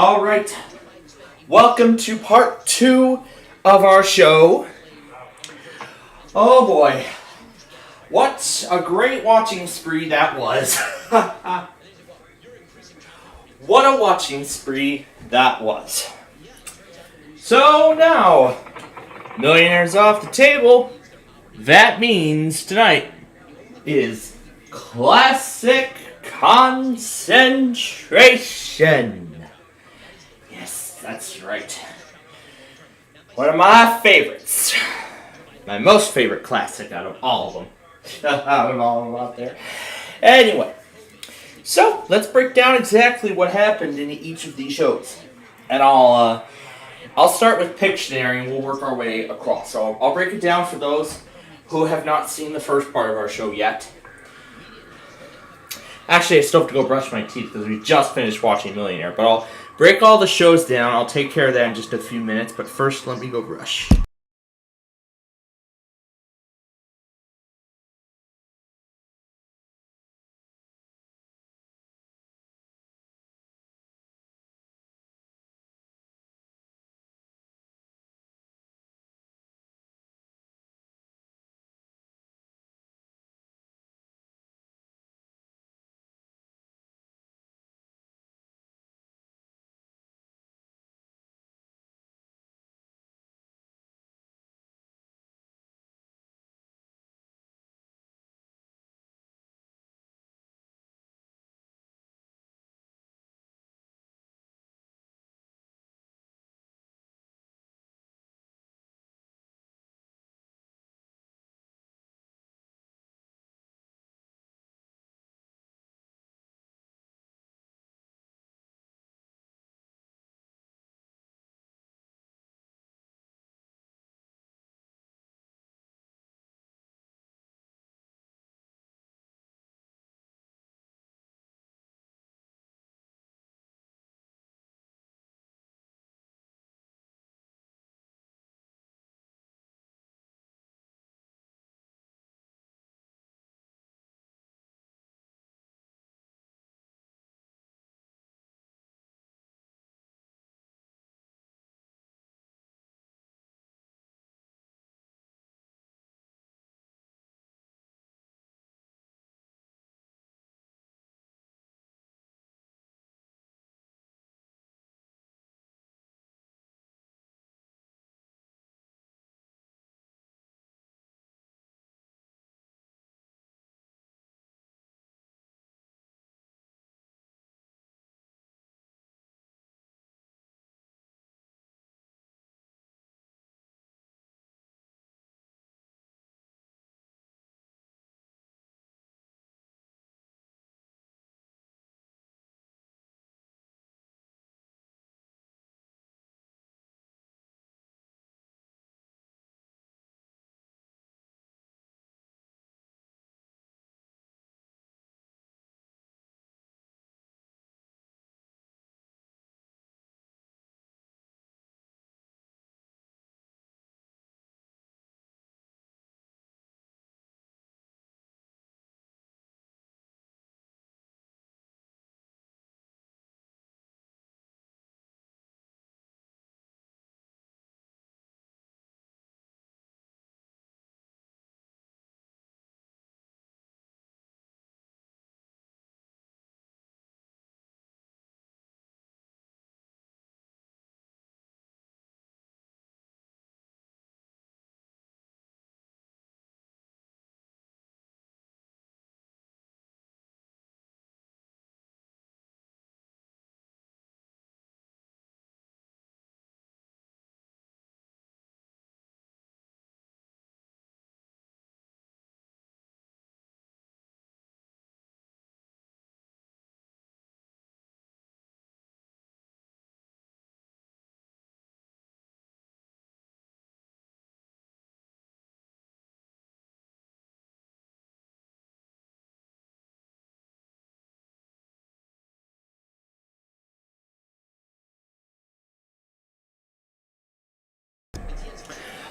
All right, welcome to part 2 of our show. Oh boy, what a great watching spree that was. What a watching spree that was. So now, millionaires off the table. That means tonight is classic concentration. Yes, that's right. One of my favorites. My most favorite classic out of all of them. Out of all of them out there. Anyway, so let's break down exactly what happened in each of these shows. And I'll start with Pictionary and we'll work our way across. So I'll break it down for those who have not seen the first part of our show yet. Actually, I still have to go brush my teeth because we just finished watching Millionaire. But I'll break all the shows down. I'll take care of that in just a few minutes. But first, let me go brush.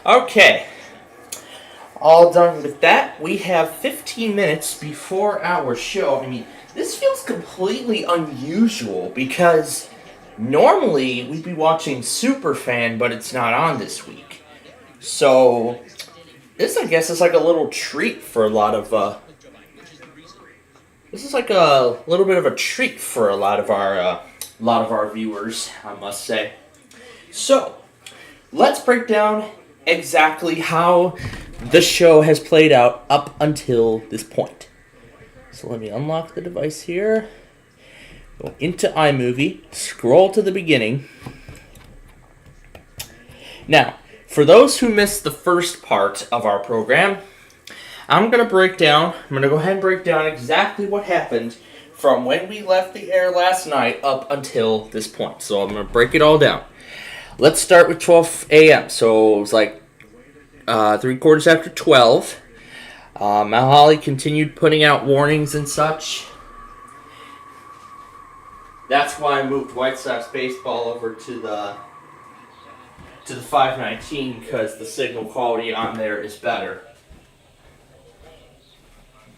Okay, all done with that. We have 15 minutes before our show. I mean, this feels completely unusual because Normally, we'd be watching Superfan, but it's not on this week. So, this, I guess, is like a little treat for a lot of, this is like a little bit of a treat for a lot of our viewers, I must say. So, let's break down exactly how the show has played out up until this point. So let me unlock the device here. Go into iMovie, scroll to the beginning. Now, for those who missed the first part of our program, I'm going to go ahead and break down exactly what happened from when we left the air last night up until this point. So I'm going to break it all down. Let's start with 12 a.m. So it was like 3/4 after 12. Mount Holly continued putting out warnings and such. That's why I moved White Sox baseball over to the 519, because the signal quality on there is better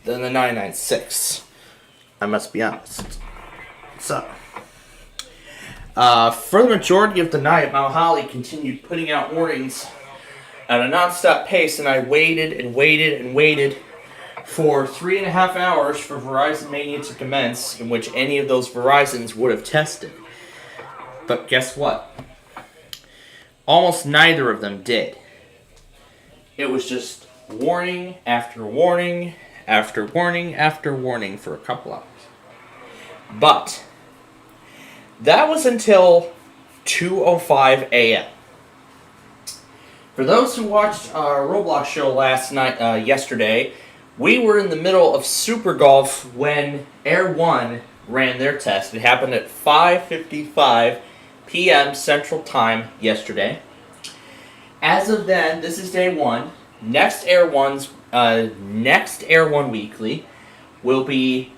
than the 996. I must be honest. So, for the majority of the night, Mount Holly continued putting out warnings at a non-stop pace, and I waited and waited and waited for 3.5 hours for Verizon Mania to commence, in which any of those Verizons would have tested. But guess what? Almost neither of them did. It was just warning after warning after warning after warning for a couple hours. But that was until 2:05 a.m. For those who watched our Roblox show yesterday, we were in the middle of Super Golf when Air 1 ran their test. It happened at 5:55 p.m. Central Time yesterday. As of then, this is day 1. Next Air 1 Weekly will be,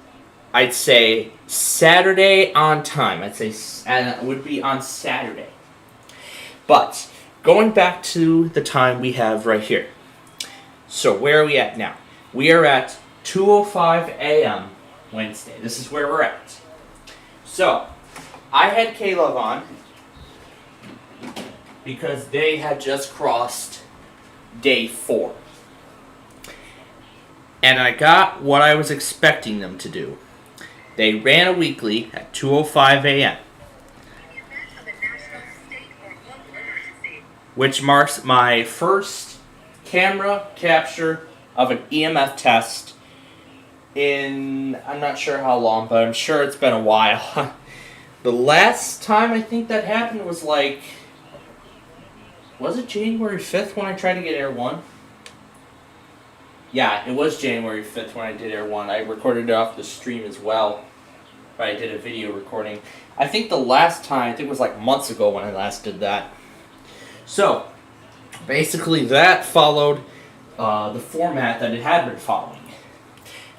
I'd say, Saturday on time. It would be on Saturday. But going back to the time we have right here. So where are we at now? We are at 2:05 a.m. Wednesday. This is where we're at. So, I had K-Love on because they had just crossed day 4. And I got what I was expecting them to do. They ran a weekly at 2:05 a.m. which marks my first camera capture of an EMF test in, I'm not sure how long, but I'm sure it's been a while. The last time I think that happened was like, was it January 5th when I tried to get Air 1? Yeah, it was January 5th when I did Air 1. I recorded it off the stream as well, but I did a video recording. I think the last time, I think it was like months ago when I last did that. So, basically that followed the format that it had been following.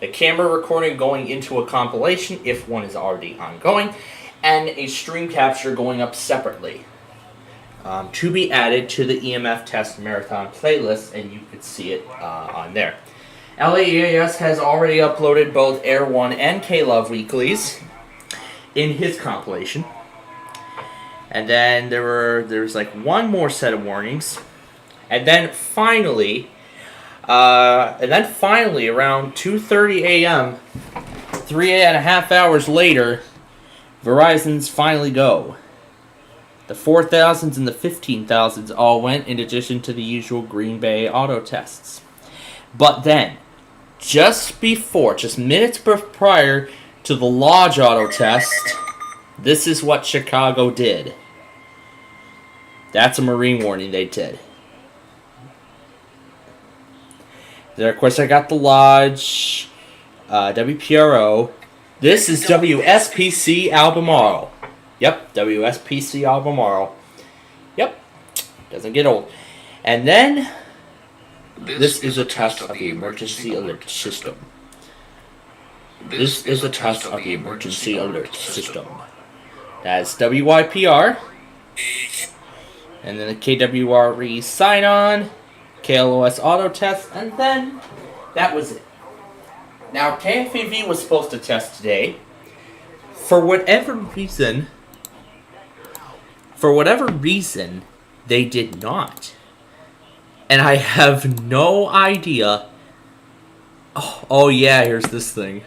A camera recording going into a compilation, if one is already ongoing, and a stream capture going up separately. To be added to the EMF Test Marathon playlist, and you could see it on there. LAEAS has already uploaded both Air 1 and K-Love weeklies in his compilation. And then there's like one more set of warnings. And then finally around 2:30 a.m., 3.5 hours later, Verizon's finally go. The 4,000s and the 15,000s all went, in addition to the usual Green Bay auto tests. But then, just minutes prior to the Lodge auto test, this is what Chicago did. That's a marine warning they did. There, of course, I got the Lodge, WPRO. This is WSPC Albemarle. Yep, WSPC Albemarle. Yep, doesn't get old. And then, this is a test of the emergency alert system. This is a test of the emergency alert system. That's WYPR. And then the KWRE sign-on, KLOS auto test, and then that was it. Now, KFAV was supposed to test today. For whatever reason, For whatever reason, they did not. And I have no idea. Oh yeah, here's this thing.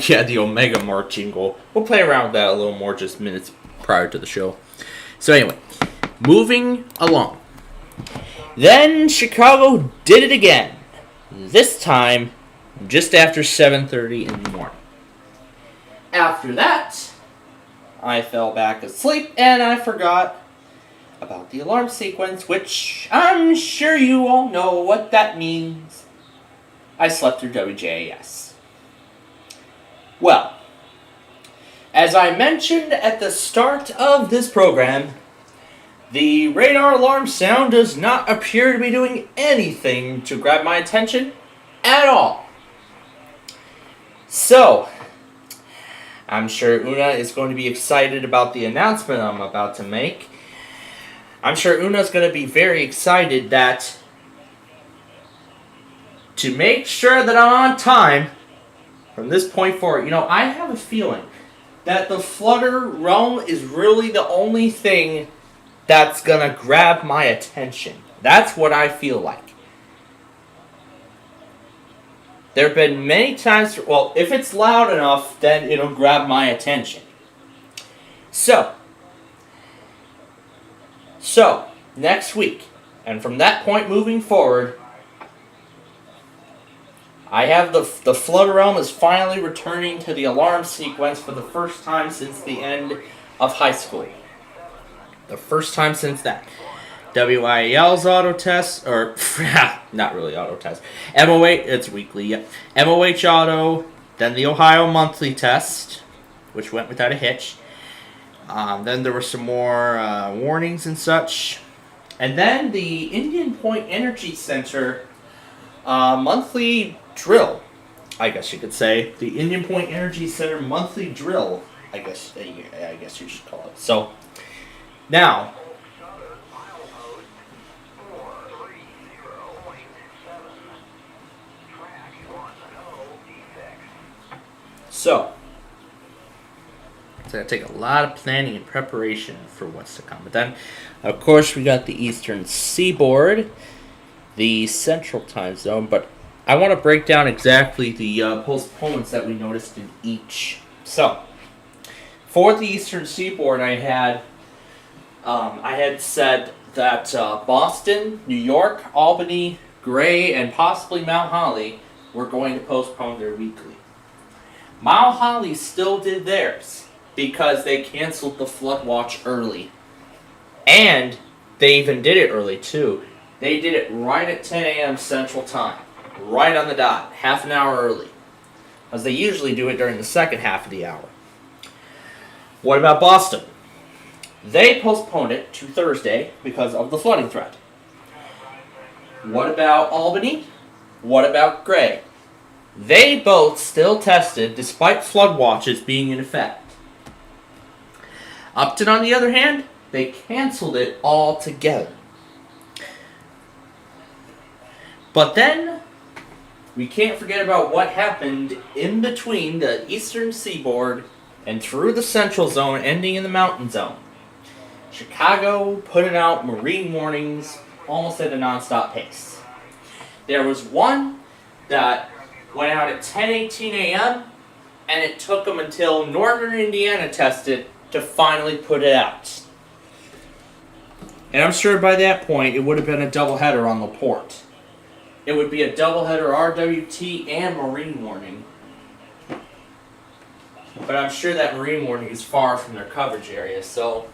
Yeah, the Omega Mart jingle. We'll play around with that a little more just minutes prior to the show. So anyway, moving along. Then Chicago did it again. This time, just after 7:30 in the morning. After that, I fell back asleep and I forgot about the alarm sequence, which I'm sure you all know what that means. I slept through WJAS. Well, as I mentioned at the start of this program, the radar alarm sound does not appear to be doing anything to grab my attention at all. So, I'm sure Una is going to be excited about the announcement I'm about to make. I'm sure Una's going to be very excited that to make sure that I'm on time from this point forward. You know, I have a feeling that the Flutter realm is really the only thing that's going to grab my attention. That's what I feel like. There have been many times, well, if it's loud enough, then it'll grab my attention. So, next week, and from that point moving forward, I have the Flutter realm is finally returning to the alarm sequence for the first time since the end of high school. The first time since that. WIAL's auto test, or not really auto test. MOH, it's weekly, yeah. MOH auto, then the Ohio monthly test, which went without a hitch. Then there were some more warnings and such. And then the Indian Point Energy Center monthly drill, I guess you could say. The Indian Point Energy Center monthly drill, I guess you should call it. So, now, it's going to take a lot of planning and preparation for what's to come. But then, of course, we got the Eastern Seaboard, the Central Time Zone. But I want to break down exactly the postponements that we noticed in each. So, for the Eastern Seaboard, I had said that Boston, New York, Albany, Gray, and possibly Mount Holly were going to postpone their weekly. Mount Holly still did theirs because they canceled the flood watch early. And they even did it early too. They did it right at 10 a.m. Central Time. Right on the dot. Half an hour early. As they usually do it during the second half of the hour. What about Boston? They postponed it to Thursday because of the flooding threat. What about Albany? What about Gray? They both still tested despite flood watches being in effect. Upton, on the other hand, they canceled it altogether. But then, we can't forget about what happened in between the Eastern Seaboard and through the Central Zone, ending in the Mountain Zone. Chicago putting out marine warnings almost at a non-stop pace. There was one that went out at 10:18 a.m., and it took them until northern Indiana tested to finally put it out. And I'm sure by that point, it would have been a doubleheader on the port. It would be a doubleheader RWT and marine warning. But I'm sure that marine warning is far from their coverage area, so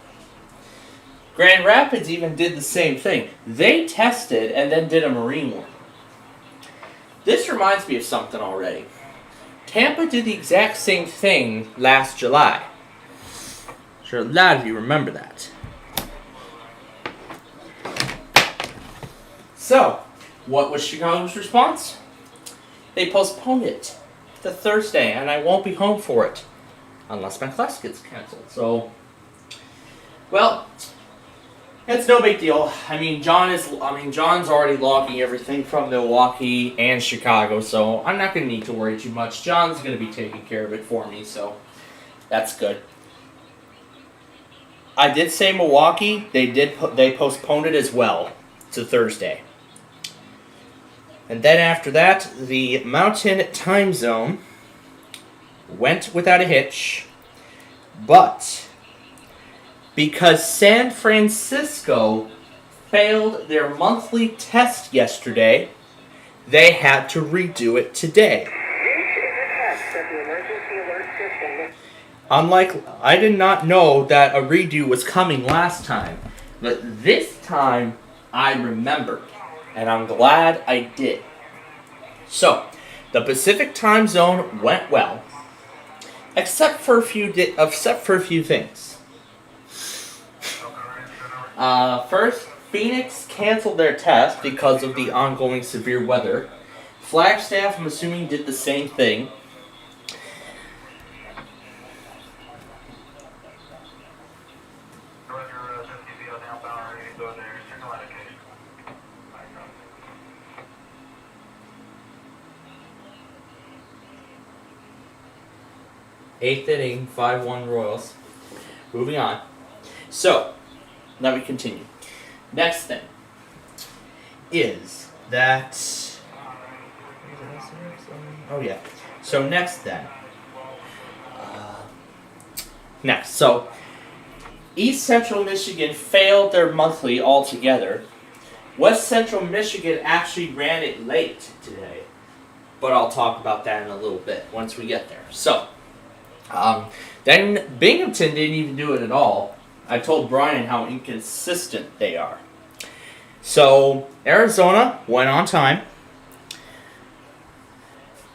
Grand Rapids even did the same thing. They tested and then did a marine warning. This reminds me of something already. Tampa did the exact same thing last July. I'm sure a lot of you remember that. So, what was Chicago's response? They postponed it to Thursday, and I won't be home for it unless my class gets canceled. So, well, it's no big deal. John's already logging everything from Milwaukee and Chicago, so I'm not going to need to worry too much. John's going to be taking care of it for me, so That's good. I did say Milwaukee. They postponed it as well to Thursday. And then after that, the Mountain Time Zone went without a hitch. But because San Francisco failed their monthly test yesterday, they had to redo it today. Unlike, I did not know that a redo was coming last time, but this time I remembered, and I'm glad I did. So, the Pacific Time Zone went well, except for a few things. First, Phoenix canceled their test because of the ongoing severe weather. Flagstaff, I'm assuming, did the same thing. Eighth inning, 5-1 Royals. Moving on. So, let me continue. Next thing is that... Oh, yeah. So, next then. So, East Central Michigan failed their monthly altogether. West Central Michigan actually ran it late today. But I'll talk about that in a little bit once we get there. So, then Binghamton didn't even do it at all. I told Brian how inconsistent they are. So, Arizona went on time.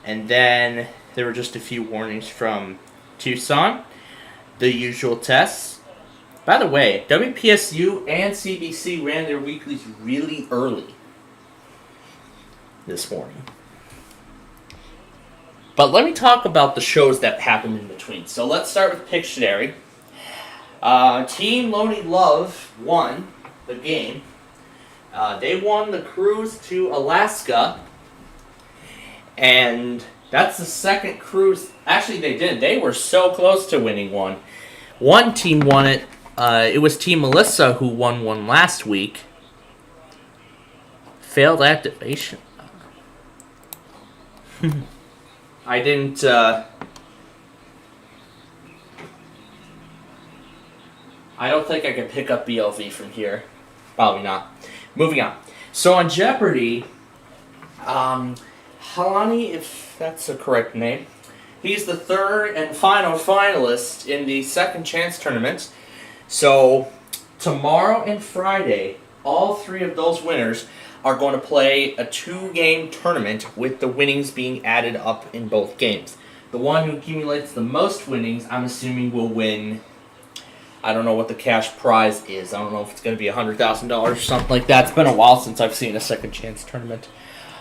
And then there were just a few warnings from Tucson. The usual tests. By the way, WPSU and CBC ran their weeklies really early this morning. But let me talk about the shows that happened in between. So let's start with Pictionary. Team Lonely Love won the game. They won the cruise to Alaska. And that's the second cruise. Actually, they did. They were so close to winning one. One team won it. It was Team Melissa who won one last week. Failed activation. I didn't, I don't think I can pick up BLV from here. Probably not. Moving on. So on Jeopardy, Halani, if that's the correct name, he's the third and final finalist in the Second Chance tournament. So tomorrow and Friday, all three of those winners are going to play a 2-game tournament with the winnings being added up in both games. The one who accumulates the most winnings, I'm assuming, will win. I don't know what the cash prize is. I don't know if it's going to be $100,000 or something like that. It's been a while since I've seen a Second Chance tournament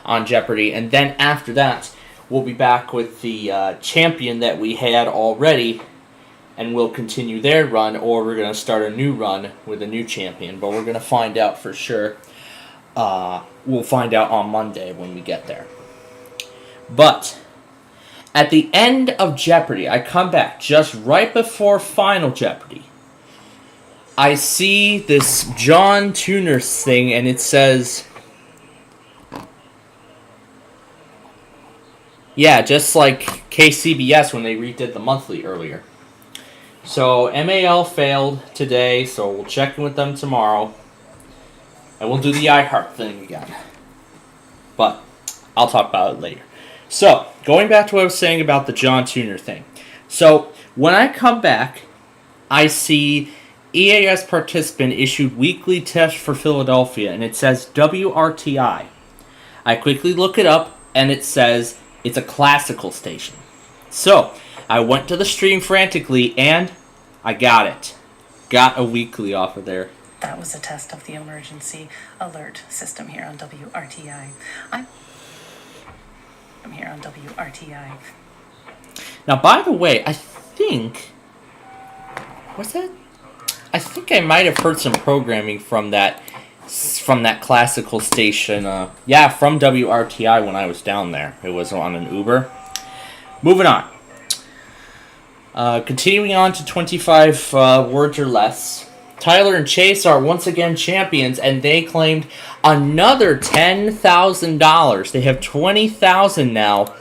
on Jeopardy. And then after that, we'll be back with the champion that we had already, and we'll continue their run, or we're going to start a new run with a new champion. But we're going to find out for sure. We'll find out on Monday when we get there. But at the end of Jeopardy, I come back just right before Final Jeopardy. I see this John Tuners thing, and it says, yeah, just like KCBS when they redid the monthly earlier. So MAL failed today, so we'll check in with them tomorrow. And we'll do the iHeart thing again. But I'll talk about it later. So, going back to what I was saying about the John Tuner thing. So, when I come back, I see EAS participant issued weekly test for Philadelphia, and it says WRTI. I quickly look it up, and it says it's a classical station. So, I went to the stream frantically, and I got it. Got a weekly off of there. That was a test of the emergency alert system here on WRTI. I'm here on WRTI. Now, by the way, I think I might have heard some programming from that classical station. From WRTI when I was down there. It was on an Uber. Moving on. Continuing on to 25 words or less. Tyler and Chase are once again champions, and they claimed another $10,000. They have $20,000 now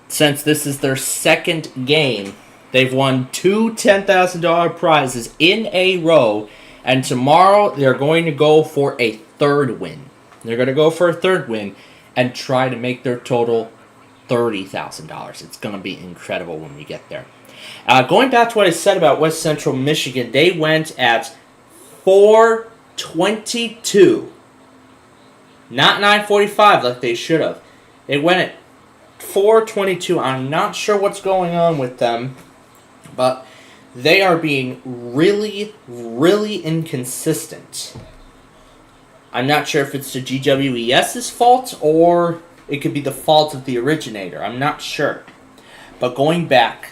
since this is their second game. They've won two $10,000 prizes in a row, and tomorrow they're going to go for a third win. They're going to go for a third win and try to make their total $30,000. It's going to be incredible when we get there. Going back to what I said about West Central Michigan, they went at 4:22, not 9:45 like they should have. They went at 4:22. I'm not sure what's going on with them, but they are being really, really inconsistent. I'm not sure if it's the GWES's fault or it could be the fault of the originator. I'm not sure. But going back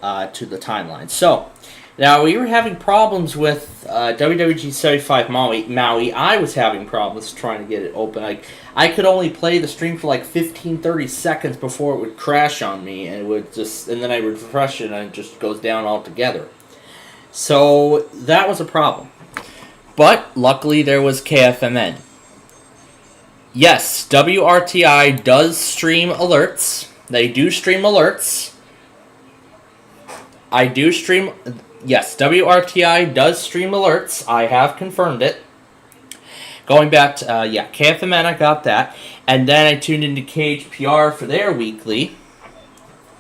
to the timeline. So, now we were having problems with WWG 75 Maui. I was having problems trying to get it open. I could only play the stream for like 15-30 seconds before it would crash on me, and it would and then I would refresh it and it just goes down altogether. So that was a problem. But luckily there was KFMN. Yes, WRTI does stream alerts. They do stream alerts. Yes, WRTI does stream alerts. I have confirmed it. Going back to, KFMN, I got that. And then I tuned into KHPR for their weekly.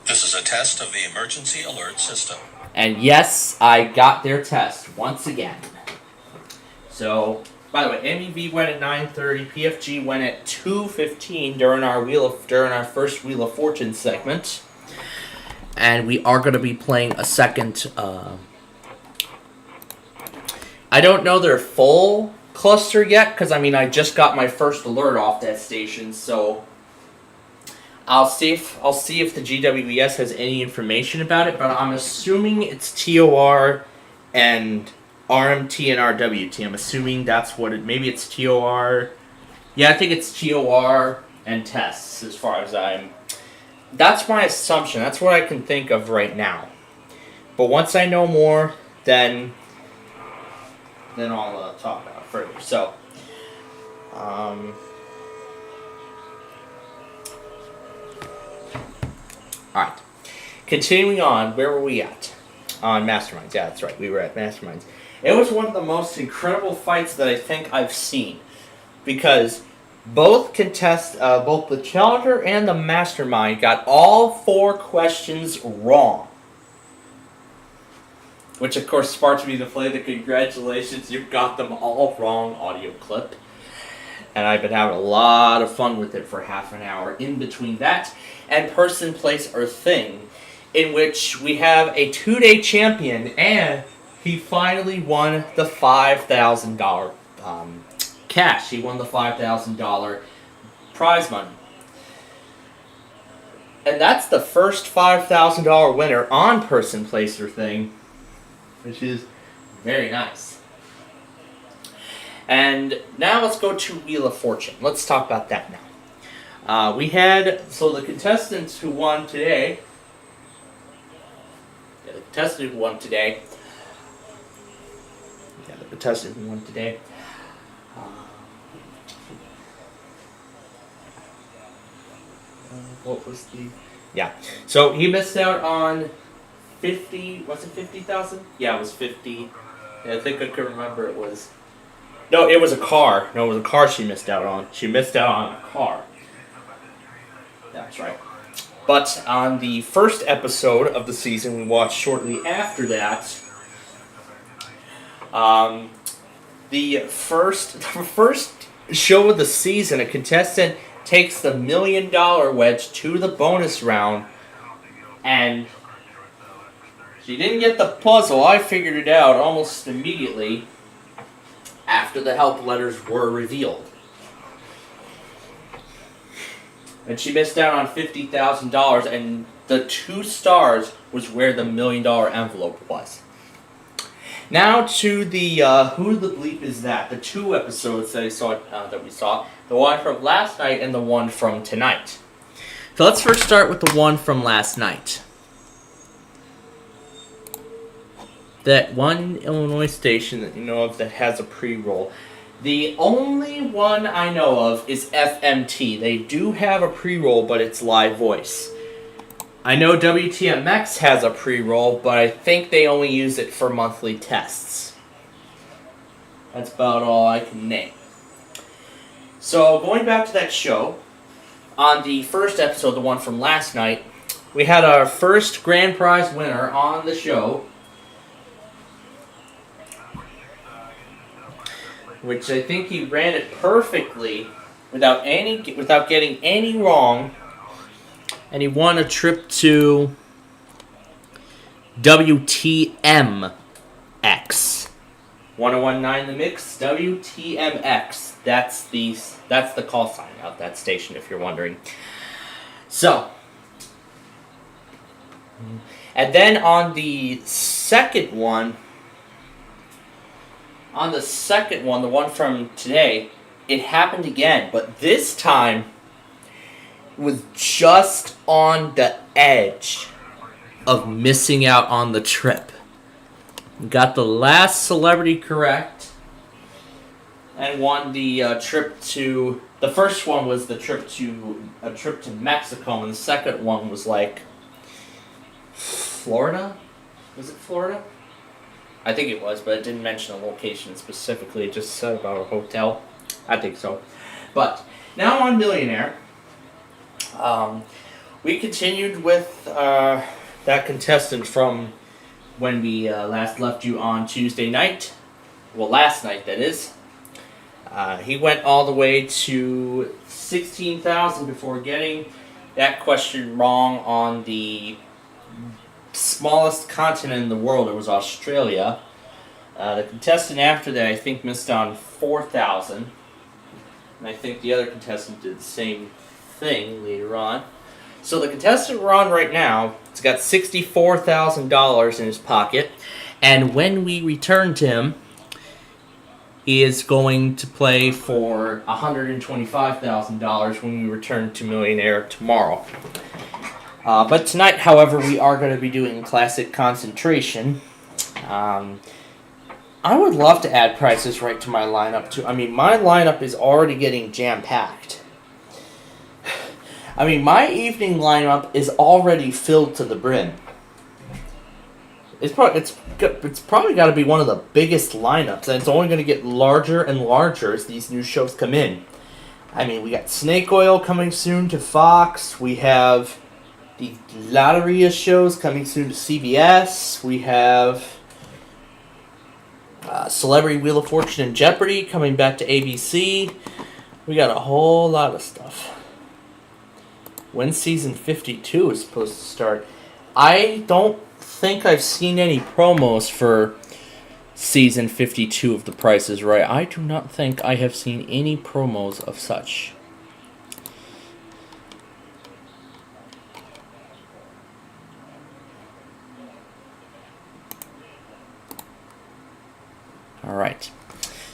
This is a test of the emergency alert system. And yes, I got their test once again. So, by the way, MEV went at 9:30. PFG went at 2:15 during our first Wheel of Fortune segment. And we are going to be playing a second. I don't know their full cluster yet, because I just got my first alert off that station, so I'll see if the GWES has any information about it, but I'm assuming it's TOR and RMT and RWT. I'm assuming that's what it. Maybe it's TOR. Yeah, I think it's TOR and tests as far as I'm. That's my assumption. That's what I can think of right now. But once I know more, then I'll talk about it further. So, alright. Continuing on, where were we at? On Masterminds. Yeah, that's right. We were at Masterminds. It was one of the most incredible fights that I think I've seen. Because both the challenger and the mastermind got all 4 questions wrong. Which, of course, sparked me to play the congratulations, you got them all wrong audio clip. And I've been having a lot of fun with it for half an hour in between that and Person, Place, or Thing, in which we have a 2-day champion, and he finally won the $5,000 cash. He won the $5,000 prize money. And that's the first $5,000 winner on Person, Place, or Thing, which is very nice. And now let's go to Wheel of Fortune. Let's talk about that now. We had, so the contestants who won today, what was the, so he missed out on 50, was it 50,000? Yeah, it was 50. Yeah, I think I could remember it was. No, it was a car. No, it was a car she missed out on. She missed out on a car. That's right. But on the first episode of the season we watched shortly after that, the first show of the season, a contestant takes the $1 million wedge to the bonus round, and she didn't get the puzzle. I figured it out almost immediately after the help letters were revealed. And she missed out on $50,000, and the 2 stars was where the $1 million envelope was. Now to the Who the Bleep Is That? The 2 episodes that we saw, the one from last night and the one from tonight. So let's first start with the one from last night. that one Illinois station that you know of that has a pre-roll. The only one I know of is FMT. They do have a pre-roll, but it's live voice. I know WTMX has a pre-roll, but I think they only use it for monthly tests. That's about all I can name. So, going back to that show, on the first episode, the one from last night, we had our first grand prize winner on the show, which I think he ran it perfectly without getting any wrong, and he won a trip to WTMX. 1019 The Mix, WTMX. That's the call sign out that station, if you're wondering. So, and then on the second one, the one from today, it happened again, but this time it was just on the edge of missing out on the trip. Got the last celebrity correct and won the trip to. The first one was the trip to Mexico, and the second one was like Florida. Was it Florida? I think it was, but it didn't mention a location specifically. It just said about a hotel. I think so. But now on Millionaire, we continued with that contestant from when we last left you on Tuesday night. Well, last night, that is. He went all the way to 16,000 before getting that question wrong on the smallest continent in the world. It was Australia. The contestant after that, I think, missed on 4,000. And I think the other contestant did the same thing later on. So the contestant we're on right now has got $64,000 in his pocket. And when we return to him, he is going to play for $125,000 when we return to Millionaire tomorrow. But tonight, however, we are going to be doing Classic Concentration. I would love to add Prices Right to my lineup, too. I mean, my lineup is already getting jam-packed. I mean, my evening lineup is already filled to the brim. It's probably got to be one of the biggest lineups, and it's only going to get larger and larger as these new shows come in. I mean, we got Snake Oil coming soon to Fox. We have the Lotteria shows coming soon to CBS. We have Celebrity Wheel of Fortune and Jeopardy coming back to ABC. We got a whole lot of stuff. When season 52 is supposed to start. I don't think I've seen any promos for season 52 of The Price is Right. I do not think I have seen any promos of such. All right.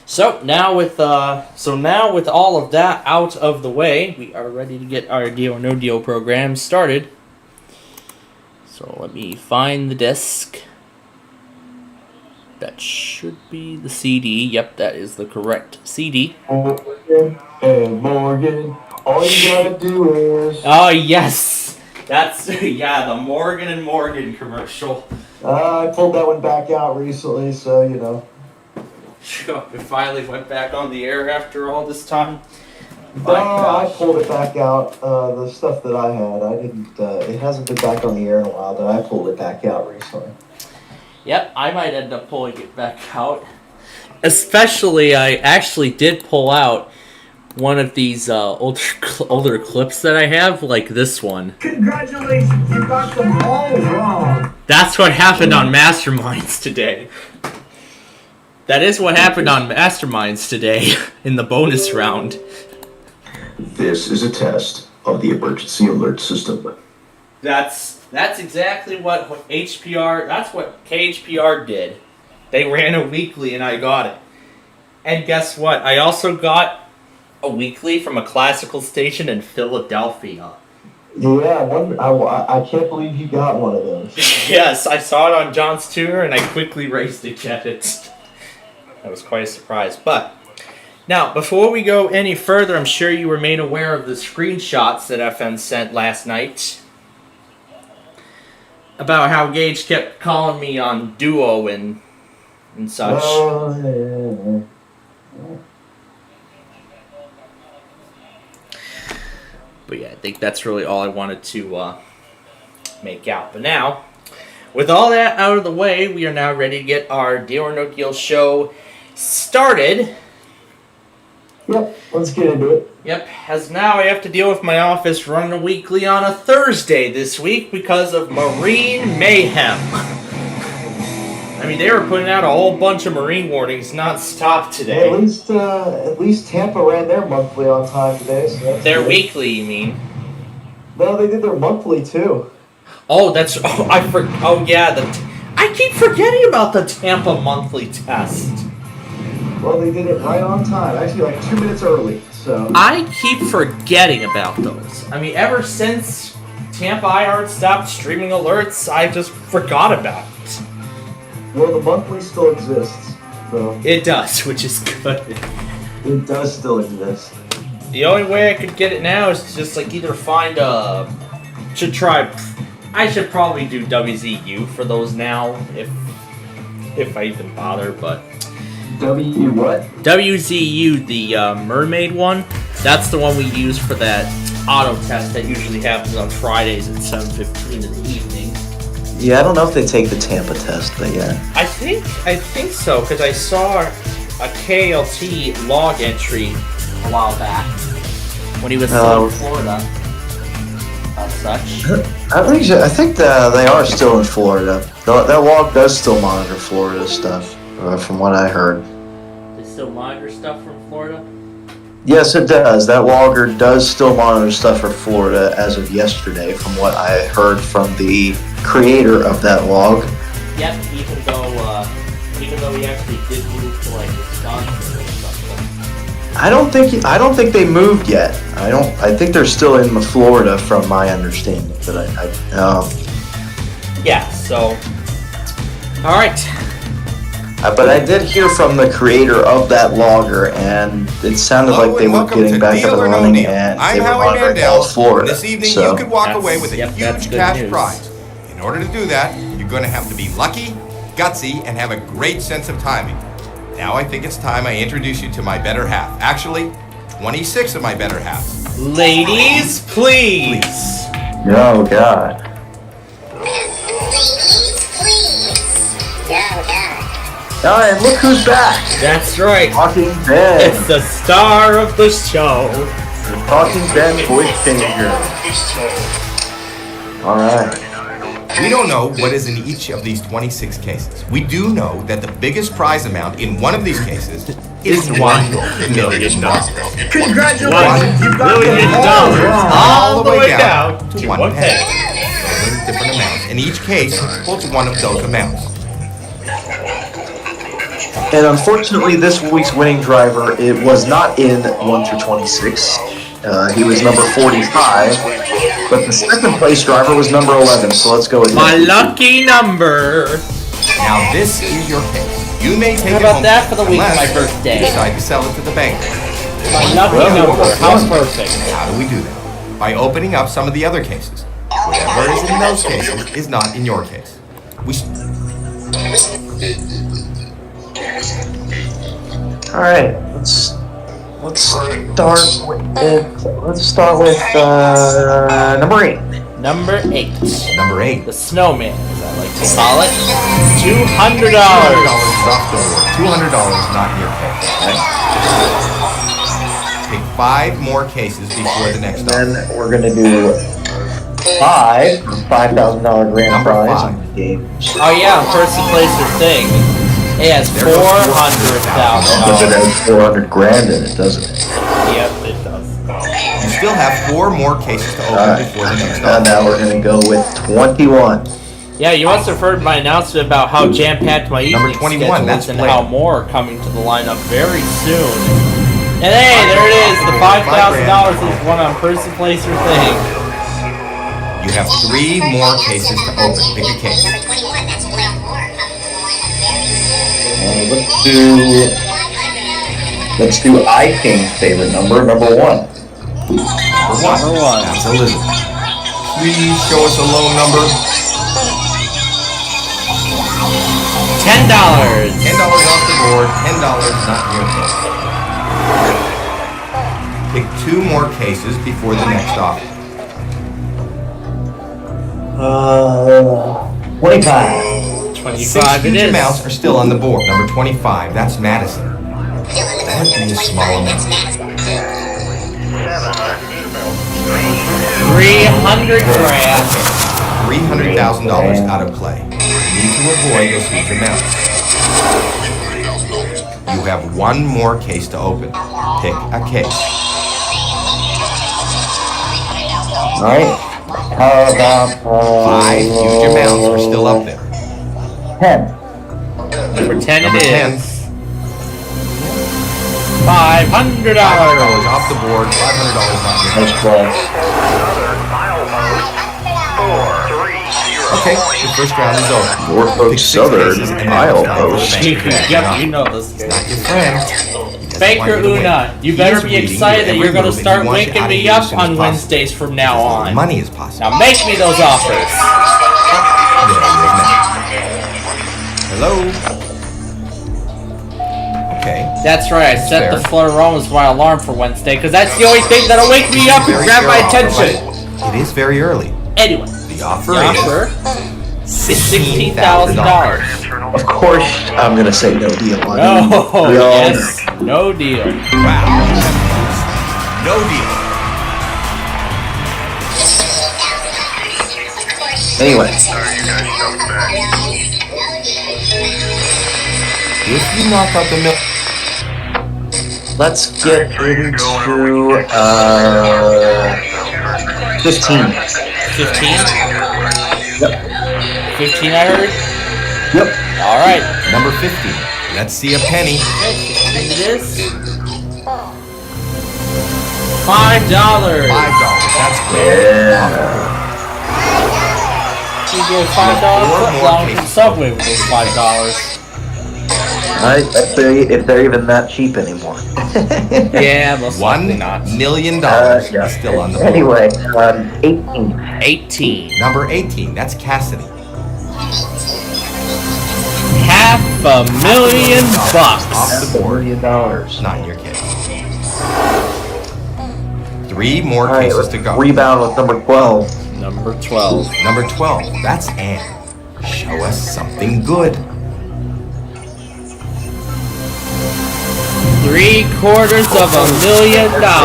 So now with all of that out of the way, we are ready to get our Deal or No Deal program started. So let me find the disc. That should be the CD. Yep, that is the correct CD. Morgan and Morgan, all you gotta do is... Oh, yes! That's, yeah, the Morgan and Morgan commercial. I pulled that one back out recently, so, you know. It finally went back on the air after all this time. No, I pulled it back out. The stuff that I had, I didn't. It hasn't been back on the air in a while, but I pulled it back out recently. Yep, I might end up pulling it back out. Especially, I actually did pull out one of these older clips that I have, like this one. Congratulations, you got them all wrong. That's what happened on Masterminds today. That is what happened on Masterminds today in the bonus round. This is a test of the emergency alert system. That's exactly what HPR, that's what KHPR did. They ran a weekly and I got it. And guess what? I also got a weekly from a classical station in Philadelphia. Yeah, I can't believe you got one of those. Yes, I saw it on John's tour, and I quickly raced to get it. That was quite a surprise. But now, before we go any further, I'm sure you were made aware of the screenshots that FN sent last night about how Gage kept calling me on Duo and such. Oh, yeah. But yeah, I think that's really all I wanted to make out. But now, with all that out of the way, we are now ready to get our Deal or No Deal show started. Yep, let's get into it. Yep, as now I have to deal with my office running a weekly on a Thursday this week because of marine mayhem. I mean, they were putting out a whole bunch of marine warnings non-stop today. At least Tampa ran their monthly on time today. So that's Their good. weekly, you mean? No, they did their monthly too. Oh, that's... Oh, I keep forgetting about the Tampa monthly test. Well, they did it right on time. Actually, like 2 minutes early. So I keep forgetting about those. I mean, ever since Tampa iHeart stopped streaming alerts, I just forgot about it. well, the monthly still exists. So It does, which is good. it does still exist. The only way I could get it now is to just like either find a... I should probably do WZU for those now, if I even bother, but... W what? WZU, the mermaid one, that's the one we use for that auto test that usually happens on Fridays at 7:15 in the evening. Yeah, I don't know if they take the Tampa test, but yeah. I think so, because I saw a KLT log entry a while back when he was still in Florida. As such. I think they are still in Florida. That log does still monitor Florida stuff, from what I heard. They still monitor stuff from Florida? Yes, it does. That logger does still monitor stuff for Florida as of yesterday, from what I heard from the creator of that log. Yep, even though he actually did move to like Wisconsin or something. I don't think they moved yet. I think they're still in Florida, from my understanding. But Yeah. So. All right. But I did hear from the creator of that logger, and it sounded like they were getting back up and running, and they were monitoring all of Florida. This evening so. you could walk away with a that's huge good cash news. prize. In order to do that, you're going to have to be lucky, gutsy, and have a great sense of timing. Now I think it's time I introduce you to my better half. Actually, 26 of my better halves. Ladies, please. Oh God. Oh, and look who's back! That's right. Talking Ben. It's the star of the show. Talking Ben voice changer. All right. We don't know what is in each of these 26 cases. We do know that the biggest prize amount in one of these cases is $1 million. Congratulations, you've got $1 million all the way down to one one penny. penny. Those are different amounts, and each case holds one of those amounts. And unfortunately, this week's winning driver, it was not in 1 through 26. He was number 45, but the second place driver was number 11. So let's go with My him. lucky number. Now this is your case. You may take How it about home that for the week of unless my birthday? you decide to sell it to the bank. My lucky number. How perfect. How do we do that? By opening up some of the other cases. Whatever is in those cases is not in your case. All right, let's start with number 8. Number 8. Number 8. The snowman, as I like to call it. $200. $200 off the board. $200 not in your case. Okay? Take 5 more cases before the next And offer. then we're gonna do 5 for $5,000 grand Number prize 5. in the game. Oh yeah, first place your thing. It has There goes But it $400,000. has 400 grand in it, doesn't it? Yep, it does. You still have 4 more cases to open before the next And offer. now we're gonna go with 21. Yeah, you must have heard my announcement about how jam-packed my Number evening 21, schedule that's is and Blake. how more are coming to the lineup very soon. And hey, there it is. The $5,000 is one on person, place, or thing. have 3 more cases to open. Pick a case. Let's do iKing's favorite number 1. Number 1. That's Elizabeth. Please show us a low number. $10. $10 off the board. $10 not your case. Pick 2 more cases before the next offer. 25. 6 25 it huge is. amounts are still on the board. Number 25, that's Madison. That would be a small amount. 300 grand. $300,000 out of play. You need to avoid those huge amounts. You have 1 more case to open. Pick a case. Alright. How about 5 huge amounts are still up there. 10? Number 10 Number it 10. is. $500. $500 off the board. $500 not your That's close. Okay, the first round is over. Norfolk Pick 6 Southern cases and then Mile it's time for the Post. banker. Yep, you know this game. Not your friend. He doesn't Banker want you to win. Una, you He better is be reading excited your that you're every going to move and start he wants you waking out of me here up as soon as on possible. Wednesdays from now As on. money is possible. Now make me those offers. Hello? Okay. That's right, I set the fair. Florone as my alarm for Wednesday, because that's the only thing that'll wake me up and Very grab fair my offer, attention. but it is very early. Anyway, The offer the offer is is $16,000. Of course, I'm gonna say no deal. I mean, No, we all- yes, no deal. Wow. No deal. Anyway, If you knock out the milk, let's get into 15. 15? Yep. 15 I heard? Yep. Alright. number 50. Let's see a penny. Okay, 15 it is. $5. $5. That's great. Yeah. You get $5 foot long from Subway with those $5. If they're even that cheap anymore. Yeah, most likely $1 not. million Yeah. is still on the board. Anyway, 18. 18. Number 18. That's Cassidy. $500,000 Off the board. $1 million. Not in your case. 3 more All right, cases let's to go. rebound with number 12. Number 12. Number 12. That's Ann. Show us something good.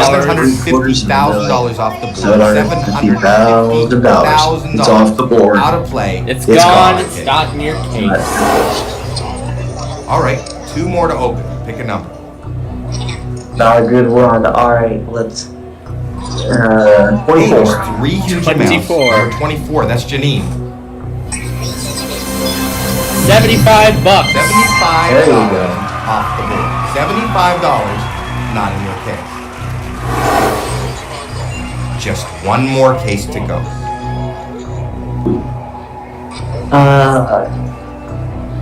$750,000. $750,000 off the board. $750,000. It's off the board. Out of play. It's It's gone. gone. It's not in your case. All right, 2 more to open. Pick a number. Not a good run. Alright, let's. Hey, 24. there's 3 huge 24. amounts. Number 24. That's Janine. $75. $75 There you go. off the board. $75 not in your case. Just 1 more case to go.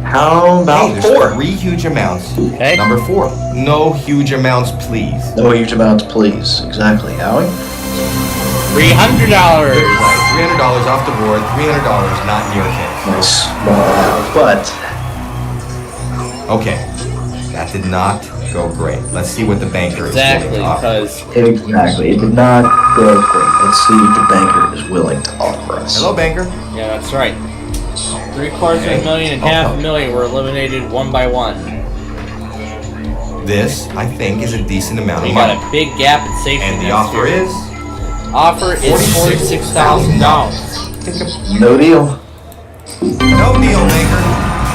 How about Hey, 4? there's 3 huge amounts. Okay. Number 4. No huge amounts, please. No huge amounts, please. Exactly, Howie. $300. $300 off the board. $300 not in your case. Nice small amount, but Okay, that did not go great. Let's see what the banker is Exactly, willing to offer. because exactly, it did not go great. Let's see what the banker is willing to offer us. Hello, banker. yeah, that's right. $750,000 and $500,000 were eliminated one by one. This, I think, is a decent amount We of got money. a big gap in safety. And the nets offer here. is Offer is $46,000. No deal. no deal, banker.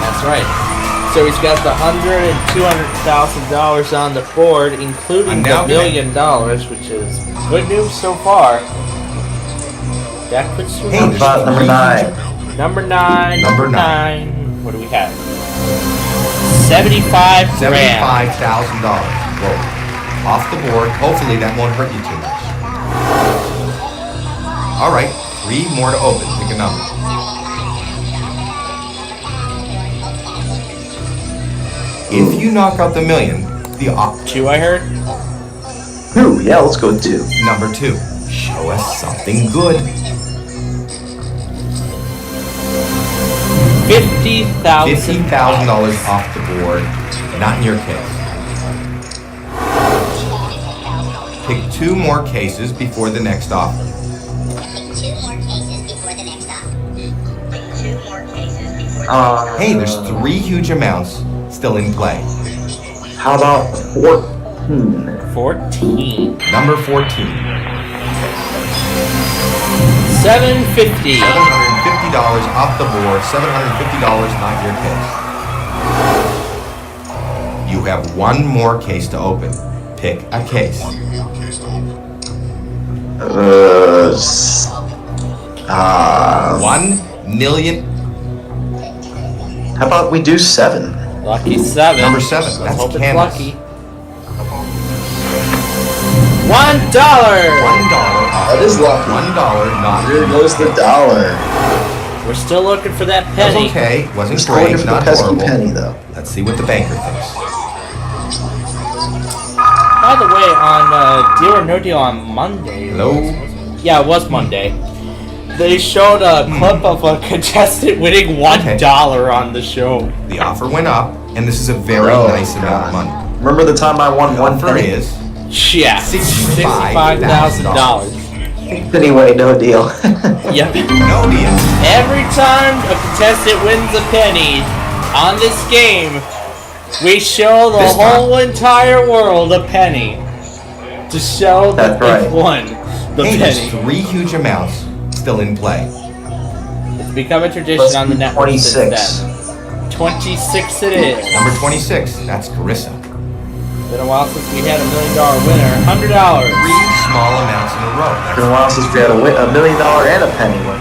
That's right. So he's got the $100,000 and $200,000 on the board, including I'm the now $1 million, which is good news so far. That puts you Hey, How on there's about number 3 9? number 9. Number What do we have? 75 grand. $75,000. Whoa. Off the board. Hopefully that won't hurt you too much. All right. 3 more to open. Pick a number. If you knock out the million, the 2, I heard. 2. Yeah, let's go with 2. number 2. Show us something good. $50,000 off the board. Not in your case. Pick 2 more cases before the next offer. Hey, there's 3 huge amounts still in play. How about 14? 14. Number 14. $750. $750 off the board. $750 not your case. You have 1 more case to open. Pick a case. 1 million. How about we do 7? Lucky 7. Number 7. Let's That's hope it's canvas. lucky. $1. $1. That is lucky. $1 not. Here goes the dollar. We're still looking for that That's penny. okay. Wasn't Just looking great. for the Not pesky horrible. penny, though. Let's see what the banker thinks. By the way, on Deal or No Deal on Monday. Hello? Yeah, it was Monday. They showed a clip of a contestant winning $1 on the show. The offer went up, and this is a very Oh, nice amount of God. money. Remember the time I won The one offer penny? is Yeah, $65,000. Anyway, no deal. Yep. no deal. Every time a contestant wins a penny on this game, we show the This time. whole entire world a penny to show that That's right. they've won the Hey, there's penny. 3 huge amounts still in play. It's become a tradition Let's on the do network 26. since then. 26 it is. Number 26. That's Carissa. Been a while since we had $1 million winner. $100. 3 small amounts in a row. It's been a while since we had a $1 million and a penny win.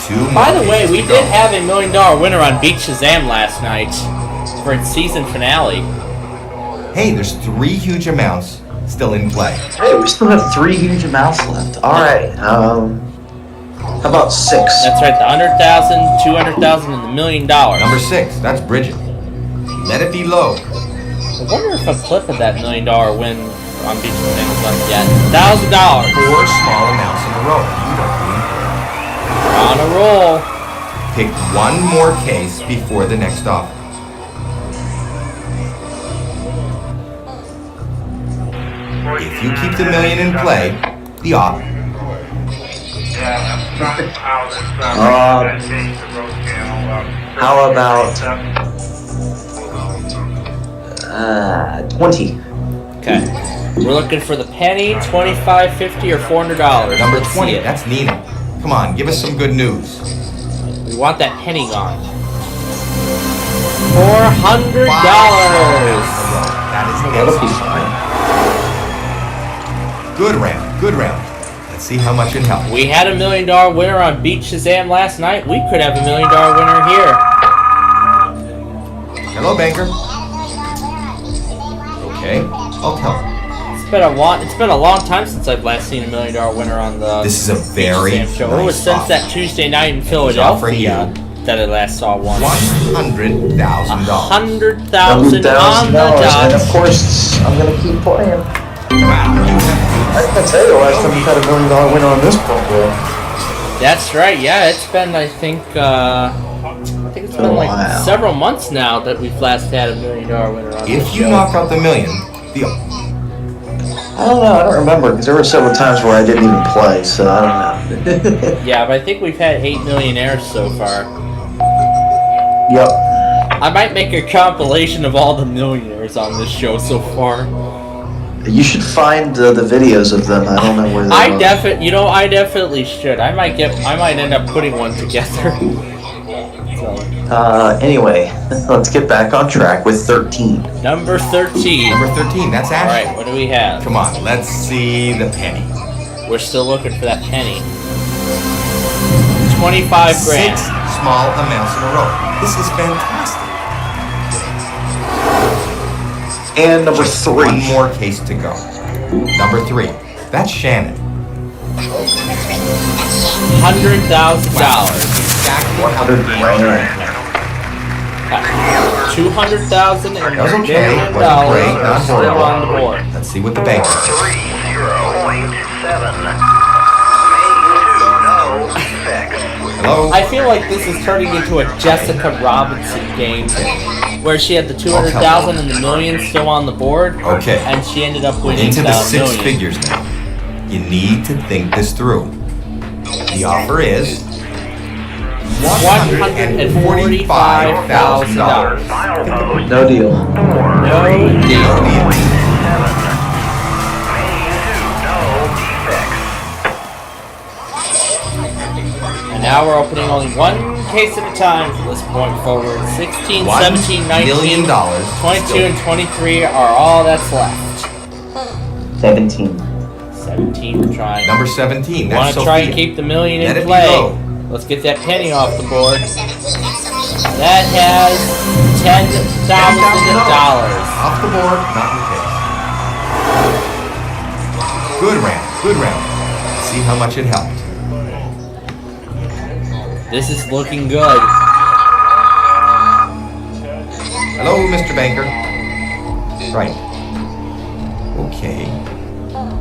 2 By more the way, cases we to did go. have $1 million winner on Beach Shazam last night for its season finale. Hey, there's 3 huge amounts still in play. Hey, we still have 3 huge amounts left. Alright, how about 6? That's right, the 100,000, 200,000, and the $1 million. Number 6. That's Bridget. Let it be low. I wonder if a clip of that $1 million win on Beach Shazam is up yet. $1,000. 4 small amounts in a row. On a roll. Pick 1 more case before the next offer. If you keep the million in play, the offer. How about 20? Okay. We're looking for the penny, $25, $50, or $400. Number Let's 20. see it. That's Nina. Come on, give us some good news. We want that penny gone. $400. That is That'll be excellent. fine. Good round. Good round. Let's see how much it helps. We had $1 million winner on Beach Shazam last night. We could have $1 million winner here. Hello, banker. Okay, I'll tell him. It's been a long time since I've last seen $1 million winner on the This is a Beach very Shazam show. nice It was since offer. that Tuesday night in offering you Philadelphia that I last saw one. $100,000. $100,000 on the $100,000, and dot. of course, I'm gonna keep playing. Wow, you have I can tell you the last time we had $1 million winner on this program. That's right. Yeah, it's been I think it's been like Wow. several months now that we've last had $1 million winner on this If you show. knock out the million, the I don't know, I don't remember, because there were several times where I didn't even play, so I don't know. Yeah, but I think we've had 8 millionaires so far. Yep. I might make a compilation of all the millionaires on this show so far. You should find the videos of them. I don't know where they are. I definitely should. I might end up putting one together. So, Anyway, let's get back on track with 13. number 13. number 13, that's All Ashley. right, what do we have? Come on, let's see the penny. We're still looking for that penny. 25 grand. 6 small amounts in a row. This is fantastic. And number Just 3. 1 more case to go. Number 3, that's Shannon. $100,000. Exactly. 100 grand. 200,000 and That was $1 okay. million Wasn't great. are Not still horrible. on the board. Let's see what the bank says. 30.7. No effects. Hello? I feel like this is turning into a Jessica Robinson game, where she had the 200,000 and the million still on the board, Okay. and she ended up winning Into the the six million. figures now. You need to think this through. The offer is $145,000. Milepost. No deal. No No deal. deal. 7. No effects. And now we're opening only one case at a time from this point forward. 16, $1 17, 19, million 22, and 23 are all that's left. 17. 17 we're trying. Number 17. Want That's to try and Sophia. keep the million Let in it play. go. Let's get that penny off the board. That has $10,000. Off the board, not in the case. Good round. Good round. See how much it helped. This is looking good. Hello, Mr. Banker. Right. Okay.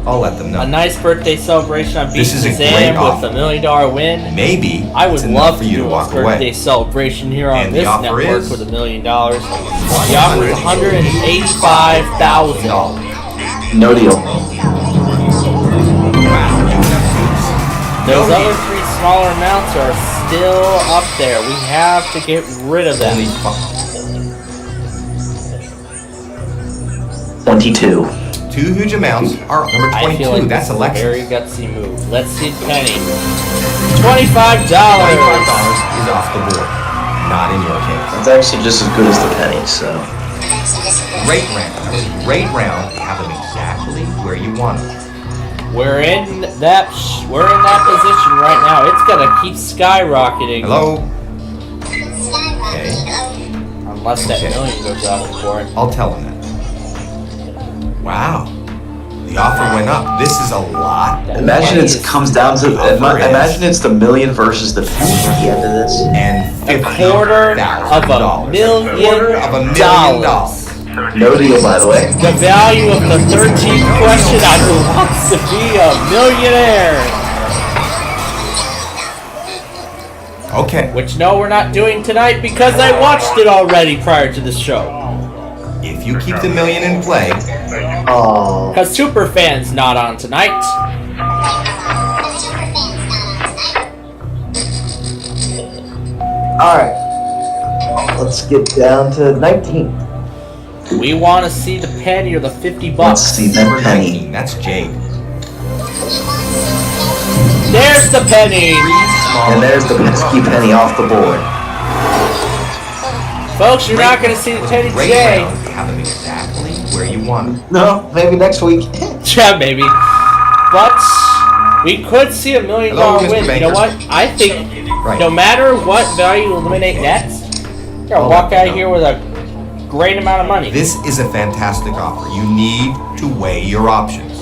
I'll let them know. A nice birthday celebration on This Beach is a Museum great with offer. $1 million win. Maybe I would it's enough love for to you to do a walk birthday away. celebration here on And the this offer network is with $1 million. The offer is $185,000. No deal. Those other three smaller amounts are still up there. We have to get rid of them. Only 22. two huge amounts are number I 22. feel like That's this is a election. very gutsy move. Let's see the penny. $25. $25 is off the board. Not in your case. It's actually just as good as the penny, so. Great round. That was a great round. You have them exactly where you want them. We're in that position right now. It's gonna keep skyrocketing. Hello? Okay. Unless that Okay. million goes off the board. I'll tell them that. Wow. The offer went up. This is a lot. Imagine it comes down to. Offer is- Imagine it's the million versus the penny at the end of this. And A quarter of $50,000. $1 million. Quarter of $1 million. No deal, by the way. The value of the 13th question on Who Wants to Be a Millionaire. Okay. Which no, we're not doing tonight because I watched it already prior to this show. If you keep the million in play, Oh. Because Superfan's not on tonight. Alright. Let's get down to 19. We want to see the penny or the 50 Let's bucks. see number that penny. 19. That's Jade. There's the penny. And there's the pesky penny off the board. Folks, you're not going to see the penny Great today. round. You have them exactly where you want them. No, maybe next week. Yeah, maybe. But we could see $1 million Hello, Mr. win. You know Banker. what? I think Right. no matter what value you eliminate next, you're going to walk out of here with a great amount of money. This is a fantastic offer. You need to weigh your options.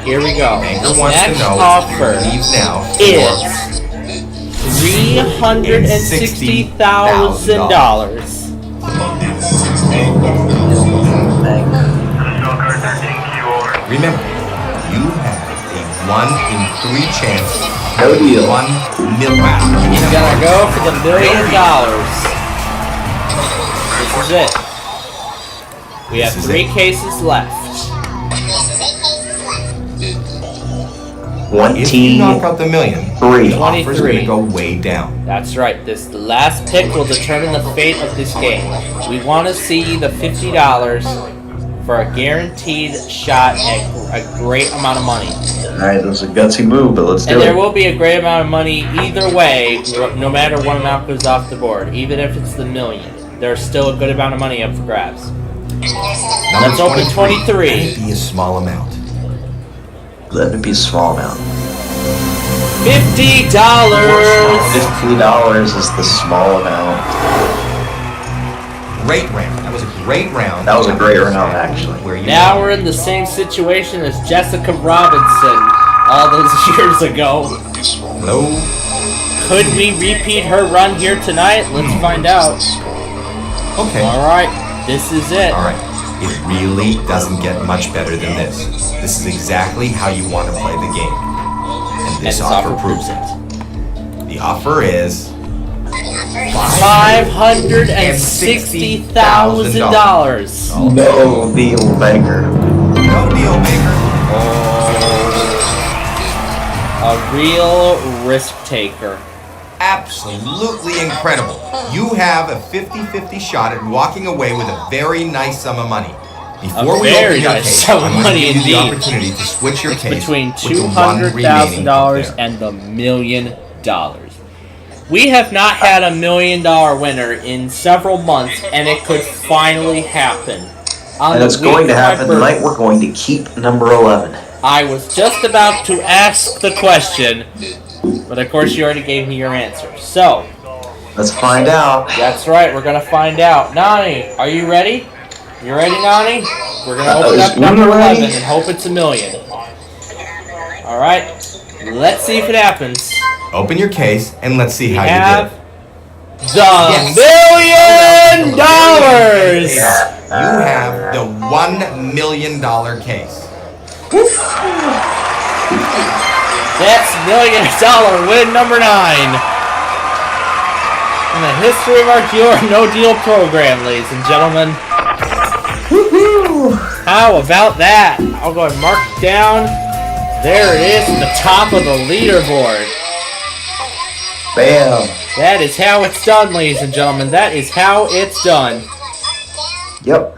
Here we go. Banker wants to Next know offer if you leave now is $360,000. Remember, you have a 1 in 3 chance. No deal. 1 million. He's gonna go for the $1 million. This is it. We have This is 3 it. cases left. If you knock out the million, the 23. offer's going to go way down. That's right. The last pick will determine the fate of this game. We want to see the $50 for a guaranteed shot at a great amount of money. Alright, that was a gutsy move, but let's And do there it. will be a great amount of money either way, no matter what amount goes off the board. Even if it's the million, there's still a good amount of money up for grabs. Number Let's open 23. Let it be a small amount. Let it be a small amount. $50. $50 is the small amount. Great round. That was a great round. That was a great round, actually. Where you Now want. we're in the same situation as Jessica Robinson. all those years ago. Hello? Could we repeat her run here tonight? Let's find out. Okay. Alright, this is it. Alright. It really doesn't get much better than this. This is exactly how you want to play the game. And this offer proves it. The offer is $560,000. No deal maker. No deal maker. A real risk taker. Absolutely incredible. You have a 50-50 shot at walking away with a very nice sum of money. Before we open your case, I'm going to give you the opportunity to switch your case Between with the one remaining $200,000 up there. and the $1 million. We have not had a $1 million winner in several months, and it could finally happen. And it's going to happen tonight. We're going to keep number 11. I was just about to ask the question, but of course you already gave me your answer. So, let's find out. That's right, we're going to find out. Nani, are you ready? You ready, Nani? We're going to open up number 11 and hope it's $1 million. Alright, let's see if it happens. Open your case and let's see how you have did. the $1 million! You have the $1 million case. That's $1 million win number 9 in the history of our No Deal program, ladies and gentlemen. How about that? I'll go and mark it down. There it is at the top of the leaderboard. Bam. That is how it's done, ladies and gentlemen. That is how it's done. Yep.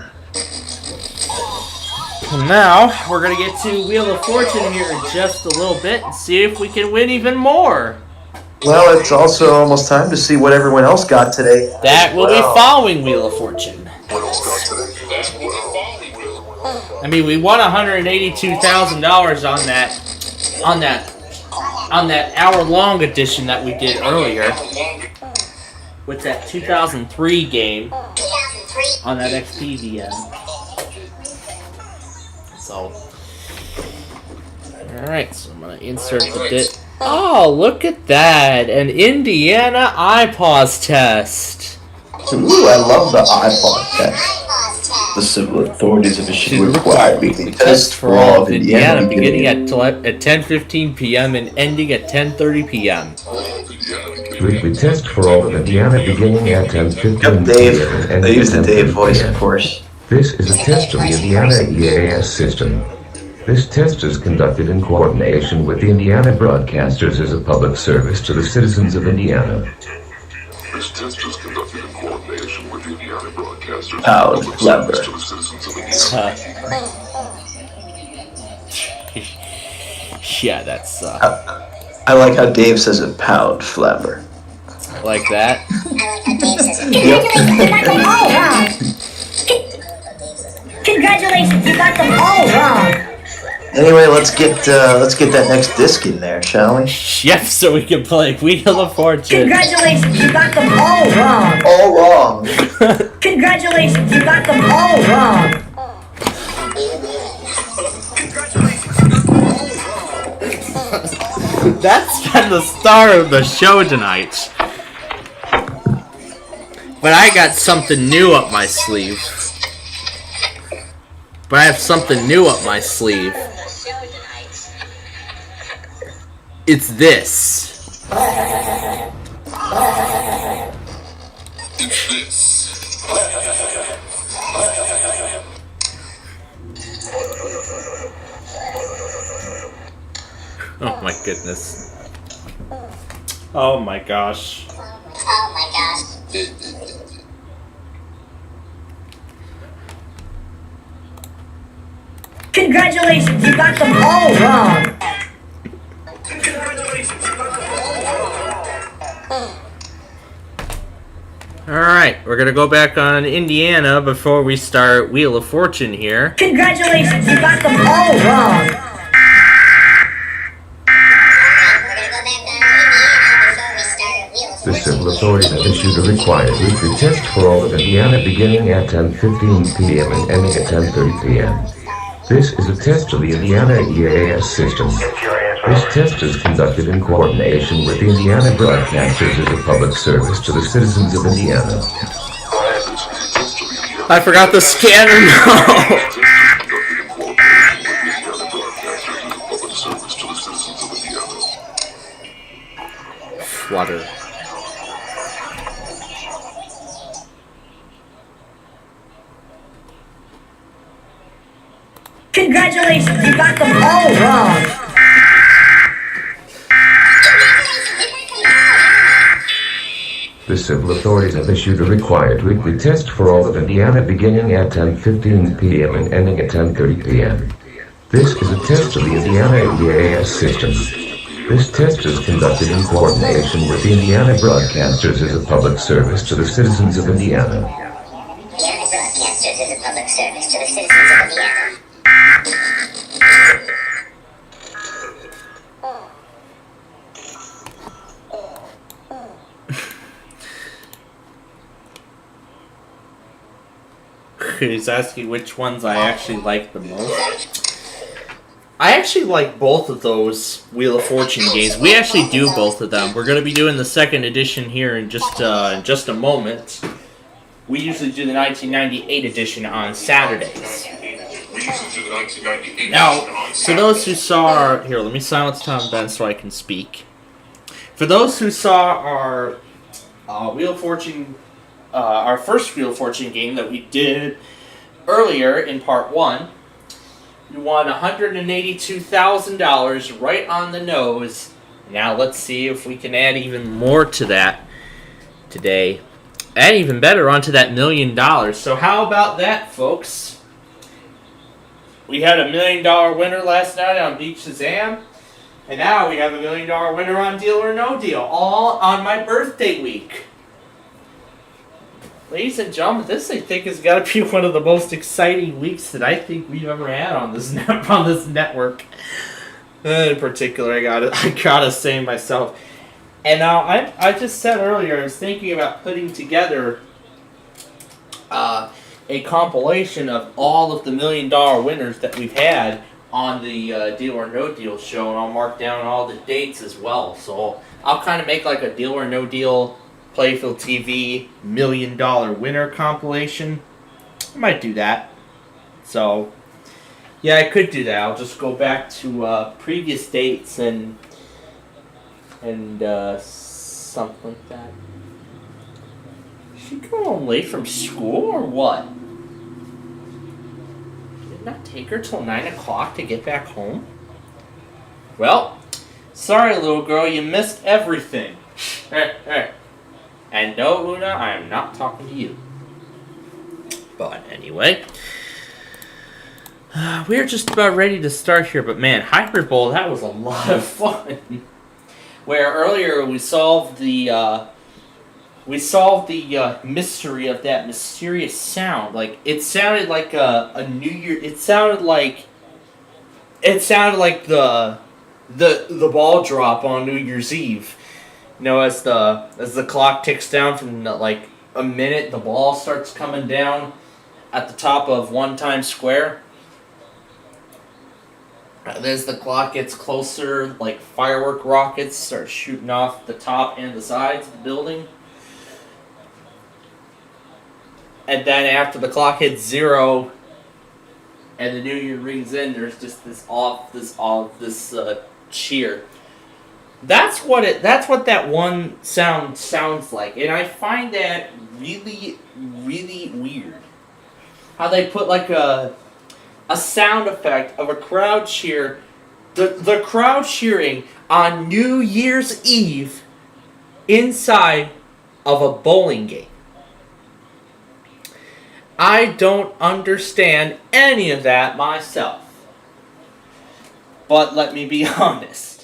Now, we're going to get to Wheel of Fortune here in just a little bit and see if we can win even more. Well, it's also almost time to see what everyone else got today. That will be following Wheel of Fortune. I mean, we won $182,000 on that hour-long edition that we did earlier with that 2003 game on that XPVM. So, alright, so I'm going to insert the bit. Oh, look at that! An Indiana IPAWS test! Ooh, I love the iPod test. The civil authorities of Michigan require weekly tests for all of Indiana beginning at 10:15 p.m. and ending at 10:30 p.m. Weekly test for all of Indiana beginning at 10:15 Yep, Dave. p.m. They use the Dave voice, of course. This is a test of the Indiana EAS system. This test is conducted in coordination with the Indiana Broadcasters as a public service to the citizens of Indiana. This test is conducted in coordination with the Indiana Broadcasters Proud clever. to the citizens of Indiana. Yeah, that's I like how Dave says it, pound flabber. like that. Congratulations, you got them all wrong. Anyway, let's get that next disc in there, shall we? Yep, so we can play Wheel of Fortune. Congratulations, you got them all wrong. All wrong. Congratulations, you got them all wrong. That's been the star of the show tonight. But I got something new up my sleeve. But I have something new up my sleeve. It's this. Oh my goodness. Oh my gosh. Oh my gosh. Congratulations, you got them all wrong. Alright, we're gonna go back on Indiana before we start Wheel of Fortune here. Congratulations, you got them all wrong. The civil authorities have issued a required weekly test for all of Indiana beginning at 10:15 p.m. and ending at 10:30 p.m. This is a test of the Indiana EAS system. If your answer This test is conducted in coordination with the Indiana Broadcasters as a public service to the citizens of Indiana. I forgot the scanner. No. Flutter. Congratulations, you got them all wrong. The civil authorities have issued a required weekly test for all of Indiana beginning at 10:15 p.m. and ending at 10:30 p.m. This is a test of the Indiana EAS system. This test is conducted in coordination with the Indiana Broadcasters as a public service to the citizens of Indiana. Indiana Broadcasters is a public service to the citizens of Indiana. He's asking which ones I actually like the most. I actually like both of those Wheel of Fortune games. We actually do both of them. We're going to be doing the second edition here in just a moment. We usually do the 1998 edition on Saturdays. Now, for those who saw our... Here, let me silence Tom Ben so I can speak. For those who saw our Wheel of Fortune... our first Wheel of Fortune game that we did earlier in part 1, we won $182,000 right on the nose. Now let's see if we can add even more to that today. And even better, onto that $1 million. So how about that, folks? We had $1 million winner last night on Beach Shazam. And now we have $1 million winner on Deal or No Deal. All on my birthday week. Ladies and gentlemen, this I think has got to be one of the most exciting weeks that I think we've ever had on this network. In particular, I gotta say myself. And now I just said earlier I was thinking about putting together a compilation of all of the $1 million winners that we've had on the Deal or No Deal show, and I'll mark down all the dates as well. So I'll kind of make like a Deal or No Deal Playfield TV $1 million winner compilation. I might do that. So, yeah, I could do that. I'll just go back to previous dates and something like that. Is she going home late from school or what? Did it not take her till 9 o'clock to get back home? Well, sorry, little girl, you missed everything. And no, Una, I am not talking to you. But anyway, we're just about ready to start here. But man, Hybrid Bowl, that was a lot of fun. Where earlier we solved the mystery of that mysterious sound. Like it sounded like a New Year. It sounded like the ball drop on New Year's Eve. You know, as the clock ticks down from like a minute, the ball starts coming down at the top of 1 Times Square. And as the clock gets closer, like firework rockets start shooting off the top and the sides of the building. And then after the clock hits 0 and the New Year rings in, there's just this cheer. That's what that one sound sounds like, and I find that really, really weird. How they put like a sound effect of a crowd cheer, the crowd cheering on New Year's Eve inside of a bowling game. I don't understand any of that myself. But let me be honest.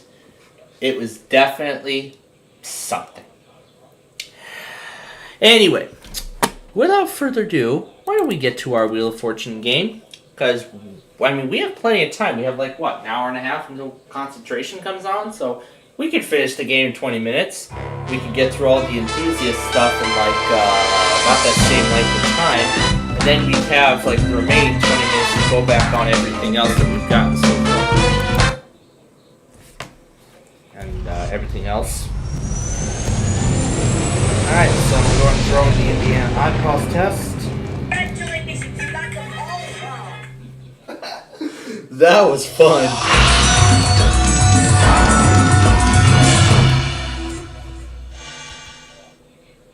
It was definitely something. Anyway, without further ado, why don't we get to our Wheel of Fortune game? Because, I mean, we have plenty of time. We have, like, what, an hour and a half until concentration comes on? So we could finish the game in 20 minutes. We could get through all the enthusiast stuff in, like, about that same length of time. And then we'd have, like, the remaining 20 minutes to go back on everything else that we've gotten so far. everything else. Alright, so I'm going to throw in the Indiana oddballs test. Congratulations, you got them all wrong. That was fun.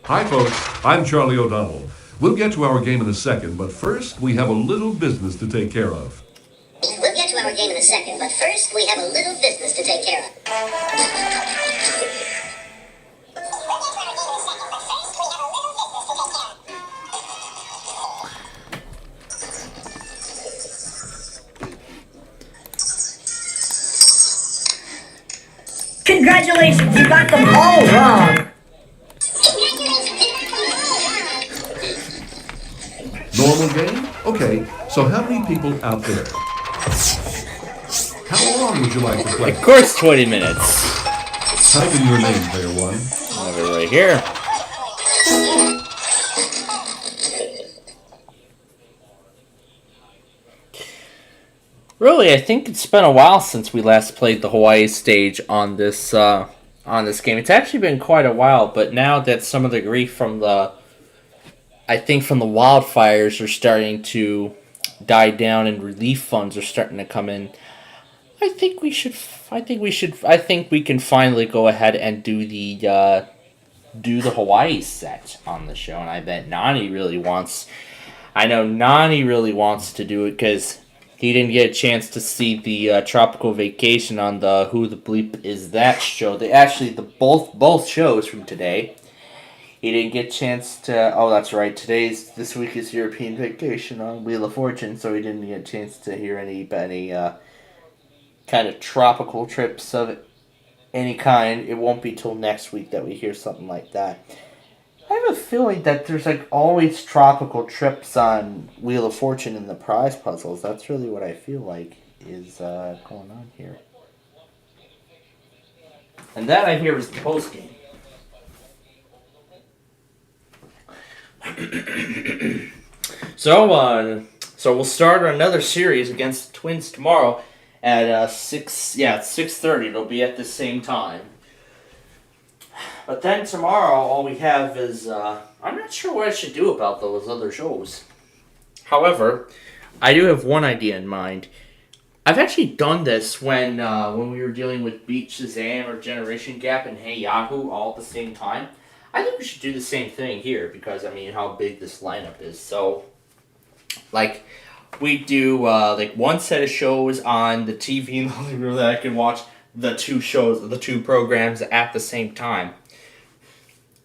Hi, folks. I'm Charlie O'Donnell. We'll get to our game in a second, but first we have a little business to take care of. We'll get to our game in a second, but first we have a little business to take care of. Congratulations, you got them all wrong. Normal game? Okay, so how many people out there? How long would you like to play? Of course, 20 minutes. Type in your name, player one. I have it right here. Really, I think it's been a while since we last played the Hawaii stage on this game. It's actually been quite a while, but now that some of the grief from the wildfires are starting to die down and relief funds are starting to come in, I think we can finally go ahead and do the Hawaii set on the show, and I bet Nani really wants to do it because he didn't get a chance to see the Tropical Vacation on the Who the Bleep Is That show. Both shows from today. He didn't get a chance to. Oh, that's right. This week is European Vacation on Wheel of Fortune, so he didn't get a chance to hear any kind of tropical trips of any kind. It won't be till next week that we hear something like that. I have a feeling that there's always tropical trips on Wheel of Fortune in the prize puzzles. That's really what I feel like is going on here. And that I hear is the post game. So we'll start another series against the Twins tomorrow at 6:30. It'll be at the same time. But then tomorrow, all we have is, I'm not sure what I should do about those other shows. However, I do have one idea in mind. I've actually done this when we were dealing with Beat Shazam or Generation Gap and Hey Yahoo all at the same time. I think we should do the same thing here because, how big this lineup is. So, we do, one set of shows on the TV in the living room that I can watch the two programs at the same time.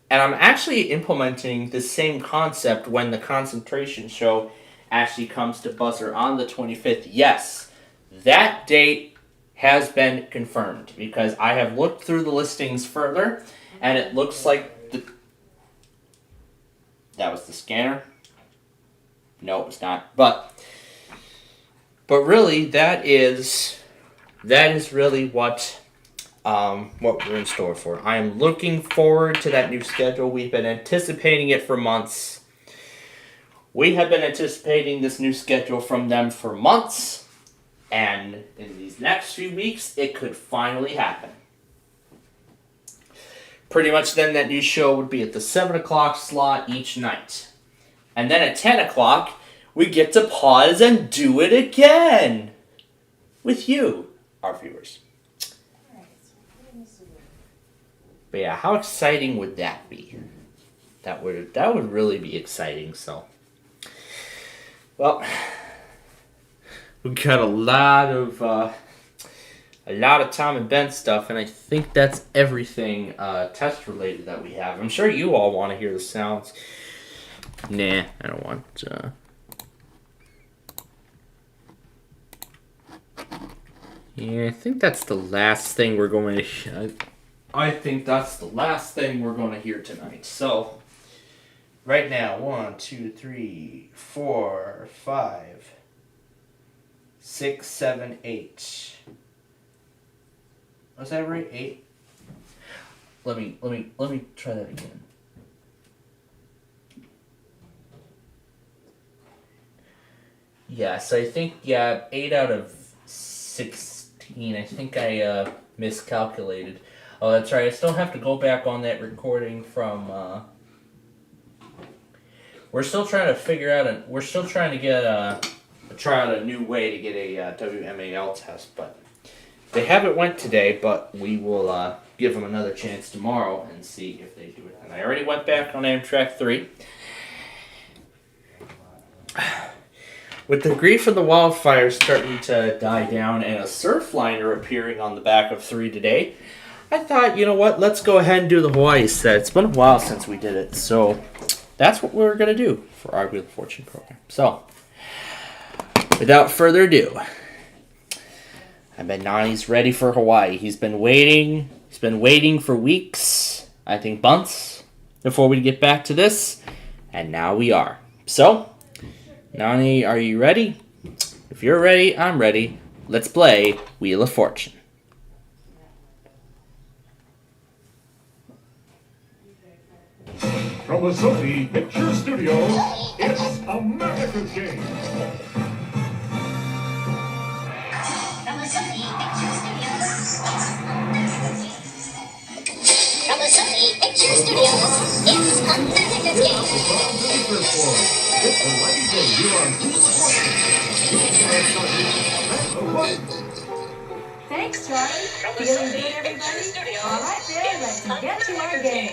And I'm actually implementing the same concept when the concentration show actually comes to buzzer on the 25th. Yes, that date has been confirmed because I have looked through the listings further, and it looks like that was the scanner. No, it was not. But really, that is really what we're in store for. I am looking forward to that new schedule. We've been anticipating it for months. We have been anticipating this new schedule from them for months. And in these next few weeks, it could finally happen. Pretty much then that new show would be at the 7 o'clock slot each night. And then at 10 o'clock, we get to pause and do it again. With you, our viewers. But yeah, how exciting would that be? That would really be exciting. So, well, we got a lot of Tom and Ben stuff, and I think that's everything test related that we have. I'm sure you all want to hear the sounds. Nah, I don't want. Yeah, I think that's the last thing we're going to. I think that's the last thing we're going to hear tonight. So, right now, 1, 2, 3, 4, 5, 6, 7, 8. Was that right? 8? Let me try that again. Yes, I think 8 out of 16. I think I miscalculated. Oh, that's right. I still have to go back on that recording from. We're still trying to figure out. We're still trying to get try out a new way to get a WMAL test, but they haven't went today. But we will give them another chance tomorrow and see if they do it. And I already went back on Amtrak 3. With the grief of the wildfires starting to die down and a surfliner appearing on the back of 3 today, I thought, you know what, let's go ahead and do the Hawaii set. It's been a while since we did it, so that's what we're going to do for our Wheel of Fortune program. So, without further ado, I bet Nani's ready for Hawaii. He's been waiting for weeks, I think months, before we get back to this, and now we are. So, Nani, are you ready? If you're ready, I'm ready. Let's play Wheel of Fortune. From the Sony Picture Studio, it's America's Game. From the Sony Picture Studios, it's America's Game. It's a light day here on Thanks, Charlie. Feeling good, everybody? All right, then, let's get to our game.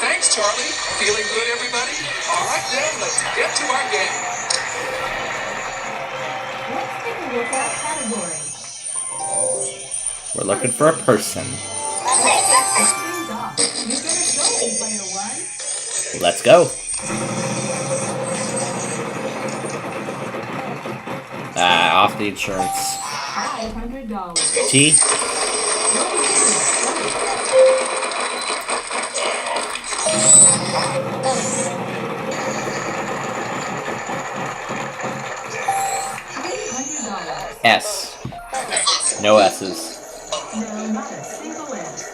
Thanks, Charlie. Feeling good, everybody? All right, then, let's get to our game. Let's take a look at category. We're looking for a person. Things off. You get a trophy, player 1. Let's go. Off the insurance. $500. T. S. No S's. No, not a single S.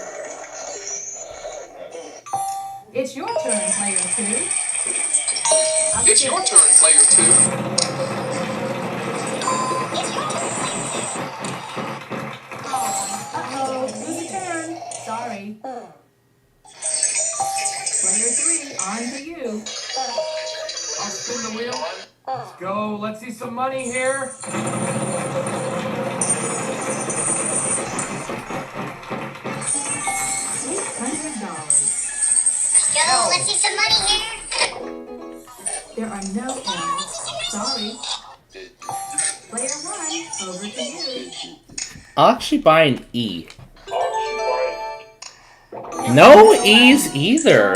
It's your turn, player 2. It's your turn, player 2. Uh-oh, lose a turn. Sorry. Player 3, on to you. I'll spin the wheel. Let's go. Let's see some money here. Go, let's see some money here. There are no M's. Sorry. Player 1, over to you. I'll actually buy an E. No E's either.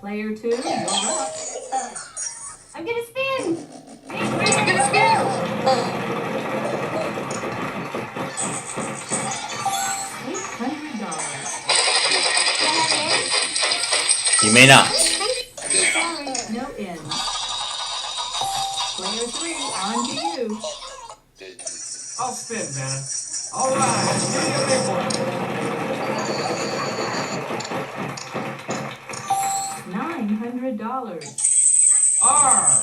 Player 2, you're up. I'm gonna spin. I'm gonna spin. You may not. No N. Player 3, on to you. I'll spin, man. All right, give me a big one. $900. R.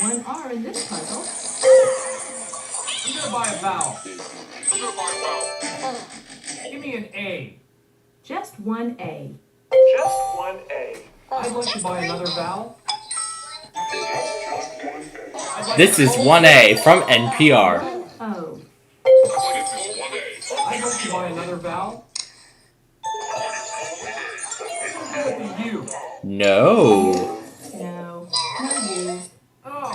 One R in this puzzle. I'm gonna buy a vowel. Give me an A. Just one A. Just one A. I'd like to buy another vowel. This is 1A from NPR. O. I'd like to buy another vowel. With the U. No. No. No U. Oh,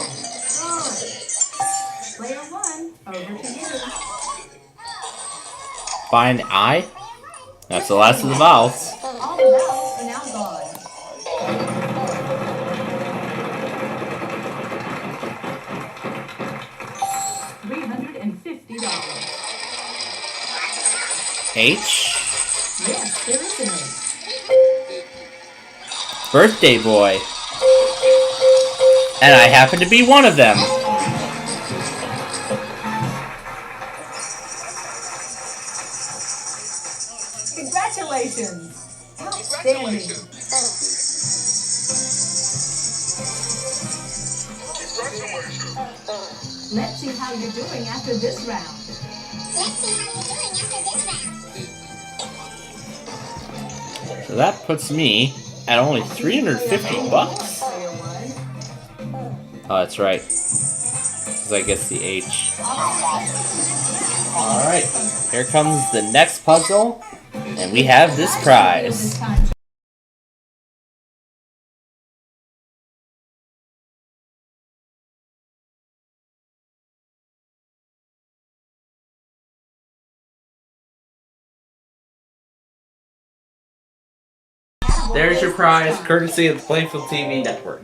Player 1, over to you. Buy an I? That's the last of the vowels. All the vowels are now gone. $350. H? Yes, there is an H. Birthday boy. And I happen to be one of them. Congratulations. Outstanding. Let's see how you're doing after this round. So that puts me at only 350 bucks. Oh, that's right. Because I guess the H. Alright, here comes the next puzzle. And we have this prize. There's your prize, courtesy of the Plainfield TV network.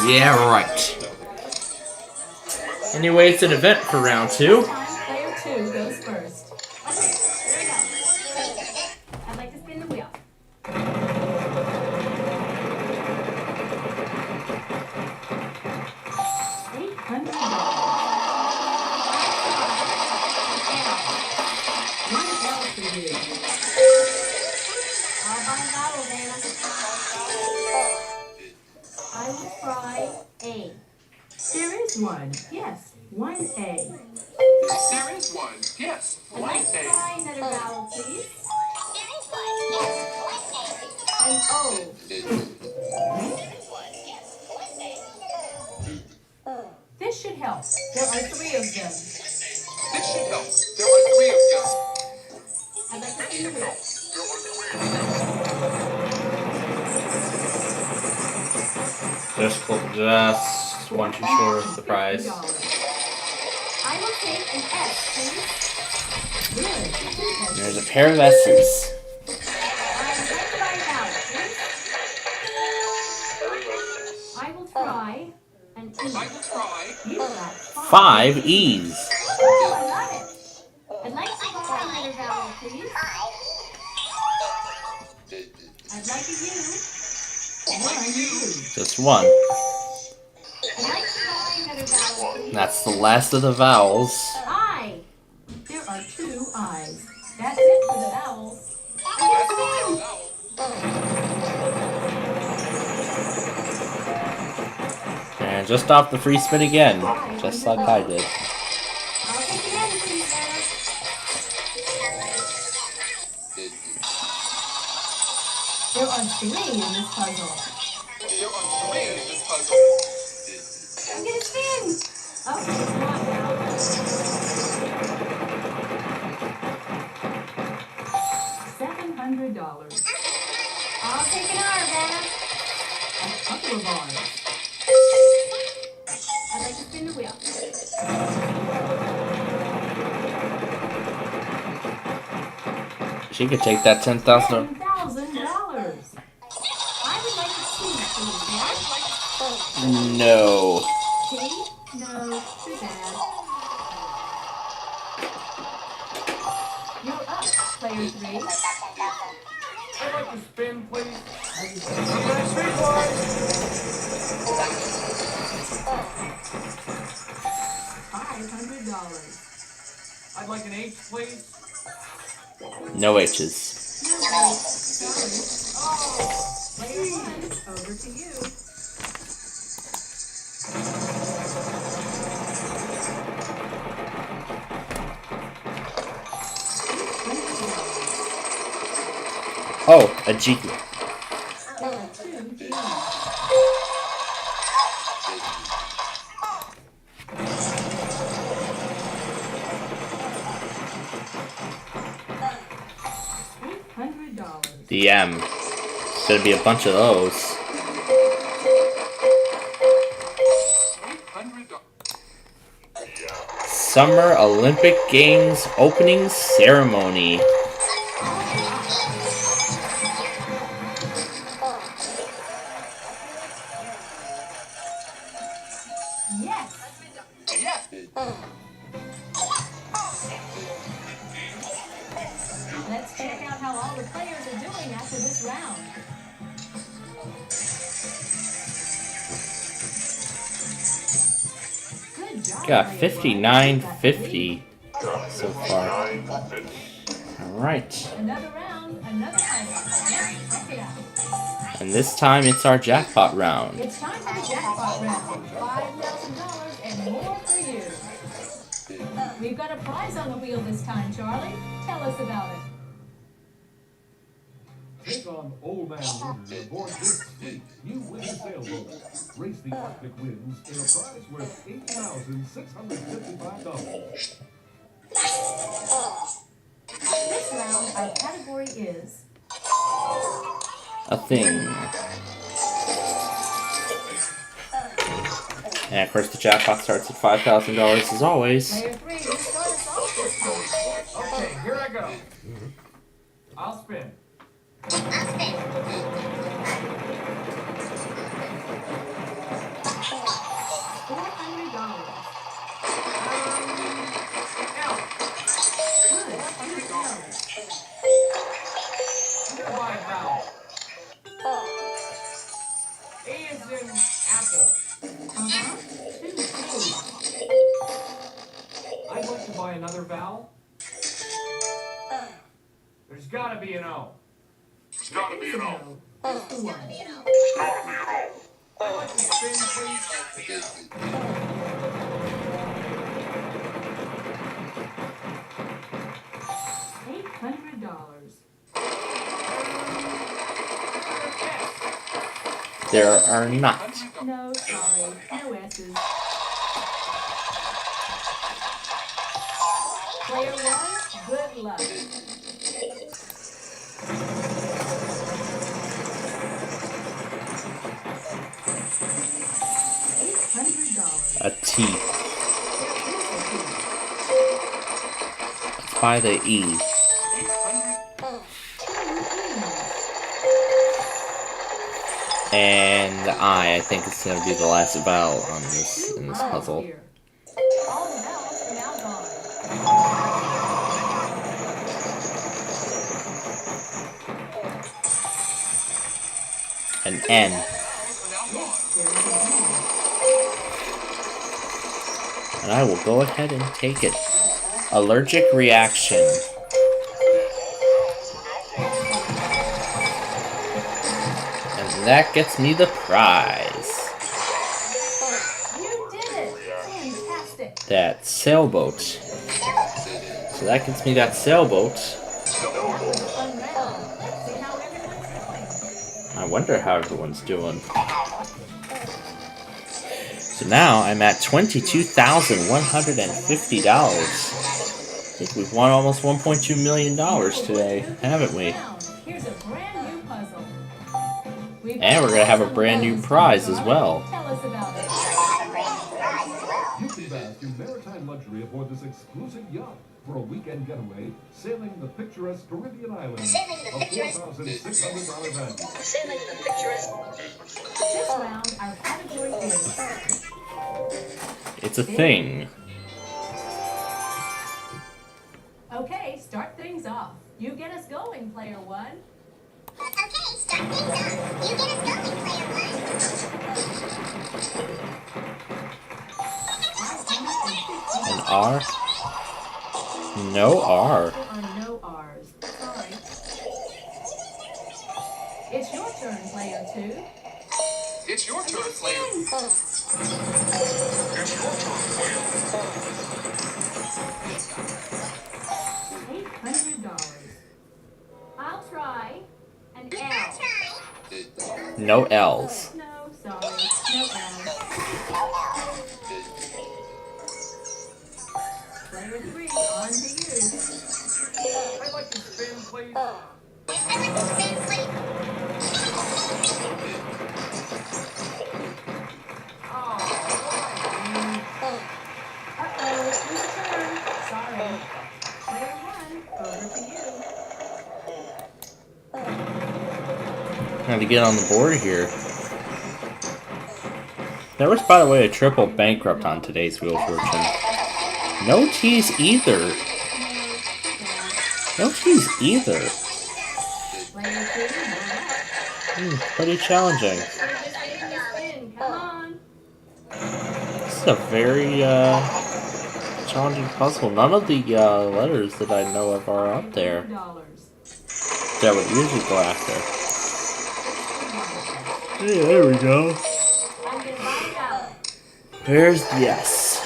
Yeah, right. Anyway, it's an event for round 2. Player 2 goes first. I'd like to spin the wheel. I will try A. There is one. Yes, 1A. There is one. Yes, I'd like to try another vowel, please. An O. This should help. There are 3 of them. This should help. There are 3 of them. I'd like to spin the wheel. Just one too short of the prize. I will take an S, please. Good. There's a pair of S's. I will try an E. I will try. You got 5 E's. Oh, I love it. I'd like to try another vowel, please. I'd like a U. Just one. I'd like to try another vowel, please. That's the last of the vowels. I. There are 2 I's. That's it for the vowels. And just off the free spin again, just like I did. I'll take the end, please, Anna. There are 3 in this puzzle. There are 3 in this puzzle. I'm gonna spin. Okay, come on now. $700. I'll take an R, Vanna. A couple of R's. I'd like to spin the wheel. She could take that $10,000. $10,000. I would like to see, please. No. T? No, too bad. You're up, player 3. I'd like to spin, please. I'm gonna spin, boys. $500. I'd like an H, please. No H's. Sorry. Player 1, over to you. Oh, a G. $800. The M. It's gonna be a bunch of those. Summer Olympic Games opening ceremony. Yes. Yes. Let's check out how all the players are doing after this round. Good job. Got 59.50 so far. Alright. Another round, another puzzle. Let's check it out. And this time it's our jackpot round. It's time for the jackpot round. $5,000 and more for you. We've got a prize on the wheel this time, Charlie. Tell us about it. Take on Old Man Winter aboard this sweet new winter sailboat. Race the Arctic winds in a prize worth $8,655. This round, our category is A thing. And of course, the jackpot starts at $5,000 as always. player 3. You start us off this time. Okay, here I go. I'll spin. I'd like to buy another vowel. There's gotta be an O. There's gotta be an O. That's the one. I'd like to spin, please. $800. There are not. No, sorry. No S's. Player 1, good luck. $800. A T. Let's buy the E. And the I think it's gonna be the last vowel on this in this puzzle. All the vowels are now gone. An N. And I will go ahead and take it. Allergic reaction. And that gets me the prize. You did it! Fantastic! That sailboat. So that gets me that sailboat. I wonder how everyone's doing. So now I'm at $22,150. I think we've won almost $1.2 million today, haven't we? Here's a brand new puzzle. And we're going to have a brand new prize as well. Tell us about it. You can bask in maritime luxury aboard this exclusive yacht for a weekend getaway, sailing the picturesque Caribbean islands of $4,600 value. This round, our category is It's a thing. okay, start things off. You get us going, player 1. Okay, start things off. You get us going, player 1. An R? No R. There are no R's. Sorry. It's your turn, player 2. It's your turn, player. $800. I'll try an L. No L's. No, sorry. No L. Player 3, on to you. I'd like to spin, please. Uh-oh, whose turn? Sorry. Player 1, over to you. Time to get on the board here. There was, by the way, a triple bankrupt on today's Wheel of Fortune. No T's either. No T's either. Player 2, Pretty challenging. spin. Come on. This is a very challenging puzzle. None of the letters that I know of are up there that would usually go after. Hey, there we go. There's the S.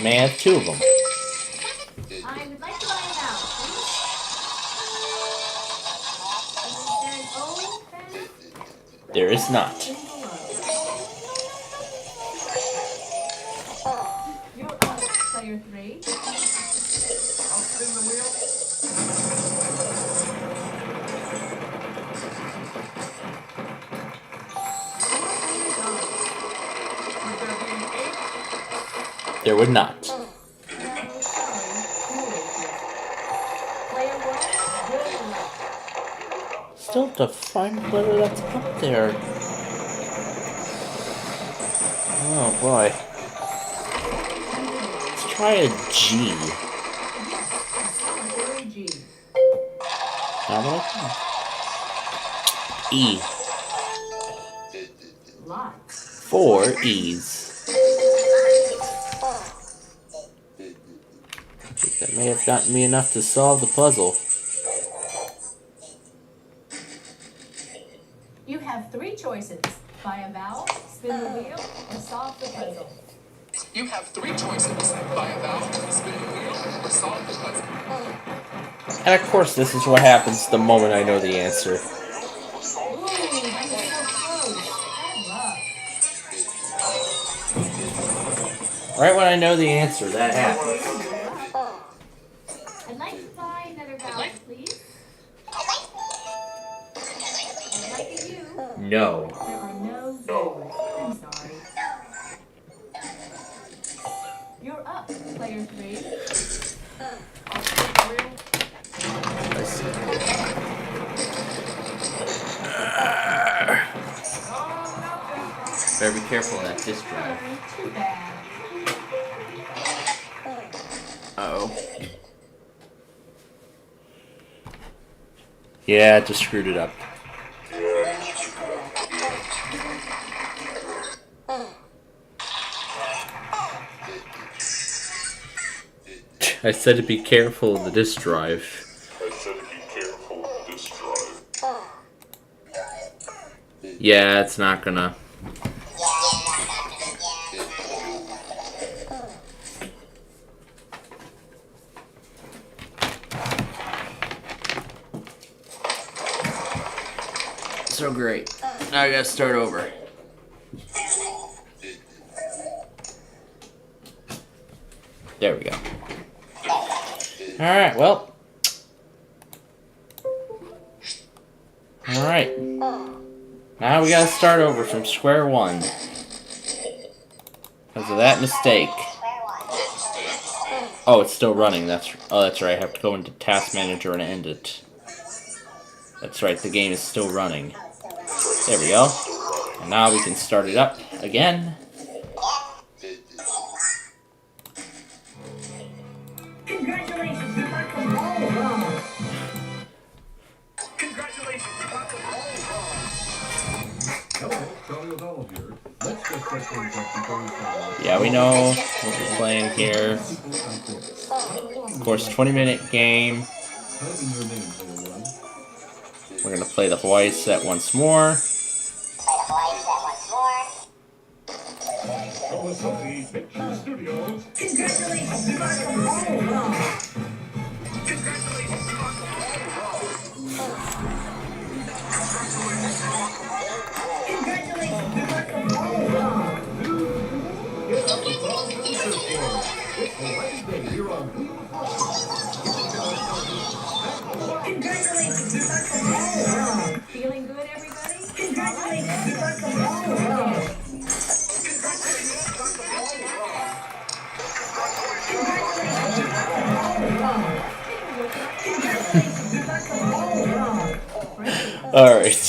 may have 2 of them. I would like to buy a voucher, please. There is not. You're up, player 3. I'll spin the wheel. Would there be an 8? There would not. No, sorry. Player 1, good luck. Still have to find whether that's up there. Oh boy. Let's try a G. G. How about E? Lots. 4 E's. I think that may have gotten me enough to solve the puzzle. You have 3 choices. Buy a vowel, spin the wheel, or solve the puzzle. You have 3 choices. Buy a vowel, spin the wheel, or solve the puzzle. And of course, this is what happens the moment I know the answer. Ooh, that was so close. Bad luck. Right when I know the answer, that happens. I'd like to buy another vowel, please. I'd like a U. No. There are no U's. I'm sorry. You're up, player 3. Let's see. Better be careful of that disk drive. Too bad. Uh-oh. Yeah, it just screwed it up. I said to be careful of the disk drive. Yeah, it's not gonna. So great. Now I gotta start over. There we go. Alright, well. Alright. Now we gotta start over from square one. Because of that mistake. Oh, it's still running. That's right. I have to go into Task Manager and end it. That's right, the game is still running. There we go. And now we can start it up again. Congratulations, you got them all wrong. Congratulations, you got them all wrong. Hello, Charlie O'Donnell here. Let's just set things up before we start. Yeah, we know what we're playing here. Of course, 20-minute game. Type in your name, player 1. We're gonna play the Hawaii set once more. Kawasaki Picture Studios. Congratulations, you got them all wrong. Congratulations, you got them all wrong. Congratulations, you got them all wrong. Get up the song to the surfboard. It's Hawaii Day here on Congratulations, you got them all wrong. Feeling good, everybody? Congratulations, you got them all wrong. Alright.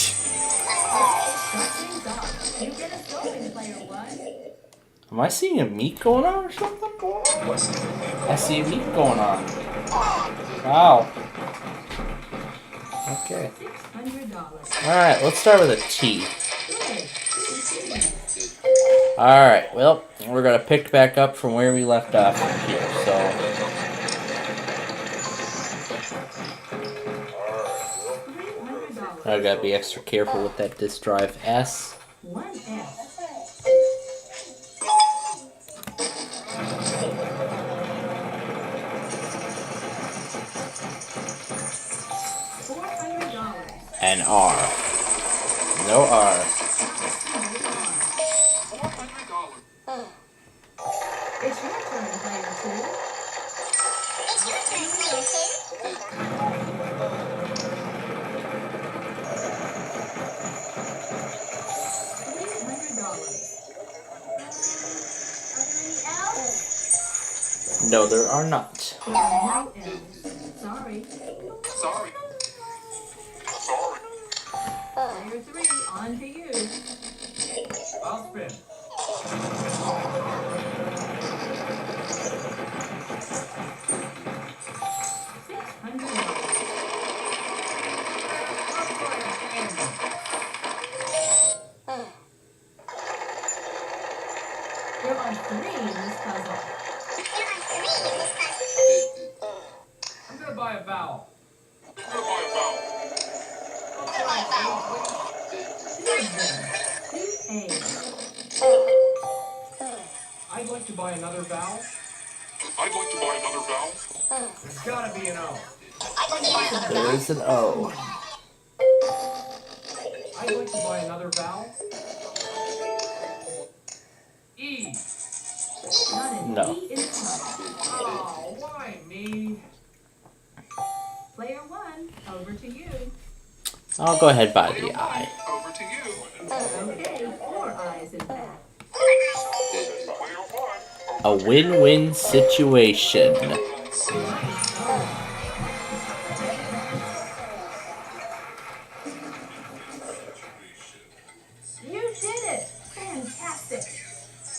You get us going, player 1. Am I seeing a meet going on or something? I see a meet going on. Wow. Okay. $600. Alright, let's start with a T. Alright, well, we're gonna pick back up from where we left off here, so. I gotta be extra careful with that disk drive S. 1F. An R. No R. It's your turn, player two. It's your turn, player two. $300. No, there are not. There are no L's. Sorry. Sorry. Player three, on to you. I'll spin. There are three in this puzzle. I'm gonna buy a vowel. I'd like to buy another vowel. There's gotta be an O. There is an O. I'd like to buy another vowel. E. No. Oh, why me? Player one, over to you. I'll go ahead by the I. Over to you. Okay, 4 eyes in fact. A win-win situation. You did it! Fantastic!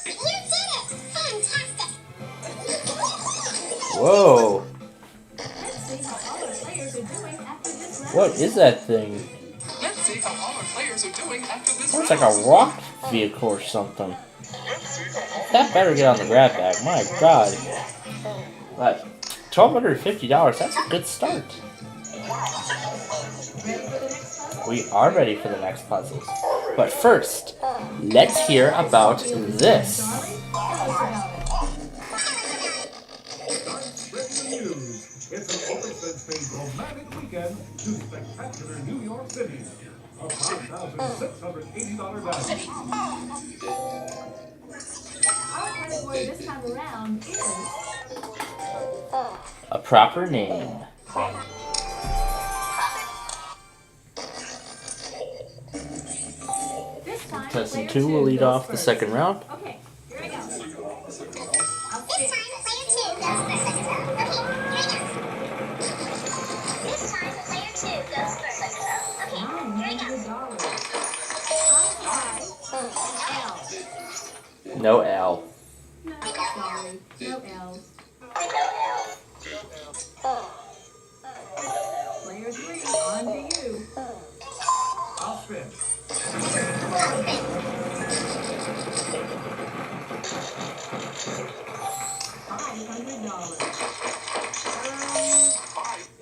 You did it! Fantastic! Whoa. Let's see how all our players are doing after this round. What is that thing? Let's see how all our players are doing after this Looks like a rock vehicle or something. That better get on the grab bag. My God. But $1,250, that's a good start. We are ready for the next puzzles. But first, let's hear about this. It's an overspend-paid romantic weekend to spectacular New York City. A $5,680 value. Our category this time around is A proper name. this time. Contestant player 2 will lead goes off the first. second round. Okay, here we go. I'll This spin. time, player 2 goes first. This time, player 2 goes first. Okay, here we go. $900. L. No L. No, sorry. No L's. Player 3, on to you. I'll spin. $500.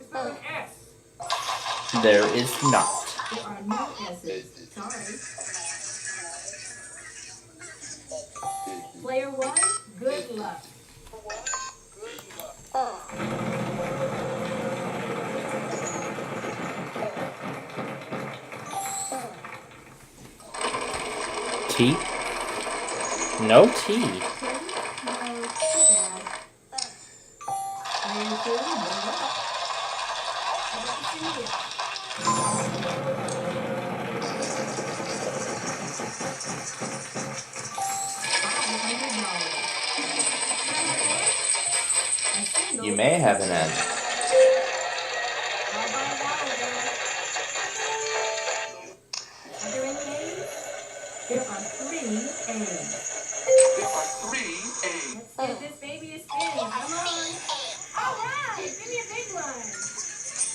Is there an S? There is not. There are no S's. Sorry. Player 1, good luck. T? No T. No, too bad. Player 2, good luck. Let's see it. $500. You may have an N. There are 3 A's. There are 3 A's. Let's give this baby a spin. Come on. All right. Give me a big one.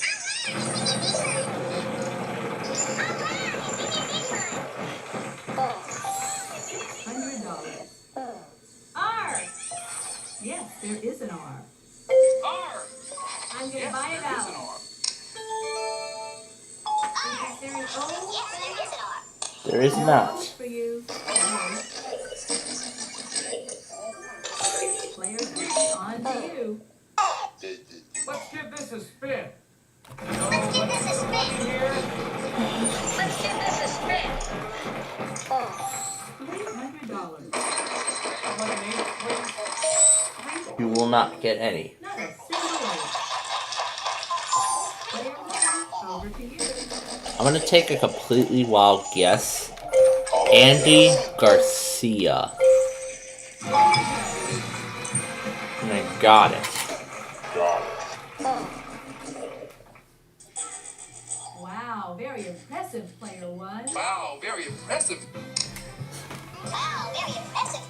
$100. R. Yes, there is an R. R. I'm going to Yes, buy there it is out. an R. Is there an O? There is No not. O's for you. Player 3, on to you. Let's give this a spin. Let's give this a spin. Here. will not get any. Not a single one. Player one, over to you. I'm gonna take a completely wild guess. Andy Garcia. And I got it. Wow, very impressive, player one. Wow, very impressive. Wow, very impressive.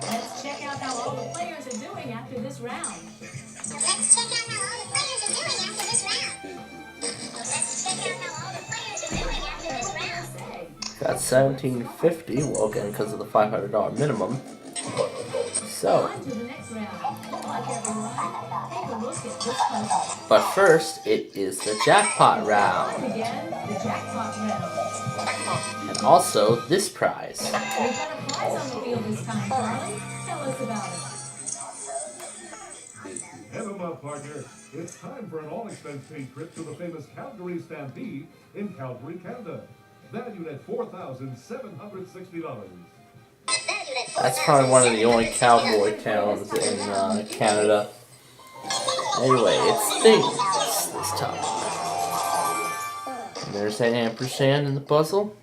Let's check out how all the players are doing after this round. Let's check out how all the players are doing after this round. Let's check out how all the players are doing after this round. Got 1750, well again because of the $500 minimum. So, On to the next round. Good luck, everyone. Take a look at this puzzle. but first it is the jackpot round. Once again, the jackpot round. And also this prize. We've got a prize on the wheel this time, Charlie. Tell us about it. Head 'em up, partner. It's time for an all-expense-paid trip to the famous Calgary Stampede in Calgary, Canada. Valued at $4,760. That's probably one of the only cowboy towns in Canada. Anyway, it's things this time. And there's that ampersand in the puzzle.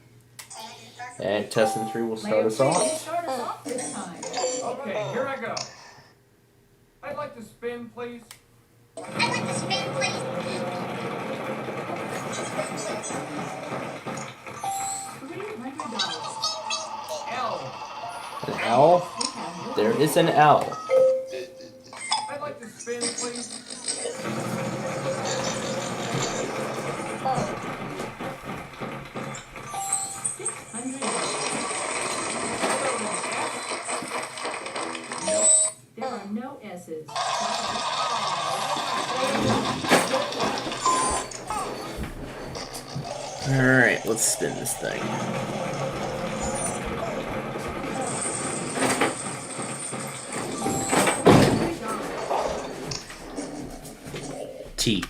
And Tessin 3 will start us off. Start us off this time. Okay, here I go. I'd like to spin, please. $300. L. An L? There is an L. I'd like to spin, please. There are no S's. Alright, let's spin this thing. T.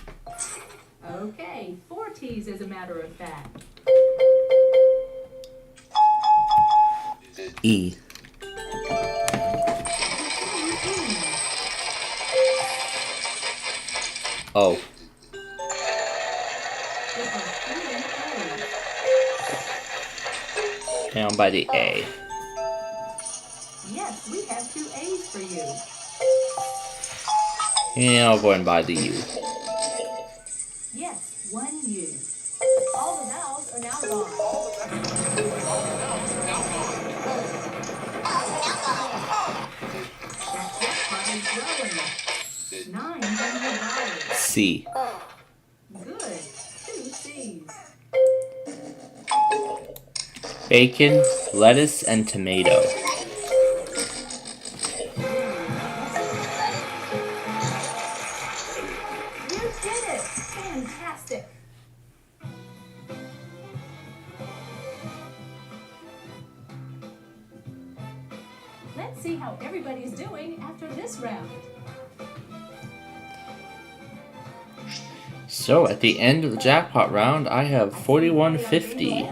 Okay, 4 T's as a matter of fact. E. O. Down by the A. Yes, we have 2 A's for you. And I'll go and buy the U. Yes, 1 U. All the vowels are now gone. That jackpot is growing. $900. C. Good. 2 C's. Bacon, lettuce, and tomato. You did it! Fantastic! Let's see how everybody's doing after this round. So at the end of the jackpot round, I have 4150.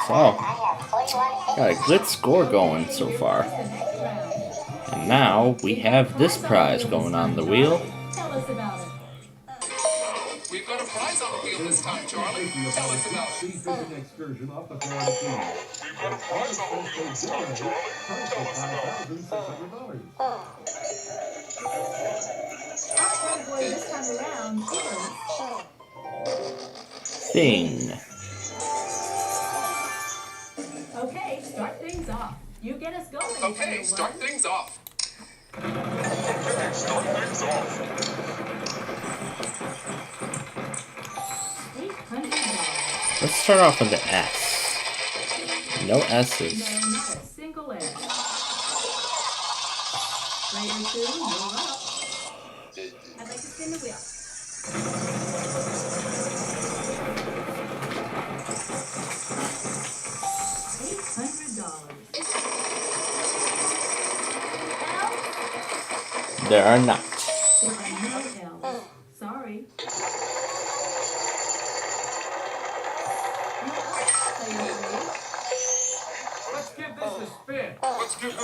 So, got a good score going so far. And now we have this prize going on the wheel. Tell us about it. We've got a prize on the wheel this time, Charlie. Tell us about it. Fishing excursion off the Florida Keys. We've got a prize on the wheel this time, Charlie. $5,600. Our category this time around is... Thing. Okay, start things off. You get us going. Okay, start things off. Okay, start things off. $800. Let's start off with the S. No S's. No, not a single S. Player 2, you're up. I'd like to spin the wheel. $800. There are not. There are no L's. Sorry. Let's give this a spin. Let's give it.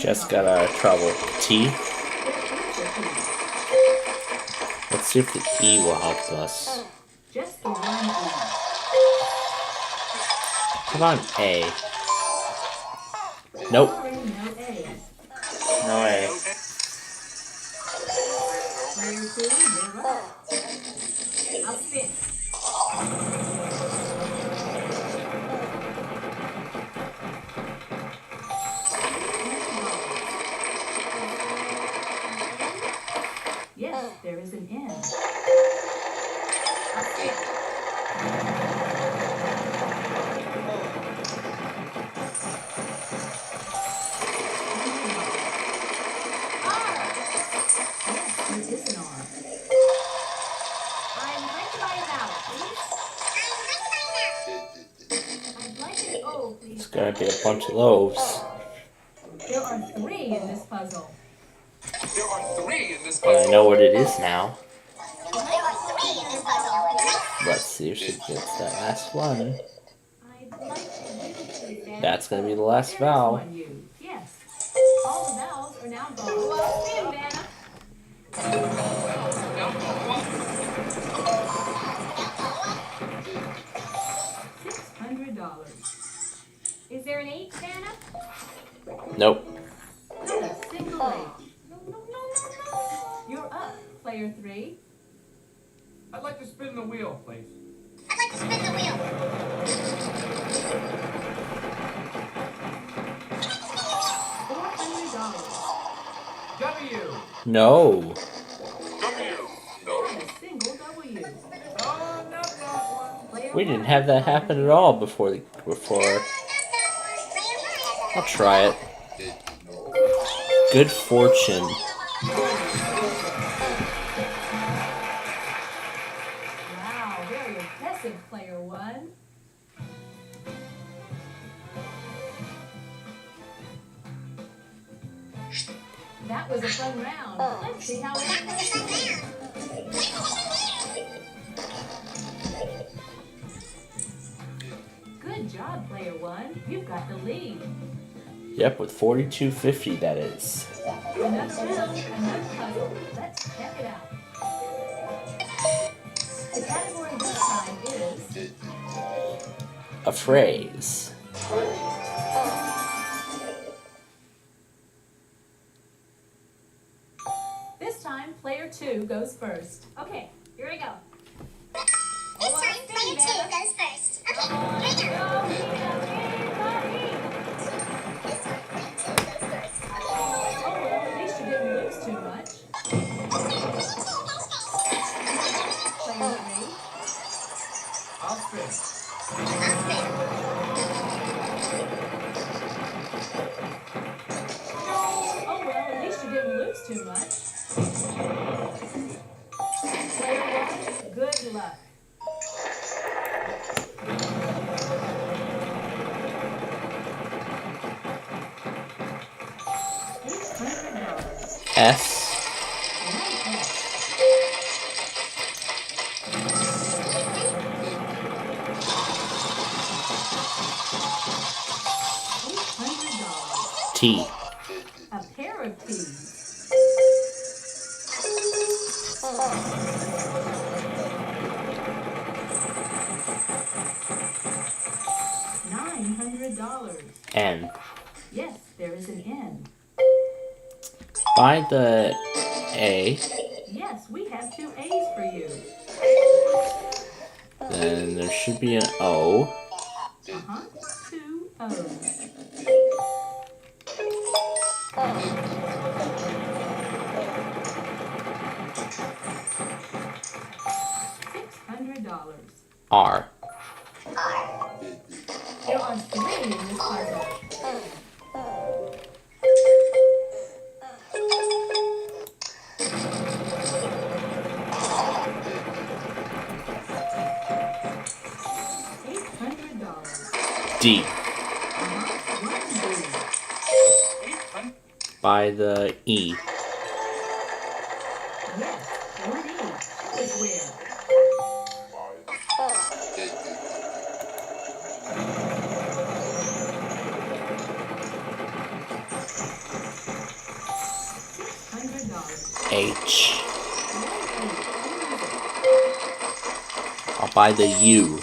Just got out of trouble. T. Let's see if the E will help us. Just the one E. Come on, A. Nope. Sorry, no A. No A. Player 2, you're up. I'll spin. Yes, there is an N. I'll spin. It's gonna be a bunch of loaves. There are 3 in this puzzle. There are 3 in this But I puzzle. know what it is now. Let's see if she gets that last one. That's gonna be the last vowel. Yes. All the vowels are now gone. Well, spin, Vanna. $600. Is there an H, Vanna? Nope. Not a single H. No. You're up, player 3. I'd like to spin the wheel, please. I'd like to spin the wheel. $400. W. No. Not a single W. Oh, no. Player We didn't 1. have that happen at all before. I'll try it. Good fortune. Wow, very impressive, player 1. That was a fun round. Let's see how it Good job, player 1. You've got the lead. Yep, with 42.50 that is. Another round, another puzzle. Let's check it out. The category this time is A phrase. this time player 2 goes first. Okay, here we go. This time, player 2 goes first. Okay, here we go. Oh, well, at least you didn't lose too much. Player 3. I'll spin. Oh, well, at least you didn't lose too much. Player 1, good luck. $800. S. $800. T. A pair of T's. $900. N. Yes, there is an N. By the A, Yes, we have 2 A's for you. then there should be an O. Uh-huh, 2 O's. $600. R. There are 3 in this puzzle. $800. D. One D. By the E. Yes, 1 E is where. H. I'll buy the U.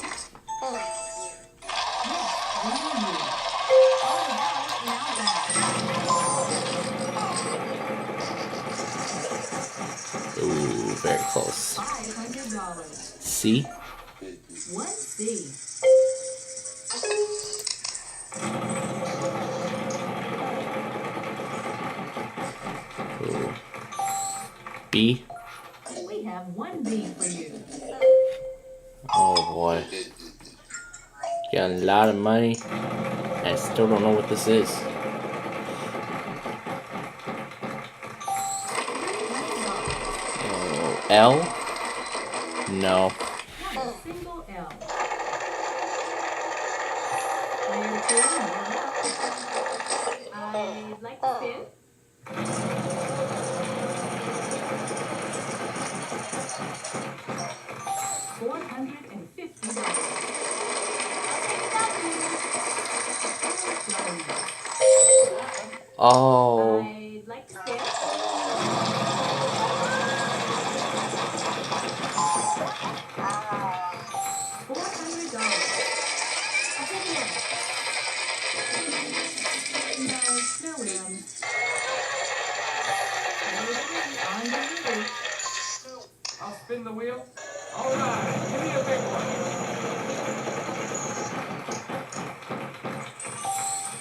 Ooh, very close. $500. C. One C. Ooh. B. We have one B for you. Oh boy. Got a lot of money. I still don't know what this is. Oh, L? No. Not a single L. Player 2, you're up. I'd like to spin. Oh. I'd like to spin. $400. I'll take it in. No M's. On to you. I'll spin the wheel. All right, give me a big one.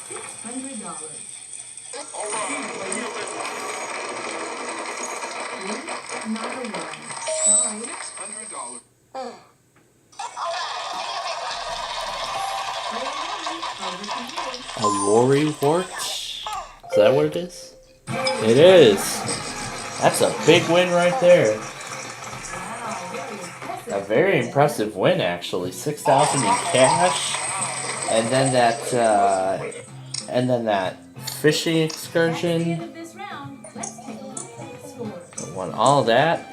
$600. All right, give me a big one. Not a one. Sorry. $100. A worry wart? Is that what it is? It is. That's a big win right there. A very impressive win, actually. 6,000 in cash, and then that fishing excursion. Won all that.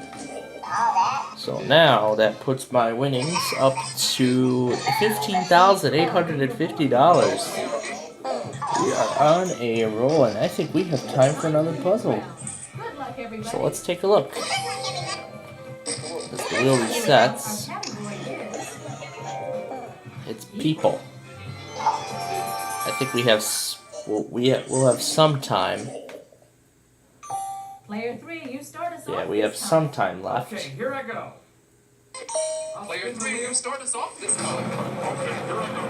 So now that puts my winnings up to $15,850. We are on a roll, and I think we have time for another puzzle. So let's take a look. As the wheel resets, it's people. I think we have we'll have some time. Player 3, you start us off. Yeah, we have some time left. Okay, here I go. Player 3, you start us off this time. Okay, here I go.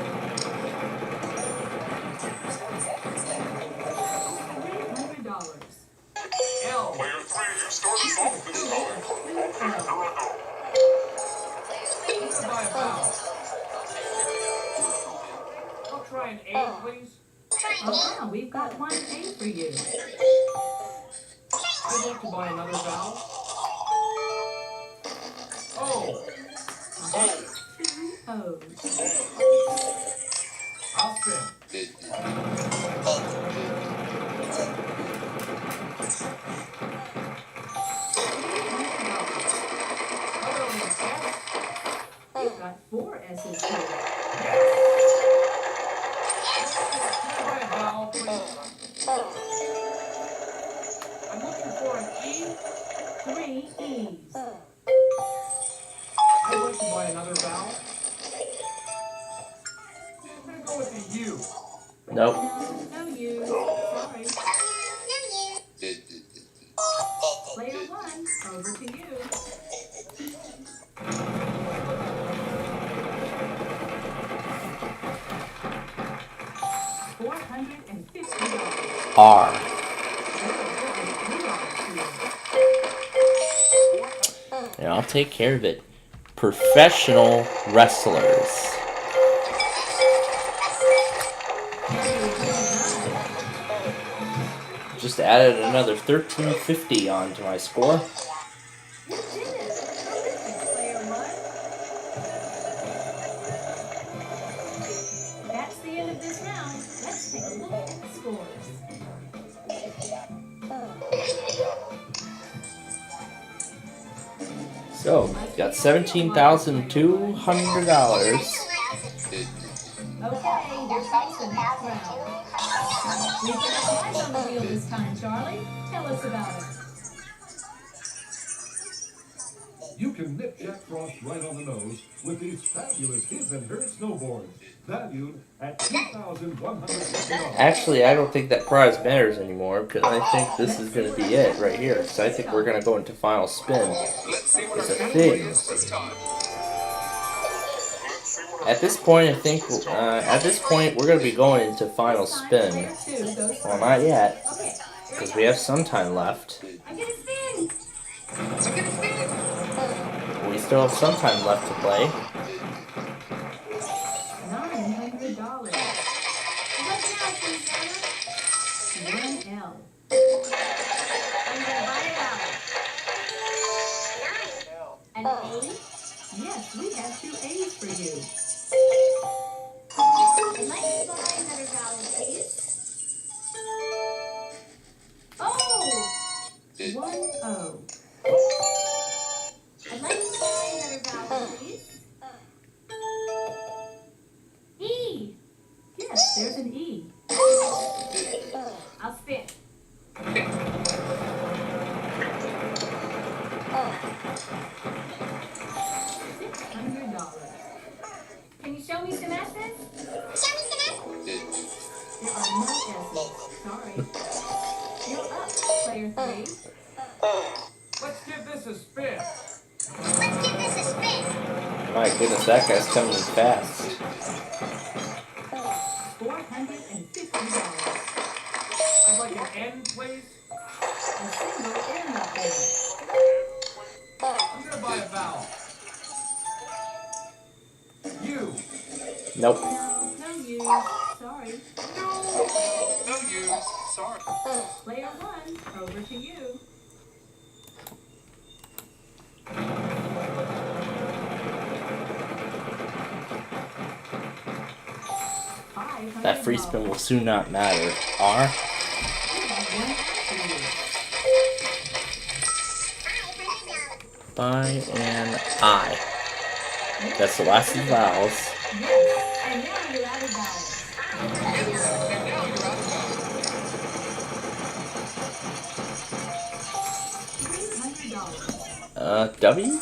$300. L. Player 3, you start us off this time. Okay, here I go. Let's buy a vowel. I'll try an A, please. Oh, we've got one A for you. I'd like to buy another vowel. O. Two O's. I'll spin. You've got four S's here. Can I buy a vowel, please? I'm looking for an E. Three E's. I'd like to buy another vowel. I'm gonna go with the U. Nope. No U. Sorry. Player 1, over to you. $450. R. And I'll take care of it. Professional wrestlers. Just added another $13.50 onto my score. You did it. Player 1. That's the end of this round. Let's take a look at the scores. So, got $17,200. Okay, here comes the next round. We've got a prize on the wheel this time, Charlie. Tell us about it. You can nip Jack Frost right on the nose with these fabulous his and her snowboards, valued at $2,150. Actually, I don't think that prize matters anymore because I think this is going to be it right here. So I think we're going to go into final spin. It's a thing. At this point, I think we're going to be going into final spin. Well, not yet, because we have some time left. We still have some time left to play. $900. One L. An A? Yes, we have 2 A's for you. Oh! 1 O. I'd like to try another vowel, please. E. Yes, there's an E. I'll spin. $600. Can you show me some S's? Show me some S's. There are no S's. Sorry. You're up, player 3. Let's give this a spin. Let's give this a spin. My goodness, that guy's coming in fast. $450. I'd like an N, please. A single N up there. I'm gonna buy a vowel. U. Nope. No use. Sorry. No use. Sorry. Player 1, over to you. That free spin will soon not matter. R. By and I. That's the last of the vowels. And now you're out of vowels. $300. W?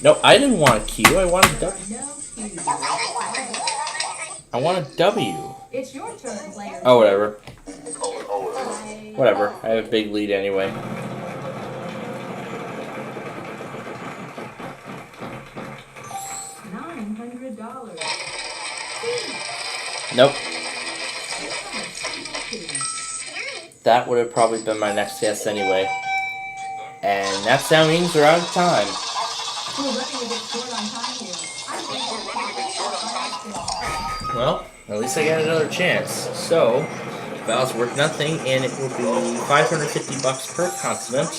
No, I didn't want a Q. I wanted a W. No Q. I want a W. It's your turn, player. Oh, whatever. Whatever. I have a big lead anyway. $900. Nope. That would have probably been my next guess anyway. And that sound means we're out of time. We're running a bit short on time here. Well, at least I got another chance. So, vowels worth nothing, and it will be $550 per consonant.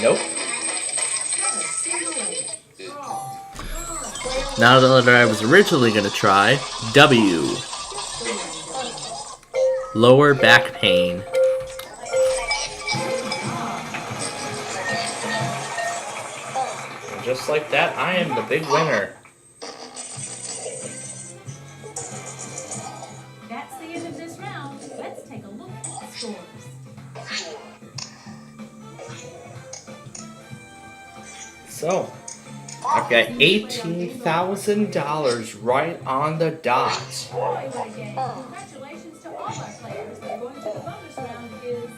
Nope. Now that I was originally going to try W. Lower back pain. And just like that, I am the big winner. That's the end of this round. Let's take a look at the scores. So, I've got $18,000 right on the dot. Boy, what a game. Congratulations to all our players. Going to the bonus round is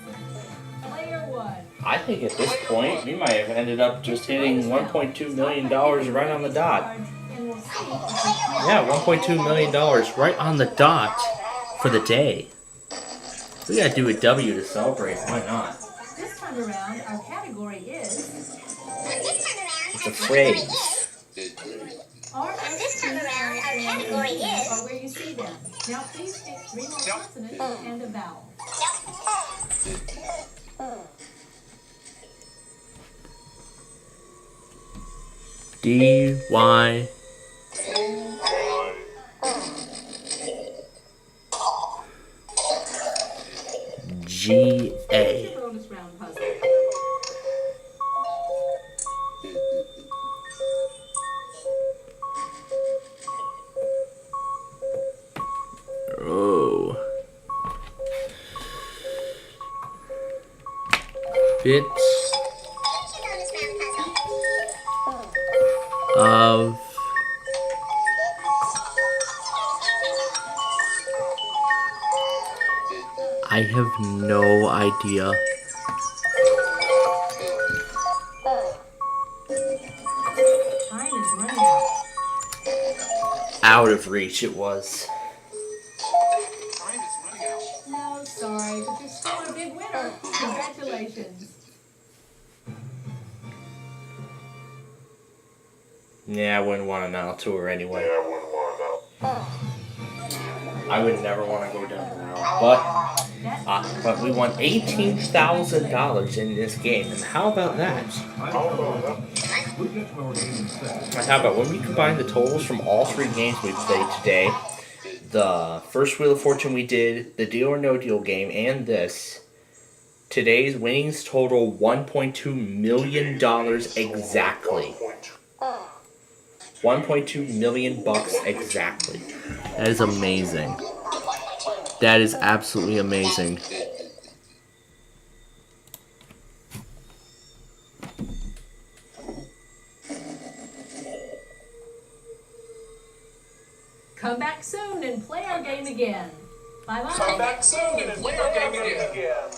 player 1. I think at this point, we might have ended up just hitting $1.2 million right on the dot. Yeah, $1.2 million right on the dot for the day. We gotta do a W to celebrate, why not? This time around, our category is... It's a phrase. This time around, our category is... Or where you see them. Now please pick 3 more consonants and a vowel. D, Y, G, A. Bonus round puzzle. Oh. bit of I have no idea. Time is running out. Out of reach it was. No, sorry, but you're still a big winner. Congratulations. Yeah, I wouldn't want to now tour anyway. I would never want to go down the road. But we won $18,000 in this game, and how about that? And how about when we combine the totals from all 3 games we played today, the first Wheel of Fortune we did, the Deal or No Deal game, and this, today's winnings total $1.2 million exactly. $1.2 million exactly. That is amazing. That is absolutely amazing. Come back soon and play our game again. Bye-bye. Come back soon and play our game again.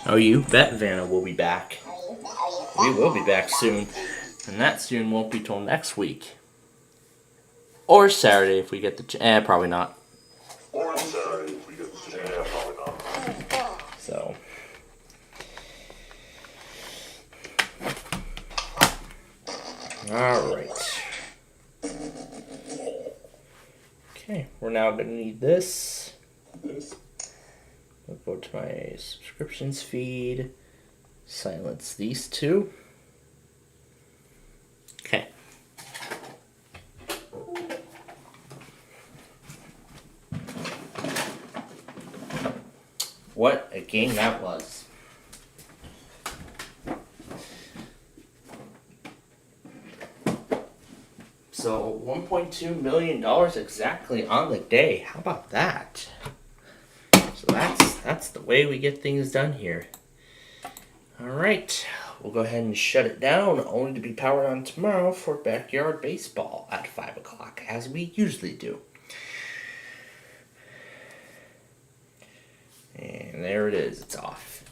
Oh, you bet Vanna will be back. We will be back soon. And that soon won't be till next week. Or Saturday if we get the probably not. Or Saturday if we get the chance. Probably not. So. Alright. Okay, we're now going to need this. We'll go to my subscriptions feed. Silence these 2. Okay. What a game that was. So $1.2 million exactly on the day. How about that? So that's the way we get things done here. Alright, we'll go ahead and shut it down, only to be powered on tomorrow for backyard baseball at 5 o'clock, as we usually do. And there it is, it's off.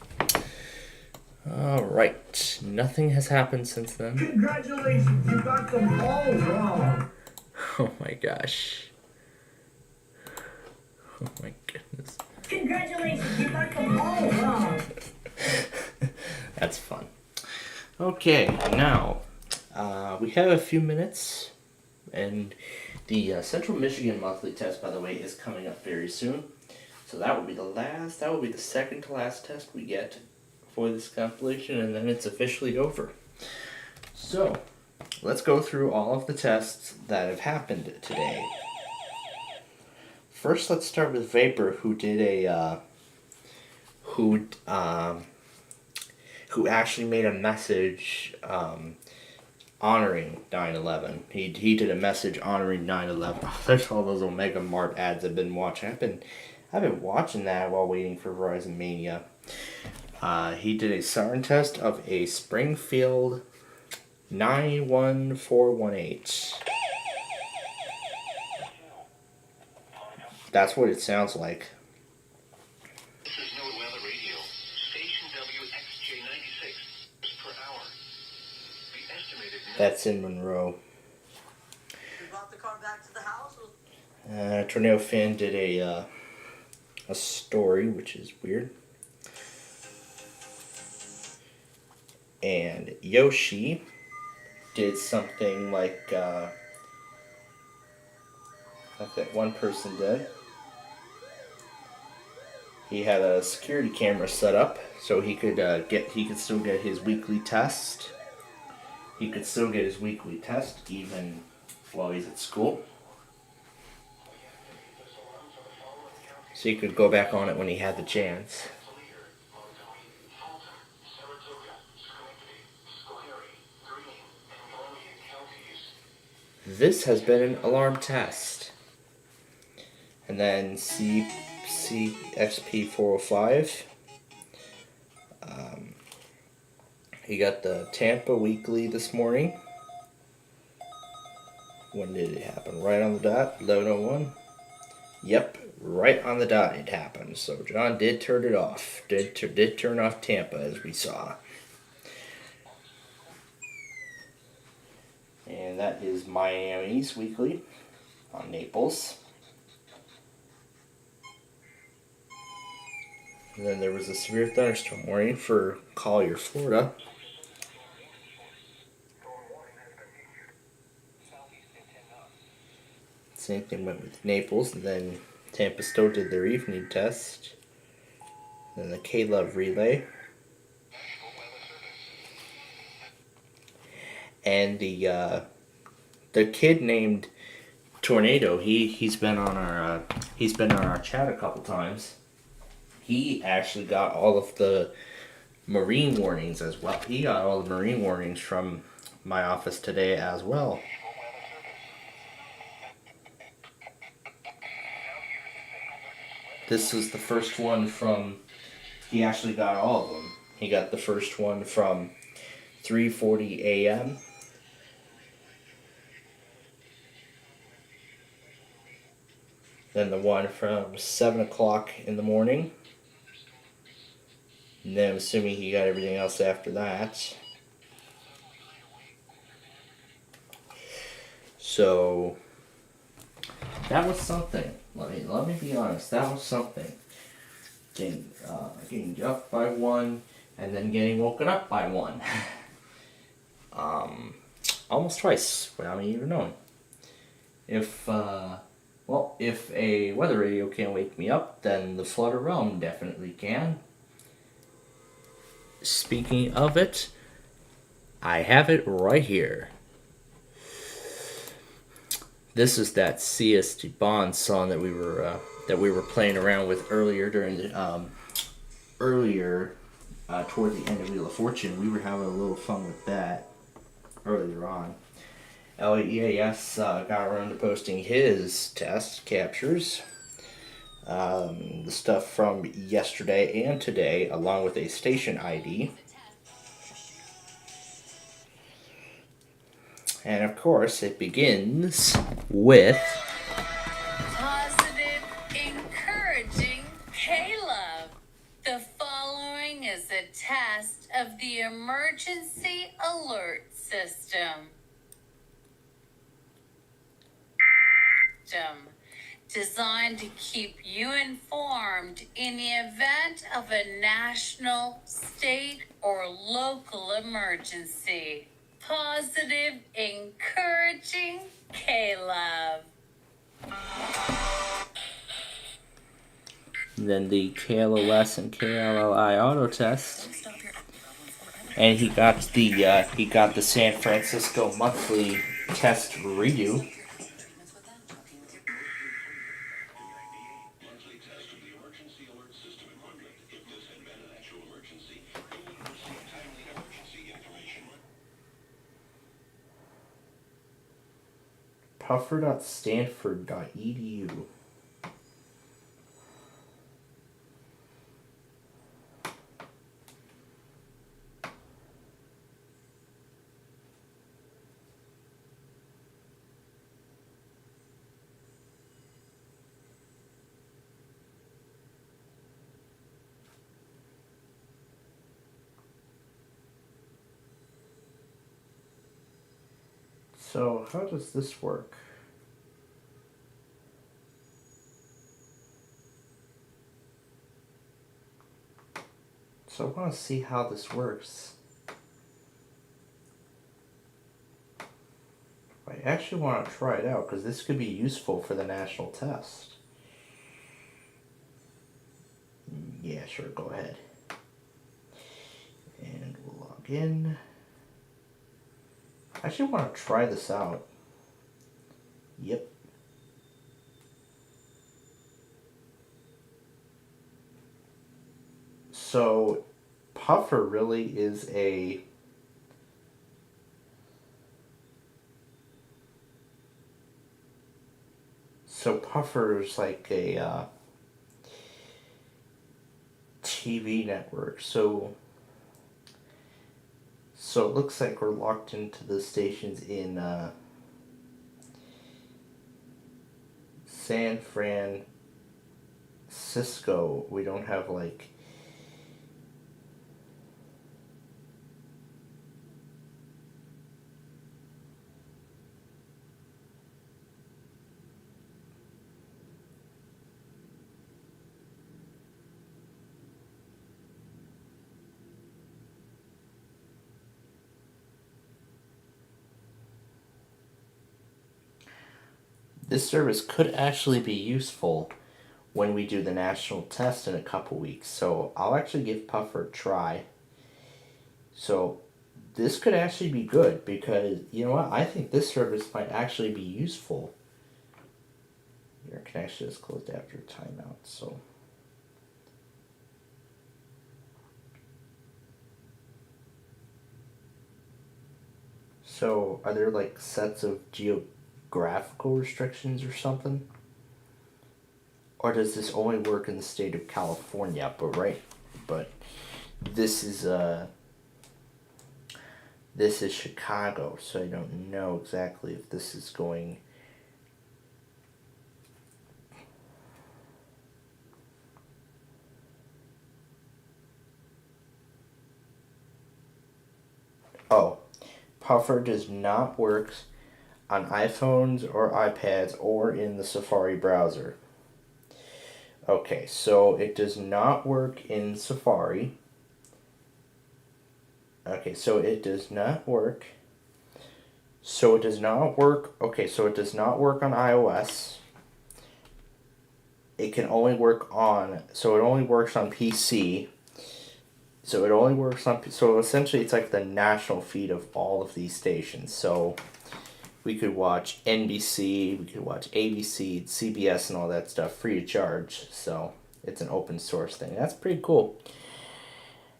Alright, nothing has happened since then. Congratulations, you got them all wrong. Oh my gosh. Oh my goodness. Congratulations, you got them all wrong. That's fun. Okay, now we have a few minutes, and the Central Michigan monthly test, by the way, is coming up very soon. So that will be the second to last test we get for this compilation, and then it's officially over. So let's go through all of the tests that have happened today. First, let's start with Vapor, who did a who actually made a message honoring 9/11. He did a message honoring 9/11. Oh, there's all those Omega Mart ads I've been watching. I've been watching that while waiting for Verizon Mania. He did a siren test of a Springfield 91418. That's what it sounds like. This is No Weather Radio. Station WXJ 96 per hour. The estimated... That's in Monroe. You brought the car back to the house? Tornado Fan did a story, which is weird. And Yoshi did something like that one person did. He had a security camera set up so he could still get his weekly test. He could still get his weekly test even while he's at school. So he could go back on it when he had the chance. This has been an alarm test. And then CXP405 He got the Tampa Weekly this morning. When did it happen? Right on the dot, 11:01. Yep, right on the dot it happened. So John did turn it off. Did turn off Tampa, as we saw. And that is Miami's Weekly on Naples. And then there was a severe thunderstorm warning for Collier, Florida. Same thing went with Naples, and then Tampa still did their evening test. Then the K-Love relay. And the kid named Tornado, he's been on our chat a couple times. He actually got all of the marine warnings as well. He got all the marine warnings from my office today as well. This is the first one from, he actually got all of them. He got the first one from 3:40 a.m. Then the one from 7 o'clock in the morning. And then I'm assuming he got everything else after that. So that was something. Let me be honest. That was something. Getting up by 1 and then getting woken up by 1. Almost twice without me even knowing. If a weather radio can't wake me up, then the Flutter Realm definitely can. Speaking of it, I have it right here. This is that CST Bond song that we were playing around with earlier during the toward the end of Wheel of Fortune. We were having a little fun with that earlier on. LEAS got around to posting his test captures. The stuff from yesterday and today, along with a station ID. And of course, it begins with Positive, encouraging K-Love. The following is a test of the emergency alert system. Designed to keep you informed in the event of a national, state, or local emergency. Positive, encouraging K-Love. then the KLOS and KLLI auto test. And he got the San Francisco monthly test redo. Puffer.stanford.edu. So how does this work? So I want to see how this works. I actually want to try it out because this could be useful for the national test. Yeah, sure, go ahead. And we'll log in. I actually want to try this out. Yep. So Puffer really is a Puffer's like a TV network. So So it looks like we're locked into the stations in San Francisco. We don't have like this service could actually be useful when we do the national test in a couple weeks. So I'll actually give Puffer a try. So this could actually be good because, you know what, I think this service might actually be useful. Your connection is closed after timeout, so. So are there like sets of geographical restrictions or something? Or does this only work in the state of California? But this is Chicago, so I don't know exactly if this is going. Oh, Puffer does not work on iPhones or iPads or in the Safari browser. Okay, so it does not work in Safari. Okay, so it does not work. So it does not work. Okay, so it does not work on iOS. It can only work on. So it only works on PC. So it only works on. So essentially, it's like the national feed of all of these stations. So we could watch NBC, we could watch ABC, CBS, and all that stuff free of charge. So it's an open source thing. That's pretty cool.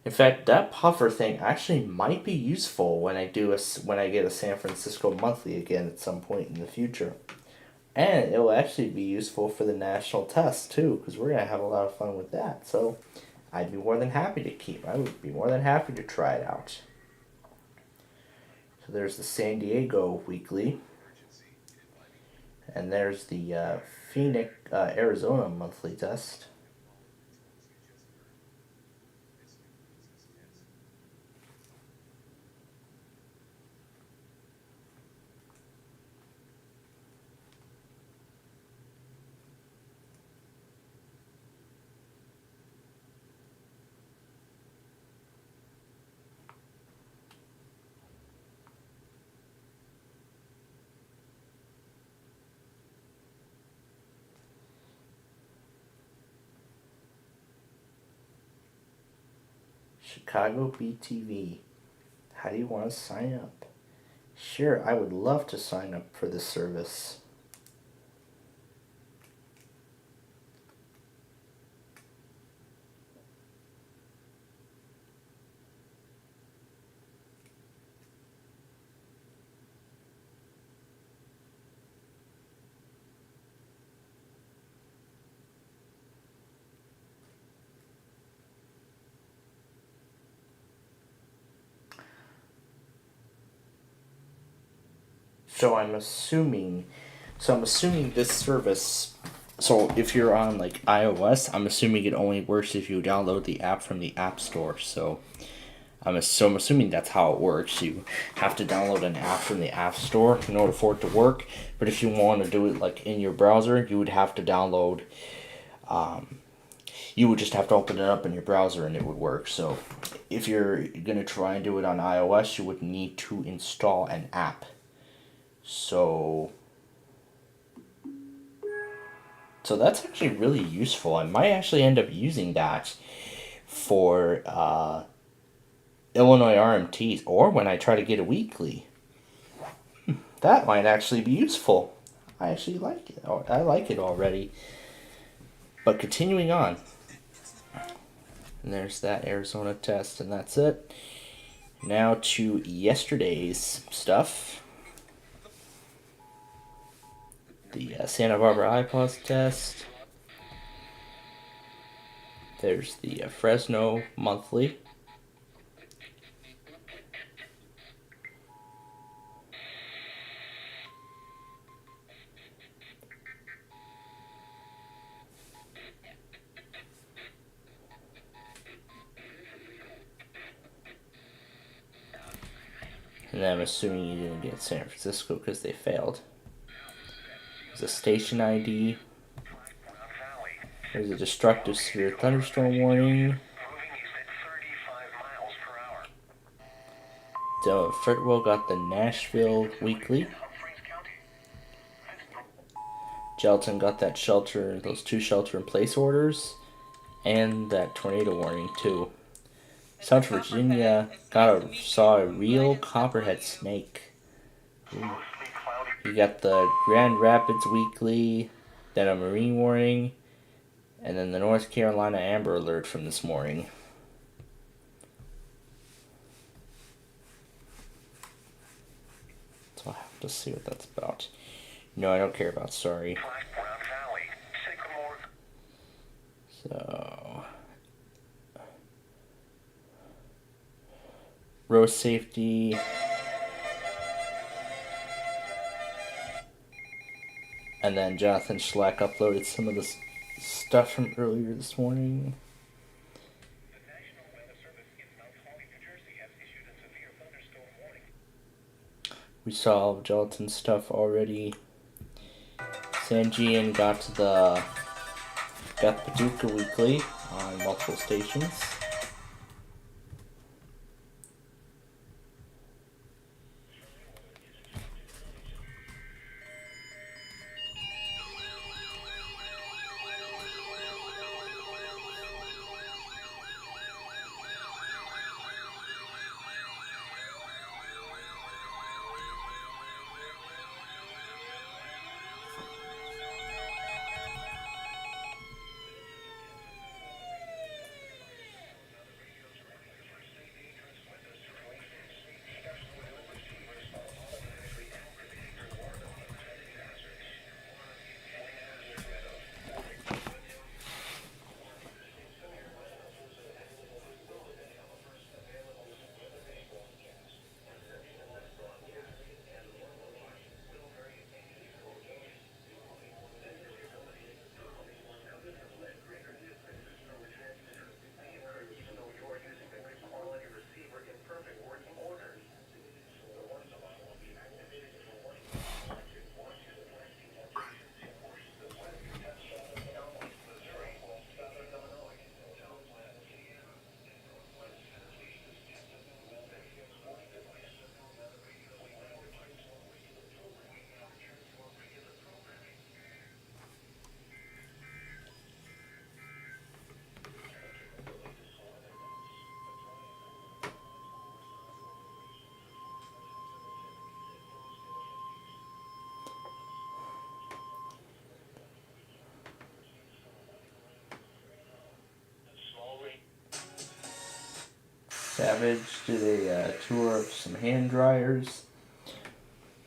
In fact, that Puffer thing actually might be useful when I get a San Francisco monthly again at some point in the future. And it will actually be useful for the national test too, because we're going to have a lot of fun with that. So I would be more than happy to try it out. So there's the San Diego weekly. And there's the Phoenix, Arizona monthly test. Chicago BTV. How do you want to sign up? Sure, I would love to sign up for this service. So I'm assuming this service, so if you're on like iOS, I'm assuming it only works if you download the app from the App Store. So I'm assuming that's how it works. You have to download an app from the App Store in order for it to work. But if you want to do it like in your browser, you would have to download, you would just have to open it up in your browser and it would work. So if you're going to try and do it on iOS, you would need to install an app. So that's actually really useful. I might actually end up using that for Illinois RMTs or when I try to get a weekly. That might actually be useful. I actually like it. I like it already. But continuing on. And there's that Arizona test, and that's it. Now to yesterday's stuff. The Santa Barbara iPOS test. There's the Fresno monthly. And I'm assuming you didn't get San Francisco because they failed. There's a station ID. There's a destructive severe thunderstorm warning. So Fretwell got the Nashville Weekly. Gelton got that shelter, those 2 shelter-in-place orders, and that tornado warning too. South Virginia saw a real copperhead snake. Ooh. You got the Grand Rapids Weekly, then a marine warning, and then the North Carolina Amber Alert from this morning. So I'll have to see what that's about. No, I don't care about sorry. So road safety. And then Jonathan Schlack uploaded some of the stuff from earlier this morning. We saw Jonathan's stuff already. Sanjian got the Paducah Weekly on multiple stations. Savage did a tour of some hand dryers.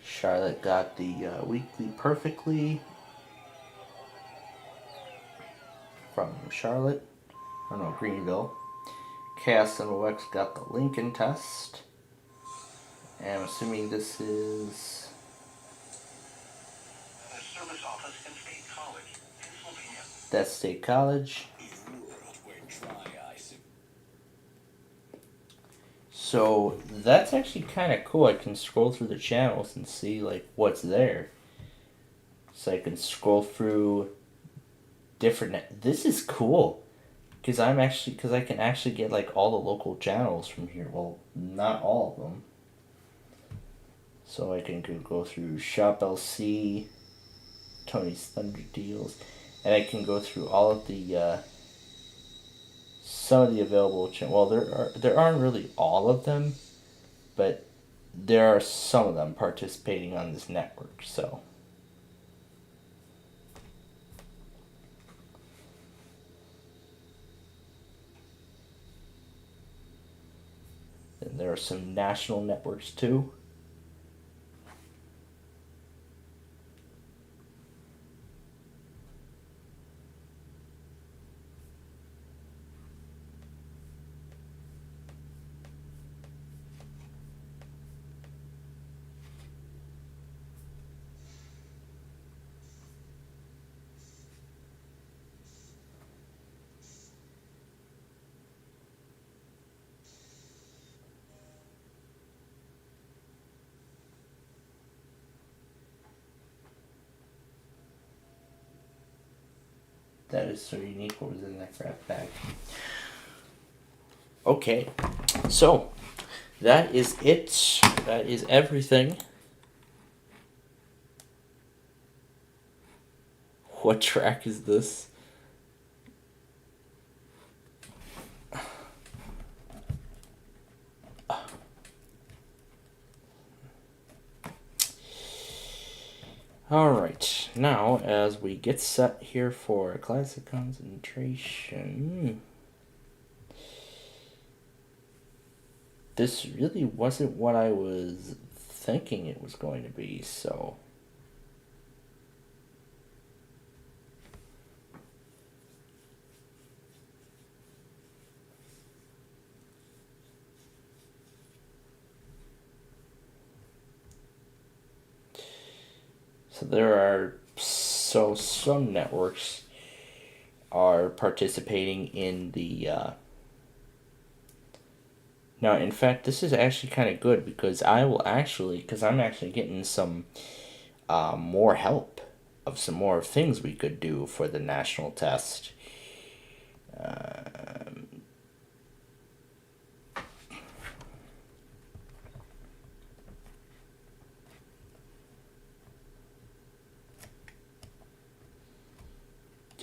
Charlotte got the weekly perfectly from Charlotte. I don't know, Greenville. Cass and OX got the Lincoln test. And I'm assuming this is The service office in State College, Pennsylvania. that State College. So that's actually kind of cool. I can scroll through the channels and see like what's there. So I can scroll through different. This is cool because I can actually get like all the local channels from here. Well, not all of them. So I can go through Shop LC, Tony's Thunder Deals, and I can go through all of the some of the available channels. Well, there aren't really all of them, but there are some of them participating on this network. So and there are some national networks too. That is so unique. What was in that crap bag? Okay, so that is it. That is everything. What track is this? Alright, now as we get set here for classic concentration, this really wasn't what I was thinking it was going to be, so there are some networks are participating in the now in fact this is actually kind of good because I'm actually getting some more help of some more things we could do for the national test.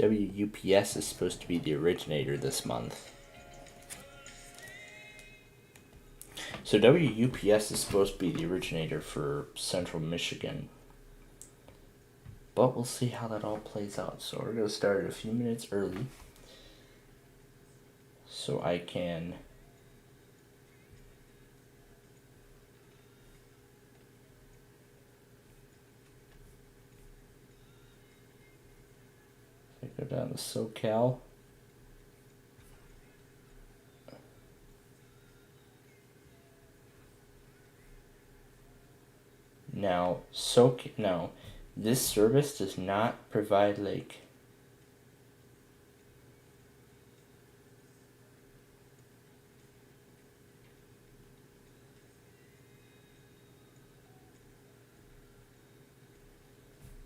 WUPS is supposed to be the originator this month. So WUPS is supposed to be the originator for Central Michigan. But we'll see how that all plays out. So we're going to start a few minutes early so I can go down to SoCal. Now, this service does not provide like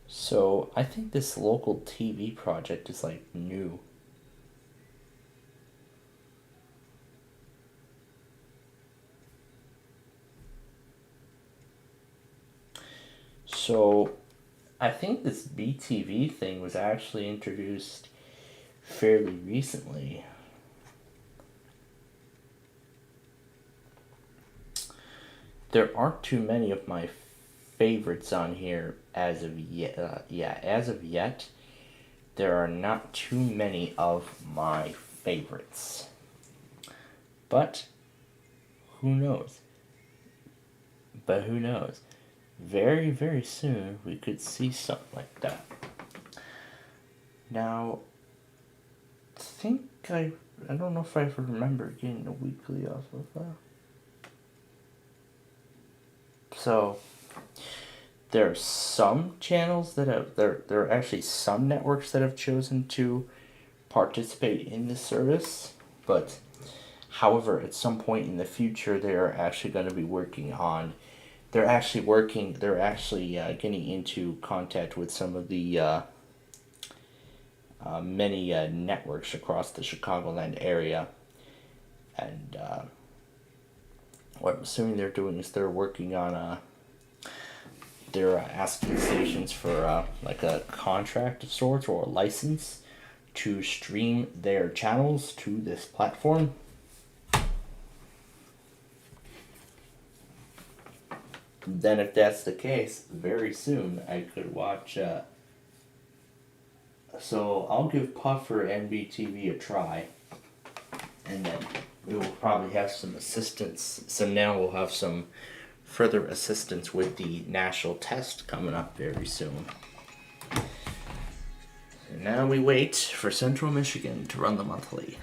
so I think this local TV project is like new. So I think this BTV thing was actually introduced fairly recently. There aren't too many of my favorites on here as of yet. As of yet, there are not too many of my favorites. But who knows? Very, very soon we could see something like that. Now, I don't know if I remember getting a weekly off of that. So there are some channels that have there are actually some networks that have chosen to participate in this service, but however at some point in the future they are actually going to be working on they're actually getting into contact with some of the many networks across the Chicagoland area, and what I'm assuming they're doing is they're working on they're asking stations for like a contract of sorts or a license to stream their channels to this platform. Then if that's the case, very soon I could watch so I'll give Puffer NBTV a try, and then we will probably have some assistance. So now we'll have some further assistance with the national test coming up very soon. And now we wait for Central Michigan to run the monthly.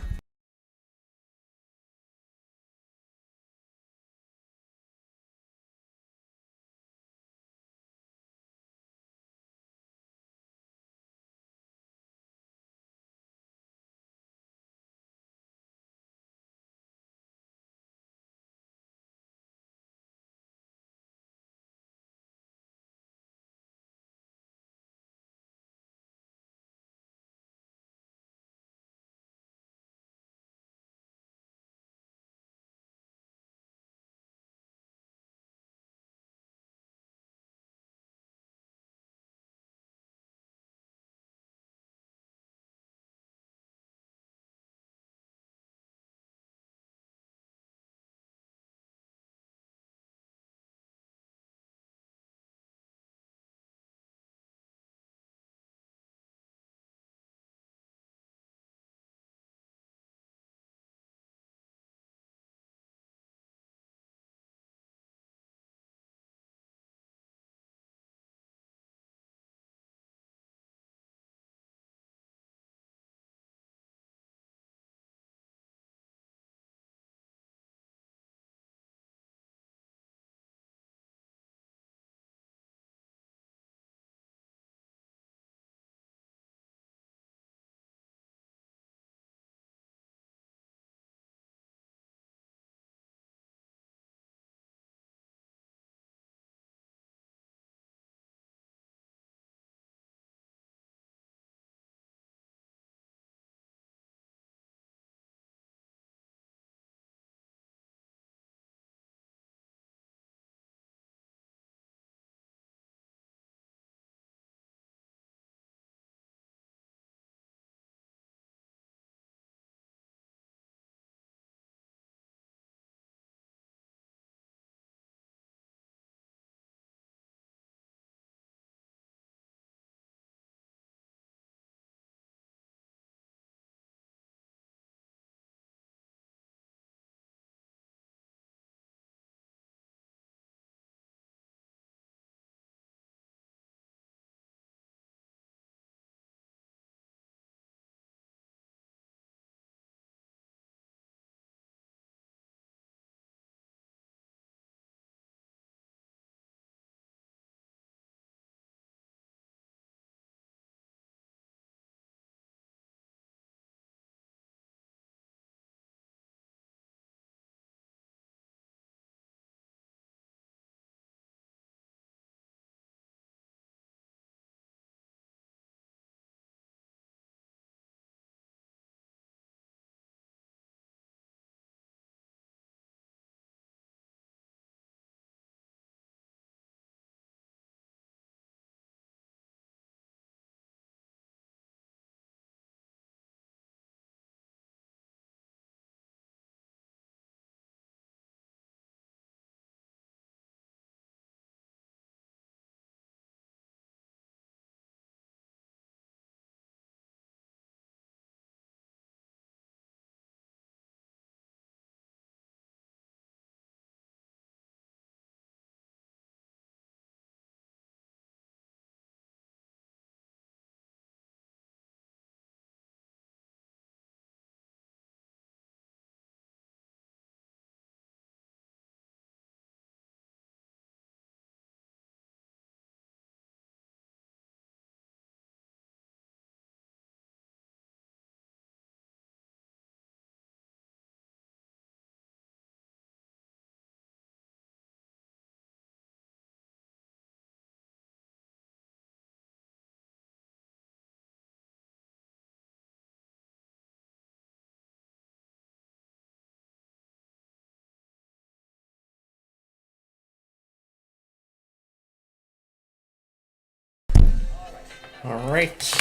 Alright,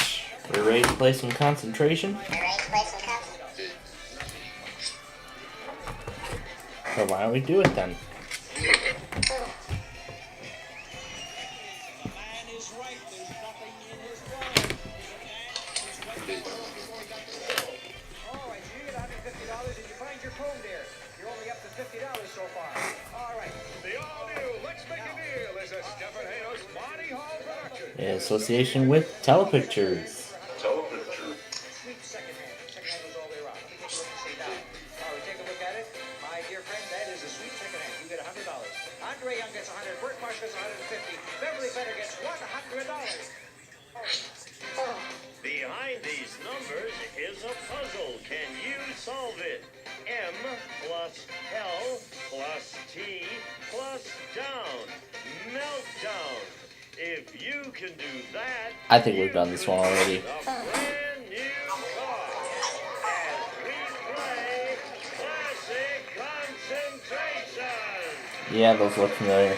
we're ready to play some concentration. So why don't we do it then? In association with Telepictures. Behind these numbers is a puzzle. Can you solve it? M plus L plus T plus down. Meltdown. If you can do that, I think we've done this one already. a brand new car. As we play classic concentration. Yeah, those look familiar.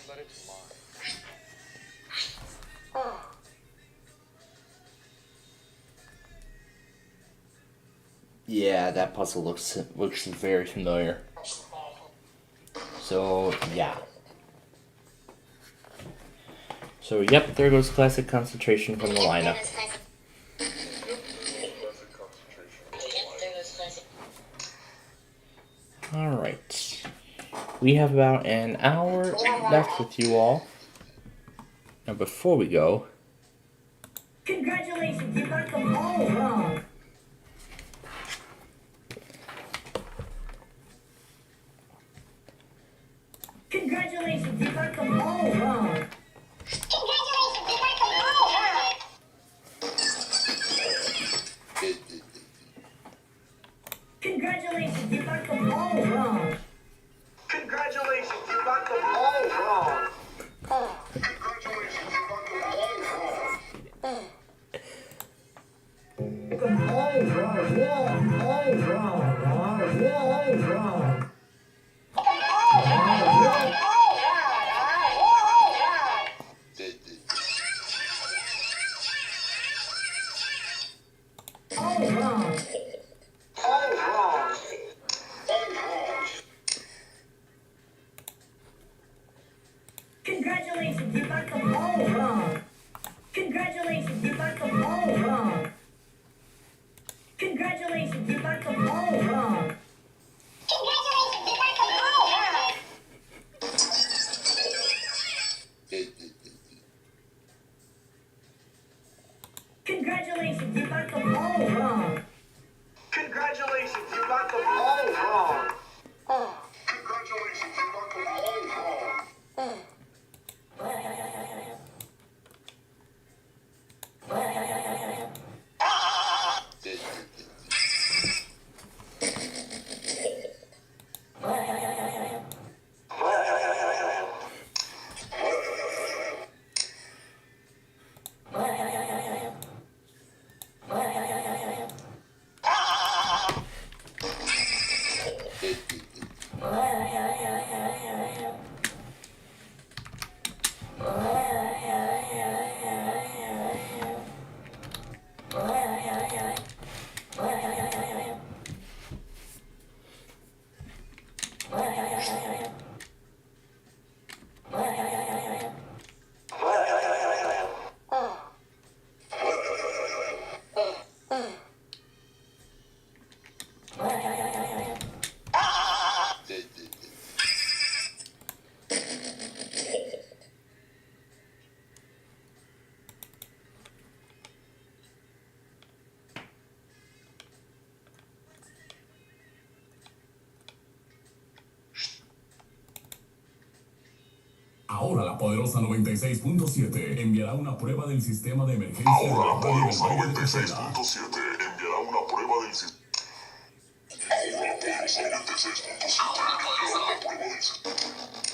But it's mine. Yeah, that puzzle looks very familiar. So yeah. So yep, there goes classic concentration from the lineup. Alright. We have about an hour left with you all. Now before we go... Congratulations, you got them all wrong. Congratulations, you got them all wrong. Congratulations, you got them all wrong. Congratulations, you got them all wrong. Congratulations, you got them all wrong. Them all wrong, all wrong, all wrong. Congratulations, you got them all wrong. Congratulations, you got them all wrong. Congratulations, you got them all wrong. Congratulations, you got them all wrong. Congratulations, you got them all wrong. Congratulations, you got them all wrong. Ahora la poderosa 96.7 enviará una prueba del sistema de emergencia de la radio del Valle de Tesela. 96.7 enviará una prueba del sistema. Ahora la poderosa 96.7 enviará una prueba del sistema.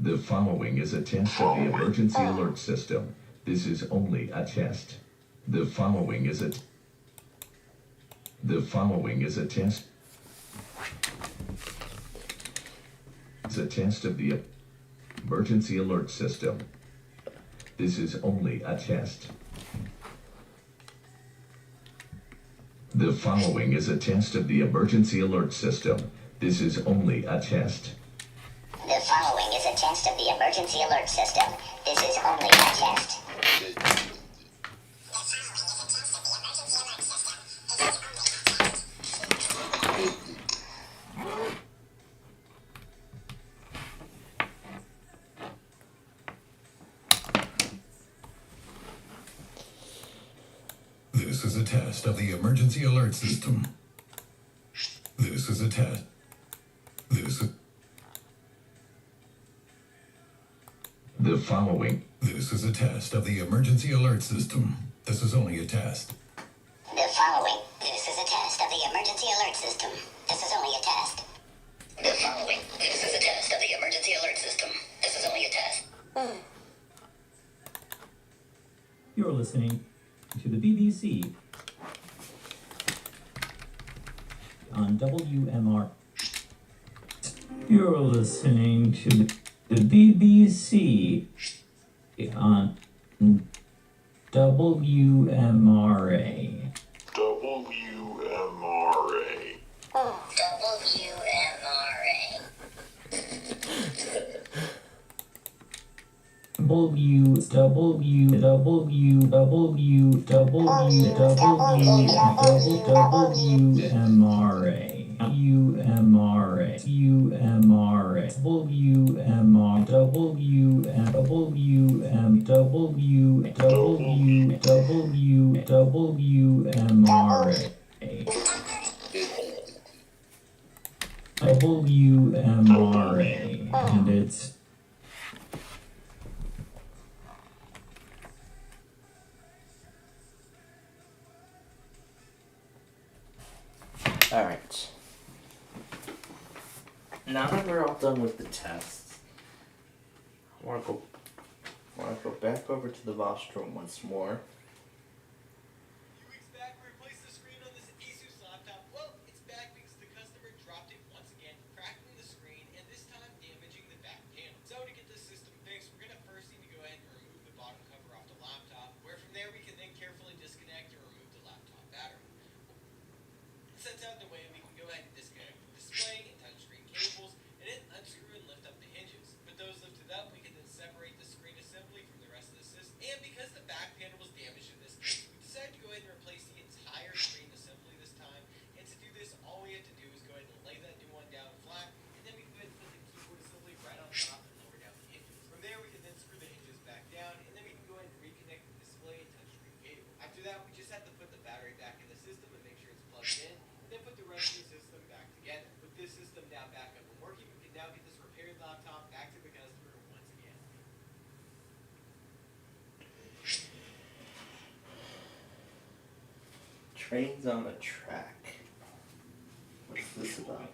The following is a test of the emergency alert system. This is only a test. The following is a test. It's a test of the emergency alert system. This is only a test. The following is a test of the emergency alert system. This is only a test. The following is a test of the emergency alert system. This is only a test. This is a test of the emergency alert system. This is a test. The following. This is a test of the emergency alert system. This is only a test. The following. This is a test of the emergency alert system. This is only a test. The following. This is a test of the emergency alert system. This is only a test. You're listening to the BBC on WMR. You're listening to the BBC on WMRA. WMRA. WMRA, and it's Alright. Now that we're all done with the tests, I want to go back over to the rostrum once more. Weeks back, we replaced the screen on this Asus laptop. Well, it's back because the customer dropped it once again, cracking the screen, and this time damaging the back panel. So to get this system fixed, we're going to first need to go ahead and remove the bottom cover off the laptop, where from there we can then carefully disconnect and remove the laptop battery. Sets out the way, we can go ahead and disconnect the display and touchscreen cables, and then unscrew and lift up the hinges. With those lifted up, we can then separate the screen assembly from the rest of the system. And because the back panel was damaged in this case, we decided to go ahead and replace the entire screen assembly this time. And to do this, all we have to do is go ahead and lay that new one down flat, and then we can go ahead and put the keyboard assembly right on top and lower down the hinges. From there, we can then screw the hinges back down, and then we can go ahead and reconnect the display and touchscreen cable. After that, we just have to put the battery back in the system and make sure it's plugged in. Then put the rest of the system back together. With this system now back up and working, we can now get this repaired laptop back to the customer once again. Trains on a track. What's this about?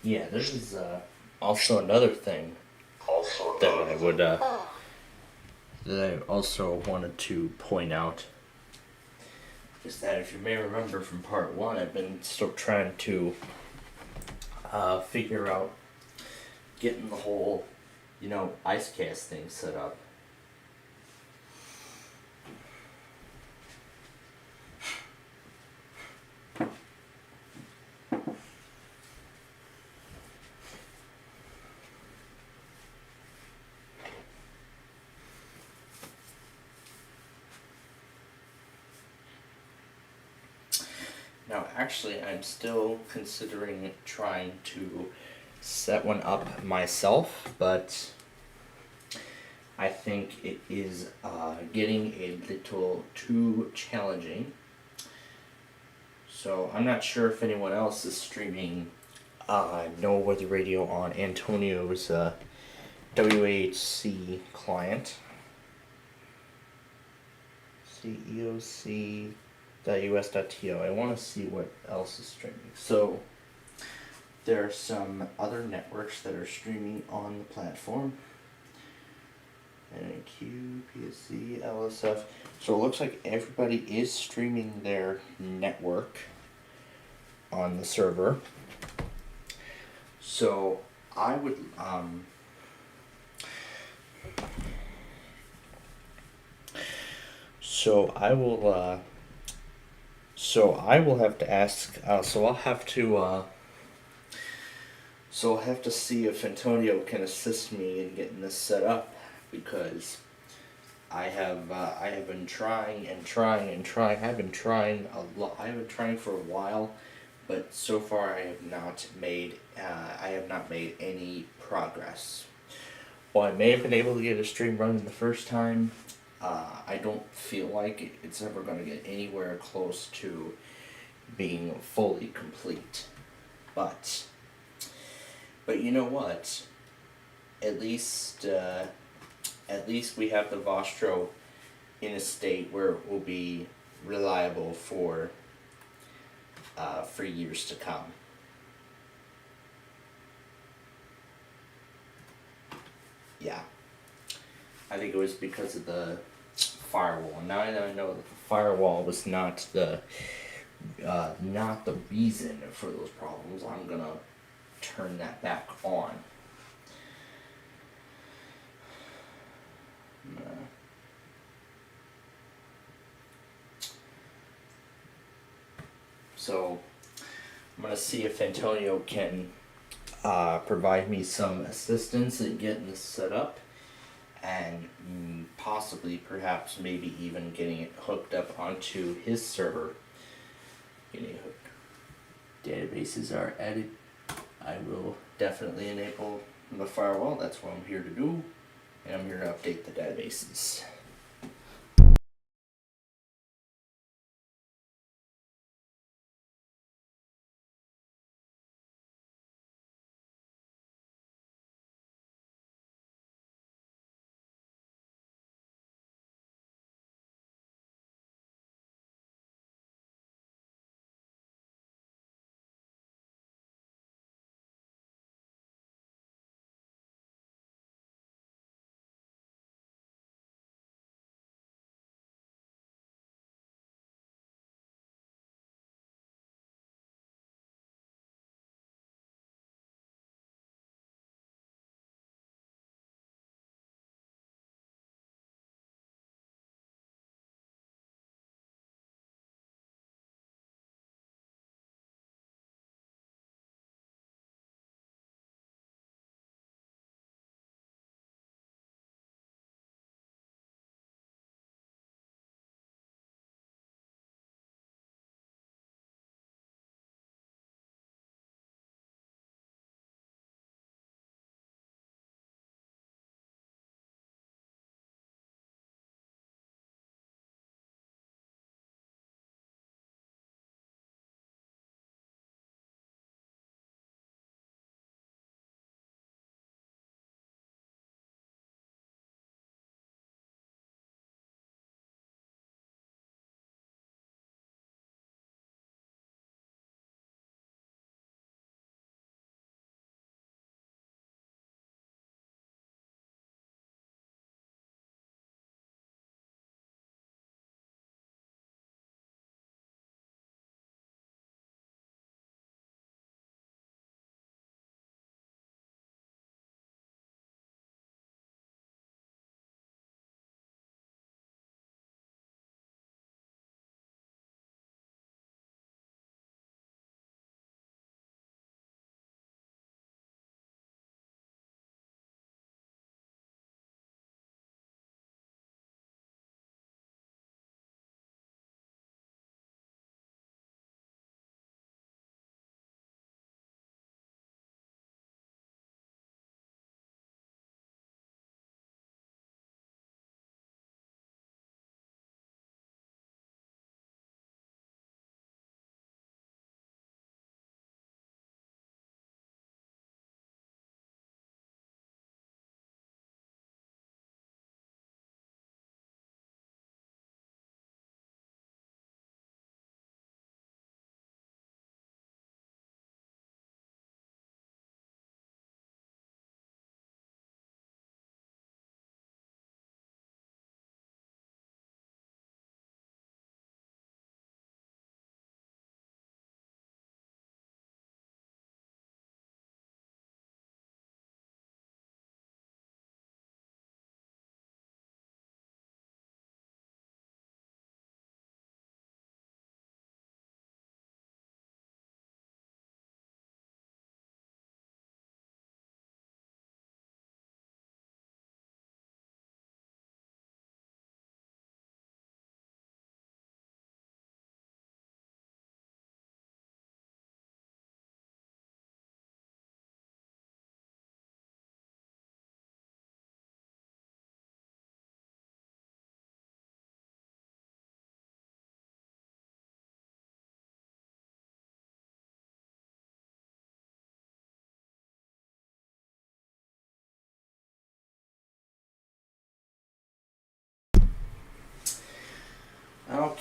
Yeah, this is also another thing that I would that I also wanted to point out is that if you may remember from part one, I've been still trying to figure out getting the whole, ice cast thing set up. Now, actually, I'm still considering trying to set one up myself, but I think it is getting a little too challenging. So I'm not sure if anyone else is streaming No Weather Radio on Antonio's WHC client. CEOC.us.to. I want to see what else is streaming. So there are some other networks that are streaming on the platform. NQ, PSC, LSF. So it looks like everybody is streaming their network on the server. So I would So I will have to ask. So I'll have to see if Antonio can assist me in getting this set up, because I have been trying and trying and trying. I've been trying a lot. I've been trying for a while, but so far I have not made any progress. While I may have been able to get a stream running the first time, I don't feel like it's ever going to get anywhere close to being fully complete. But you know what? At least we have the Vostro in a state where it will be reliable for years to come. Yeah. I think it was because of the firewall. Now I know that the firewall was not the reason for those problems. I'm gonna turn that back on. So I'm gonna see if Antonio can provide me some assistance in getting this set up, and possibly, perhaps, maybe even getting it hooked up onto his server. Getting it hooked. Databases are added. I will definitely enable the firewall. That's what I'm here to do, and I'm here to update the databases.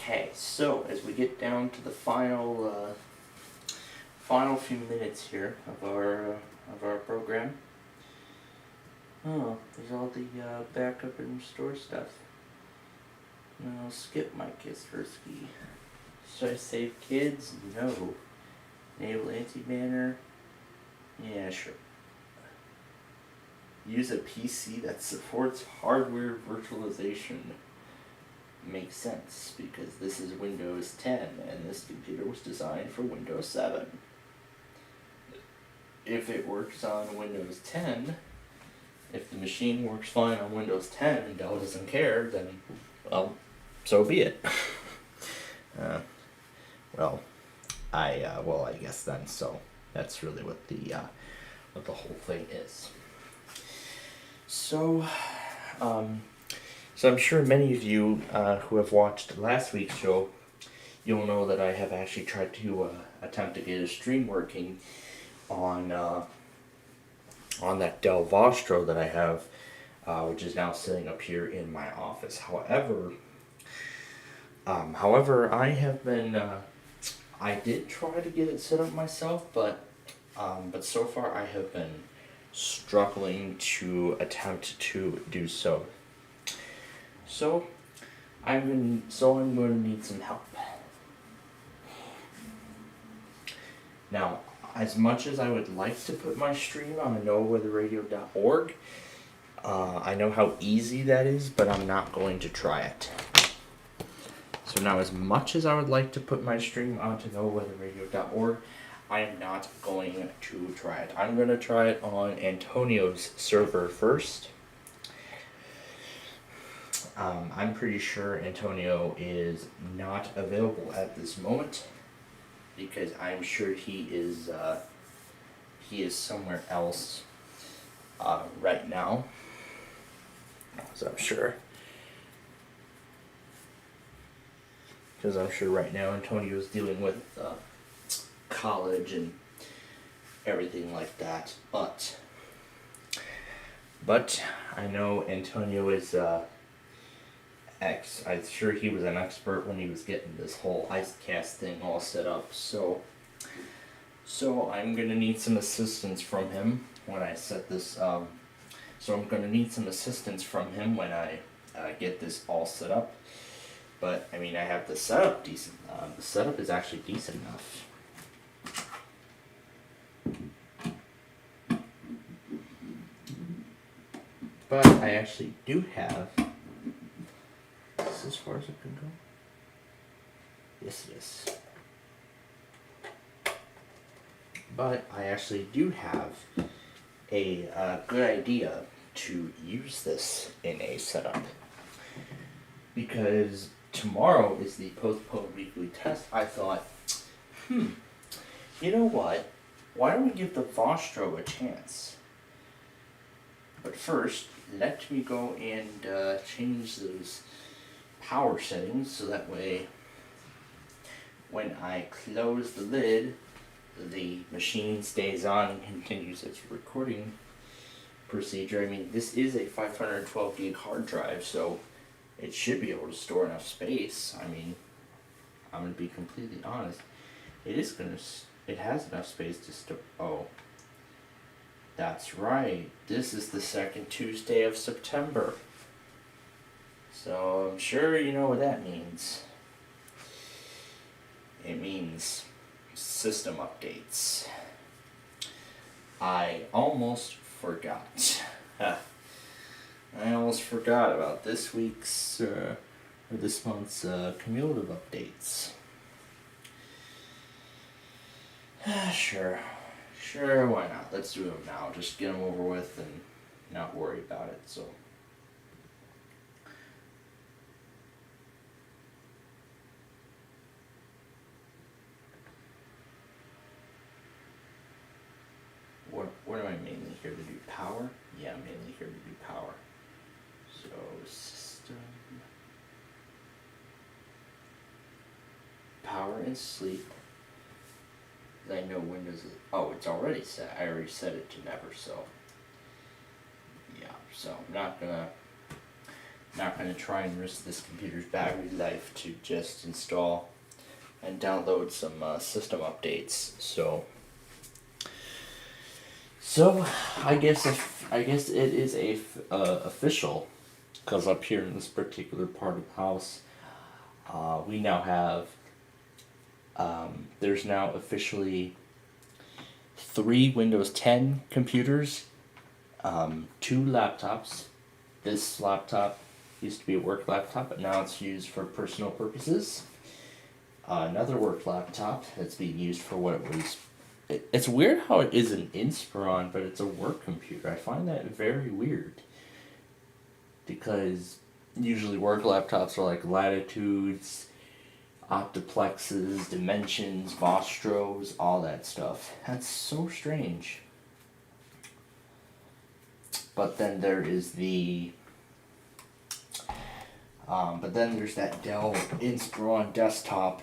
Okay, so as we get down to the final few minutes here of our program. Oh, there's all the backup and restore stuff. No, skip my kiss Fursky. Should I save kids? No. Enable anti-banner? Yeah, sure. Use a PC that supports hardware virtualization. Makes sense, because this is Windows 10, and this computer was designed for Windows 7. If it works on Windows 10, if the machine works fine on Windows 10 and Dell doesn't care, then, well, so be it. I guess then, so that's really what the whole thing is. So I'm sure many of you who have watched last week's show, you'll know that I have actually tried to attempt to get a stream working on that Dell Vostro that I have, which is now sitting up here in my office. However, I have been, I did try to get it set up myself, but so far I have been struggling to attempt to do so. So I'm going to need some help. Now, as much as I would like to put my stream on knowweatherradio.org, I know how easy that is, but I'm not going to try it. So now, as much as I would like to put my stream onto knowweatherradio.org, I am not going to try it. I'm going to try it on Antonio's server first. I'm pretty sure Antonio is not available at this moment, because I'm sure he is somewhere else right now. So I'm sure. Because I'm sure right now Antonio is dealing with college and everything like that. But I know Antonio is I'm sure he was an expert when he was getting this whole IceCast thing all set up. So I'm gonna need some assistance from him when I set this. So I'm gonna need some assistance from him when I get this all set up. But I mean, I have the setup decent. The setup is actually decent enough. But I actually do have. Is this as far as it can go? Yes, it is. But I actually do have a good idea to use this in a setup. Because tomorrow is the postponed weekly test. I thought, you know what? Why don't we give the Vostro a chance? But first, let me go and change those power settings so that way when I close the lid, the machine stays on and continues its recording procedure. I mean, this is a 512 gig hard drive, so it should be able to store enough space. I mean, I'm going to be completely honest. It has enough space to store. Oh, that's right. This is the second Tuesday of September. So I'm sure you know what that means. It means system updates. I almost forgot. I almost forgot about this week's or this month's cumulative updates. Sure, why not? Let's do them now. Just get them over with and not worry about it. So. What am I mainly here to do? Power? Yeah, I'm mainly here to do power. So, system, power and sleep. I know Windows is, it's already set. I already set it to never, so. Yeah, so I'm not gonna not going to try and risk this computer's battery life to just install and download some system updates. So I guess it is official, because up here in this particular part of the house, we now have there's now officially 3 Windows 10 computers, 2 laptops. This laptop used to be a work laptop, but now it's used for personal purposes. Another work laptop that's being used for what it was. It's weird how it is an Inspiron, but it's a work computer. I find that very weird, because usually work laptops are like Latitudes, Optiplexes, Dimensions, Vostros, all that stuff. That's so strange. But then there is there's that Dell Inspiron desktop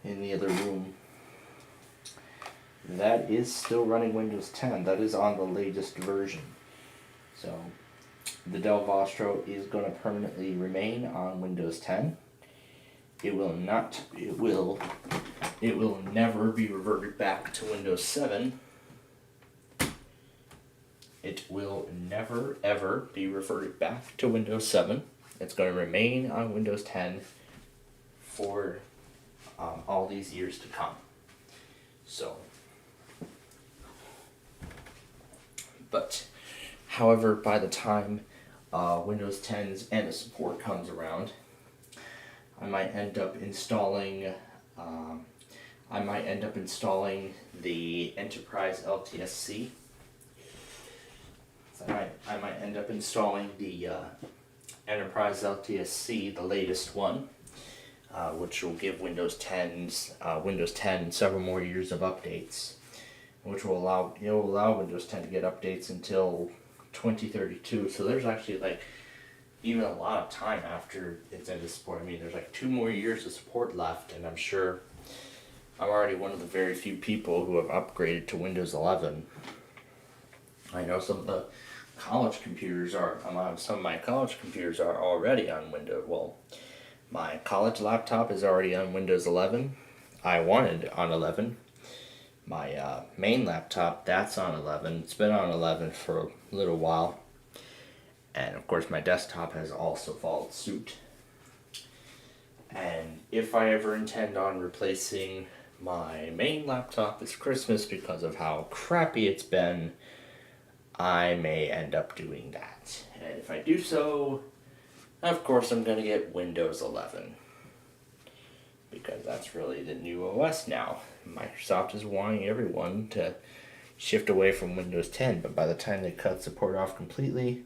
in the other room. That is still running Windows 10. That is on the latest version. So the Dell Vostro is going to permanently remain on Windows 10. It will never be reverted back to Windows 7. It will never ever be reverted back to Windows 7. It's going to remain on Windows 10 for all these years to come. So, but however, by the time Windows 10's end of support comes around, I might end up installing the Enterprise LTSC. So I might end up installing the Enterprise LTSC, the latest one, which will give Windows 10 several more years of updates, which will allow Windows 10 to get updates until 2032. So there's actually like even a lot of time after its end of support. I mean, there's like 2 more years of support left, and I'm sure I'm already one of the very few people who have upgraded to Windows 11. I know some of my college computers are already on Windows. Well, my college laptop is already on Windows 11. I wanted on 11. My main laptop, that's on 11. It's been on 11 for a little while. And of course my desktop has also followed suit. And if I ever intend on replacing my main laptop this Christmas because of how crappy it's been, I may end up doing that. And if I do so, of course I'm going to get Windows 11. Because that's really the new OS now. Microsoft is wanting everyone to shift away from Windows 10, but by the time they cut support off completely,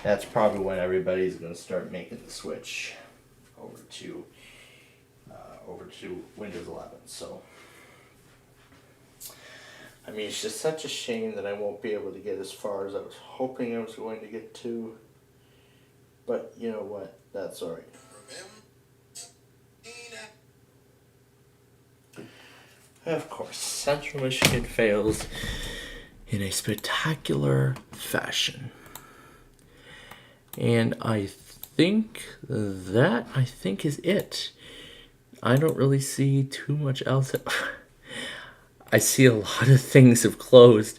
that's probably when everybody's going to start making the switch over to Windows 11. So, I mean, it's just such a shame that I won't be able to get as far as I was hoping I was going to get to. But you know what? That's alright. Of course, Central Michigan fails in a spectacular fashion. And I think that is it. I don't really see too much else. I see a lot of things have closed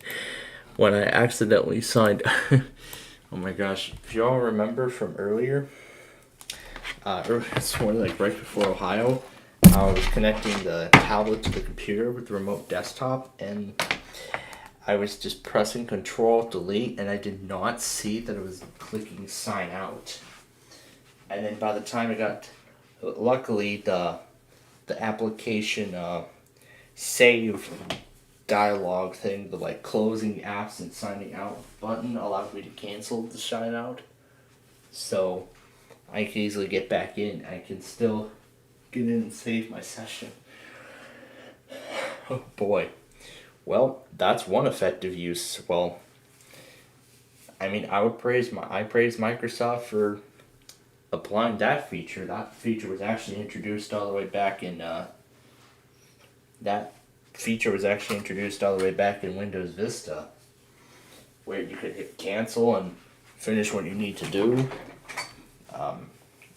when I accidentally signed. Oh my gosh, if y'all remember from earlier, it's more like right before Ohio, I was connecting the tablet to the computer with the remote desktop, and I was just pressing Control-Delete, and I did not see that it was clicking sign out. And then by the time I got, luckily the application save dialogue thing, the like closing apps and signing out button allowed me to cancel the sign out. So I can easily get back in. I can still get in and save my session. Oh boy. Well, that's one effective use. Well, I mean, I praise Microsoft for applying that feature. That feature was actually introduced all the way back in Windows Vista, where you could hit cancel and finish what you need to do.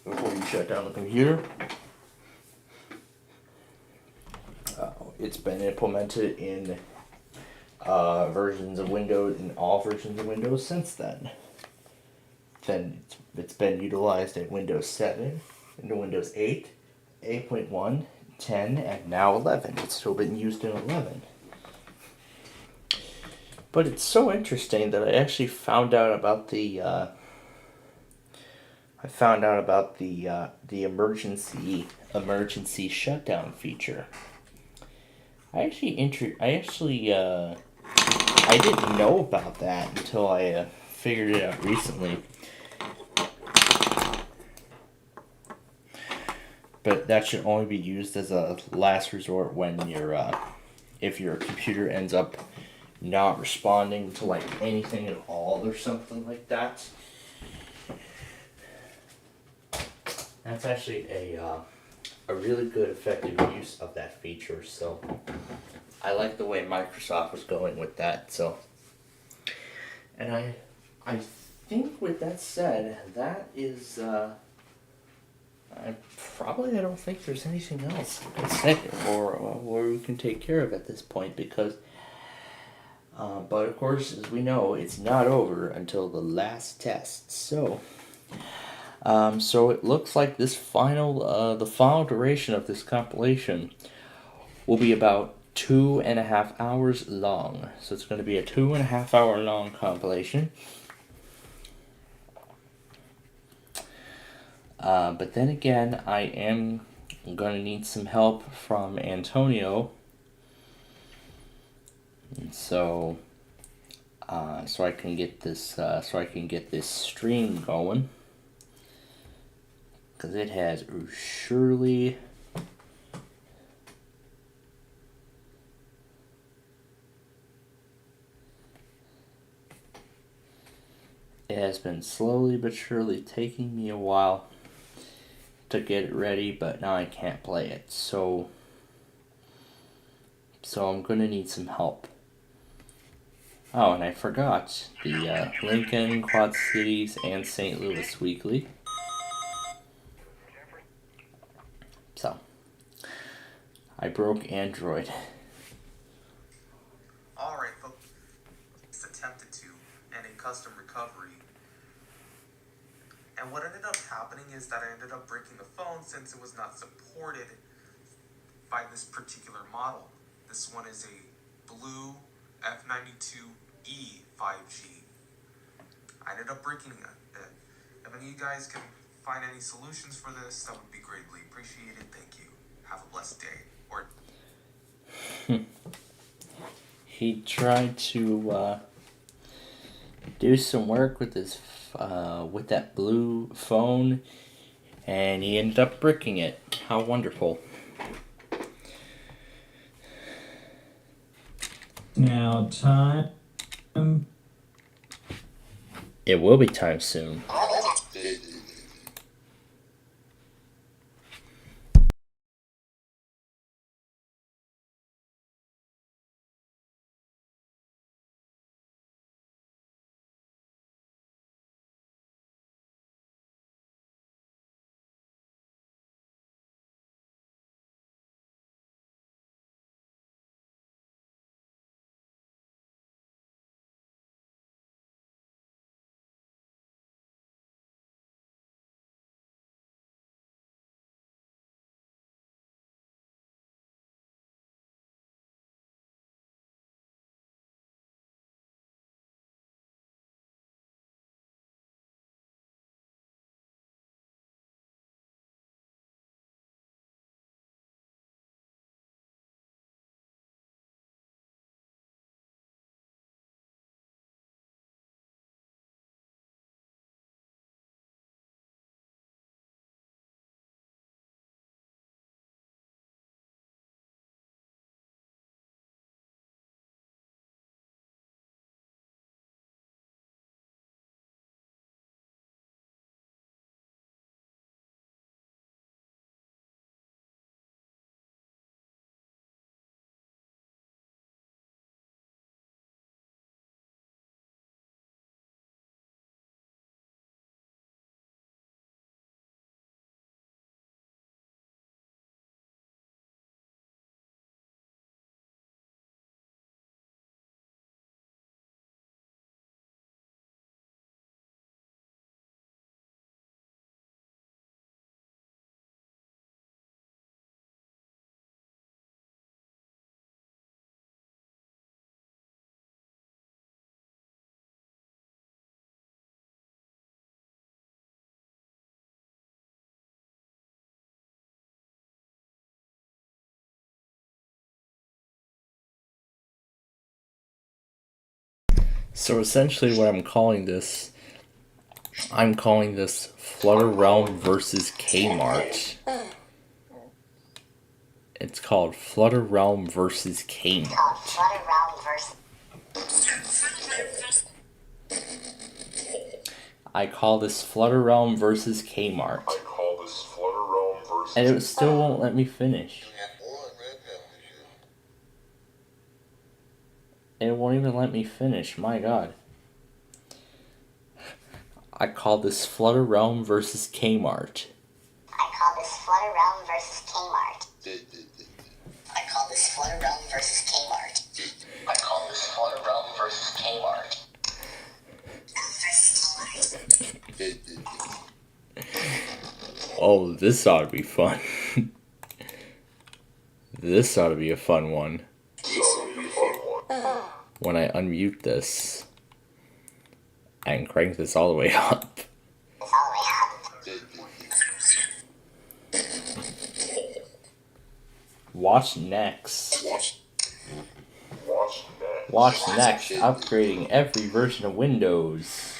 before you shut down the computer. It's been implemented in versions of Windows, in all versions of Windows since then. Then it's been utilized in Windows 7, into Windows 8, 8.1, 10, and now 11. It's still been used in 11. But it's so interesting that I actually found out about the emergency shutdown feature. I didn't know about that until I figured it out recently. But that should only be used as a last resort when if your computer ends up not responding to like anything at all or something like that. That's actually a really good effective use of that feature. So I like the way Microsoft was going with that. So, and I think with that said, that is I don't think there's anything else I can say or where we can take care of at this point, because but of course, as we know, it's not over until the last test. So so it looks like this the final duration of this compilation will be about 2.5 hours long. So it's going to be a 2.5 hour long compilation. But then again, I am going to need some help from Antonio. And so I can get this stream going, because it has surely been slowly but surely taking me a while to get it ready, but now I can't play it, so I'm gonna need some help. Oh, and I forgot the Lincoln, Quad Cities, and St. Louis Weekly. So I broke Android. Alright, folks, attempted to and in custom recovery. And what ended up happening is that I ended up breaking the phone since it was not supported by this particular model. This one is a blue F92E 5G. I ended up breaking it. If any of you guys can find any solutions for this, that would be greatly appreciated. Thank you. Have a blessed day. Or He tried to do some work with his with that blue phone, and he ended up bricking it. How wonderful. Now time. It will be time soon. So essentially what I'm calling this Flutter Realm versus Kmart. It's called Flutter Realm versus Kmart. I call this Flutter Realm versus Kmart. And it still won't let me finish. It won't even let me finish, my god. I call this Flutter Realm versus Kmart. I call this Flutter Realm versus Kmart. I call this Flutter Realm versus Kmart. I call this Flutter Realm versus Kmart. Oh, this ought to be fun. This ought to be a fun one. When I unmute this and crank this all the way up. Watch next. Watch next, upgrading every version of Windows.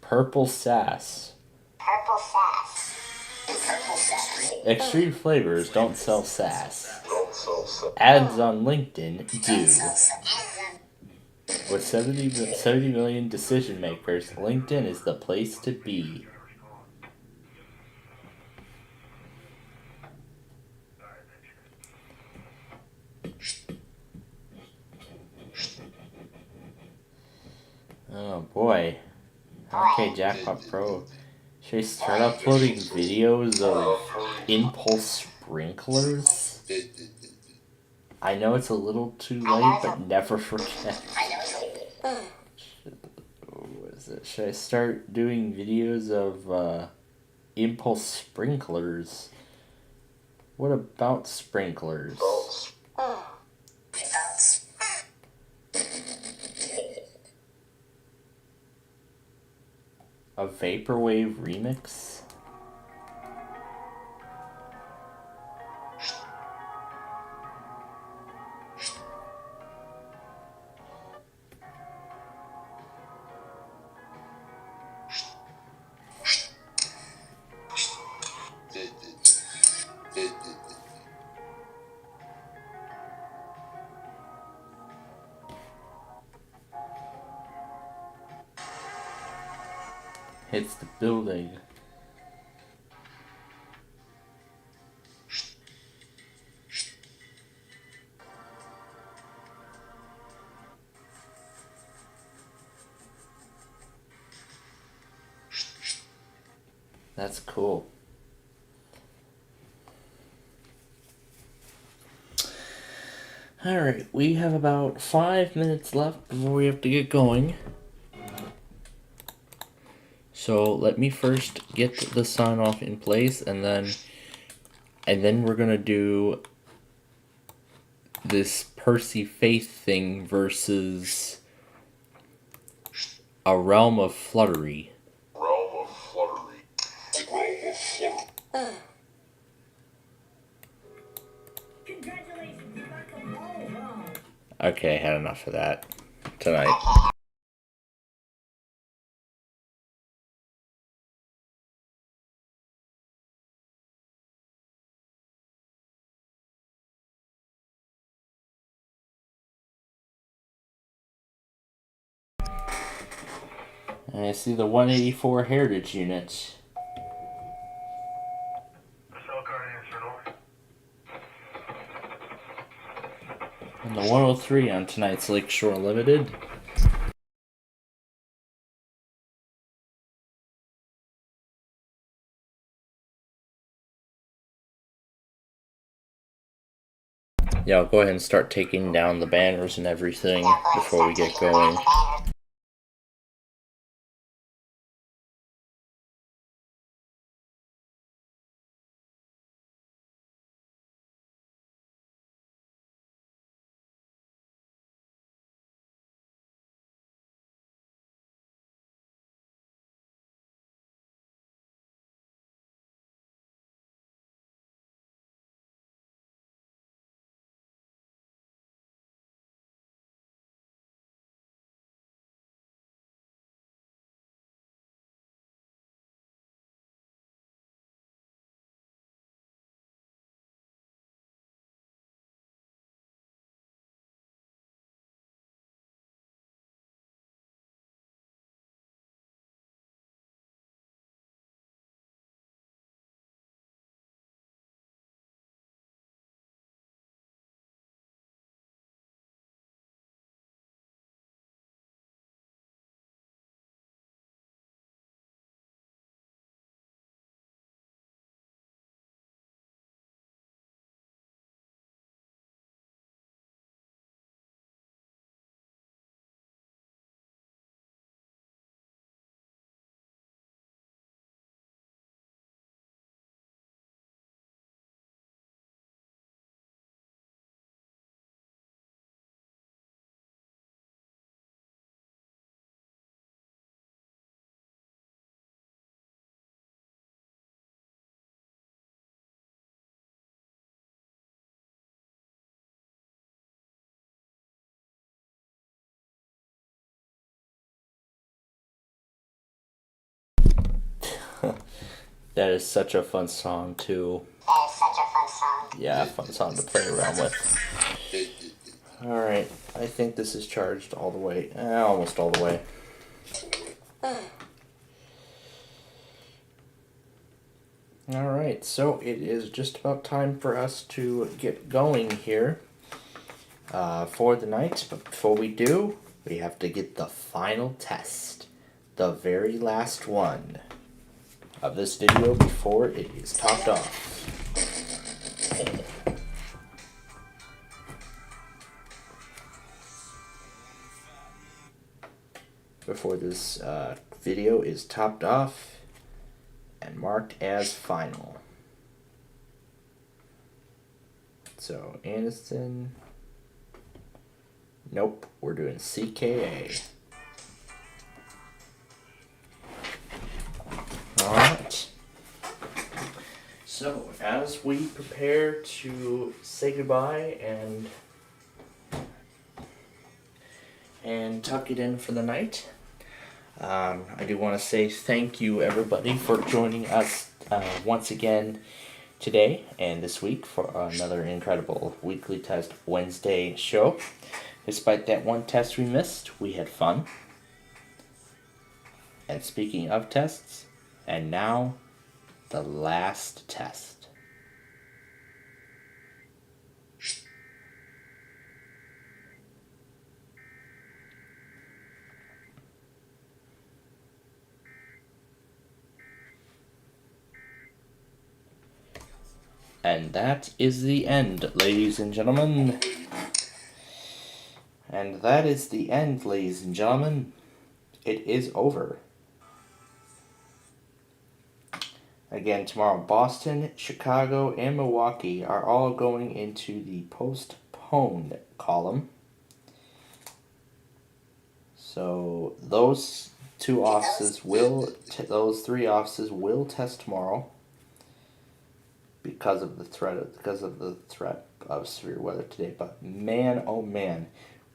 Purple Sass. Extreme flavors don't sell sass. Ads on LinkedIn do. With 70 million decision makers, LinkedIn is the place to be. Oh boy. Okay, Jackpot Pro. Should I start uploading videos of impulse sprinklers? I know it's a little too late, but never forget. What is it? Should I start doing videos of impulse sprinklers? What about sprinklers? A vaporwave remix? Hits the building. That's cool. Alright, we have about 5 minutes left before we have to get going. So let me first get the sign off in place, and then we're gonna do this Percy Faith thing versus a Realm of Fluttery. Congratulations, you got them all wrong. Okay, I had enough of that tonight. And I see the 184 Heritage units. And the 103 on tonight's Lakeshore Limited. Yeah, I'll go ahead and start taking down the banners and everything before we get going. That is such a fun song to. That is such a fun song. Yeah, fun song to play around with. Alright, I think this is charged all the way. Almost all the way. Alright, so it is just about time for us to get going here for the night. But before we do, we have to get the final test. The very last one of this video before it is topped off. Before this video is topped off and marked as final. So Aniston, nope, we're doing CKA. Alright. So as we prepare to say goodbye and tuck it in for the night, I do want to say thank you everybody for joining us once again today and this week for another incredible Weekly Test Wednesday show. Despite that one test we missed, we had fun. And speaking of tests, and now the last test. And that is the end, ladies and gentlemen. And that is the end, ladies and gentlemen. It is over. Again, tomorrow, Boston, Chicago, and Milwaukee are all going into the postponed column. So those three offices will test tomorrow. Because of the threat of severe weather today. But man, oh man,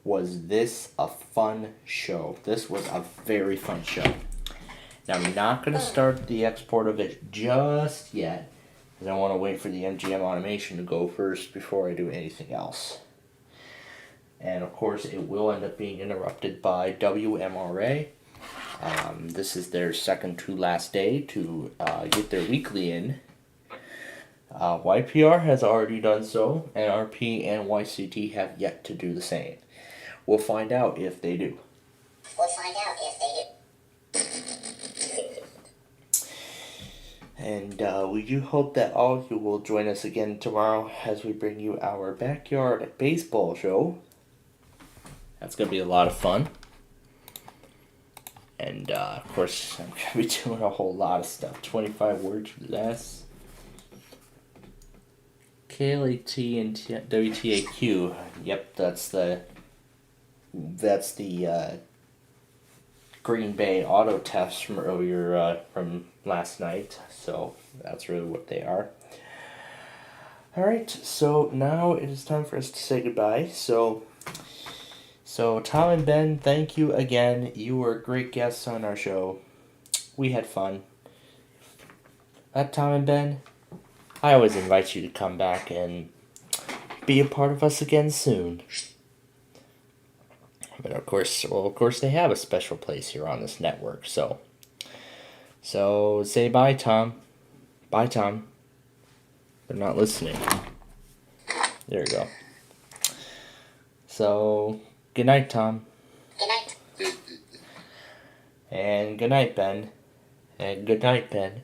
was this a fun show. This was a very fun show. Now I'm not going to start the export of it just yet, because I want to wait for the MGM automation to go first before I do anything else. And of course it will end up being interrupted by WMRA. This is their second to last day to get their weekly in. YPR has already done so, and RP and YCT have yet to do the same. We'll find out if they do. And we do hope that all of you will join us again tomorrow as we bring you our backyard baseball show. That's going to be a lot of fun. And of course, I'm going to be doing a whole lot of stuff. 25 words or less. KLAT and WTAQ. Yep, that's the Green Bay auto tests from earlier from last night. So that's really what they are. All right, so now it is time for us to say goodbye. So Tom and Ben, thank you again. You were great guests on our show. We had fun. Tom and Ben, I always invite you to come back and be a part of us again soon. But of course they have a special place here on this network. So say bye, Tom. Bye, Tom. They're not listening. There you go. So good night, Tom. Good night. And good night, Ben. And good night, Ben.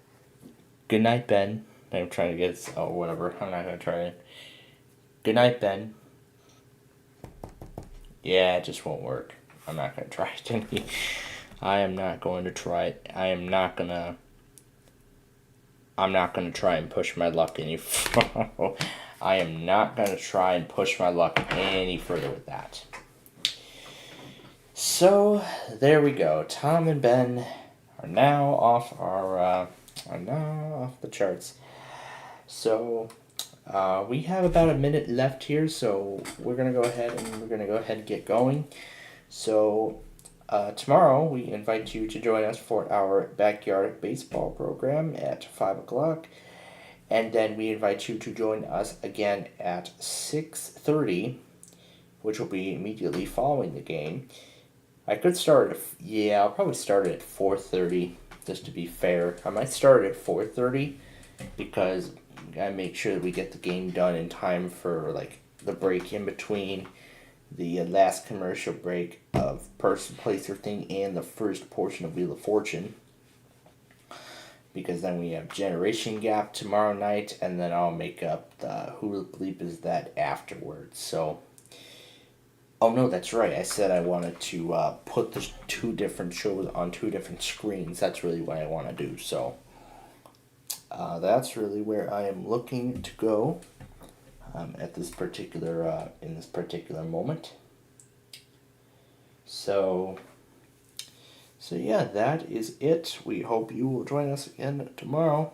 Good night, Ben. I'm trying to get it. Oh, whatever. I'm not going to try it. Good night, Ben. Yeah, it just won't work. I'm not going to try it. I am not going to try it. I'm not going to try and push my luck any further. I am not going to try and push my luck any further with that. So, there we go. Tom and Ben are now off the charts. So, we have about a minute left here, so we're gonna go ahead and get going. So, tomorrow, we invite you to join us for our backyard baseball program at 5 o'clock. And then we invite you to join us again at 6:30, which will be immediately following the game. I could start I'll probably start at 4:30, just to be fair. I might start at 4:30, because I make sure that we get the game done in time for, like, the break in between the last commercial break of Person, Place, or Thing and the first portion of Wheel of Fortune. Because then we have Generation Gap tomorrow night, and then I'll make up the Who the Bleep Is That afterwards. So, oh no, that's right. I said I wanted to put the two different shows on two different screens. That's really what I want to do. So, that's really where I am looking to go. At this particular in this particular moment. So yeah, that is it. We hope you will join us again tomorrow.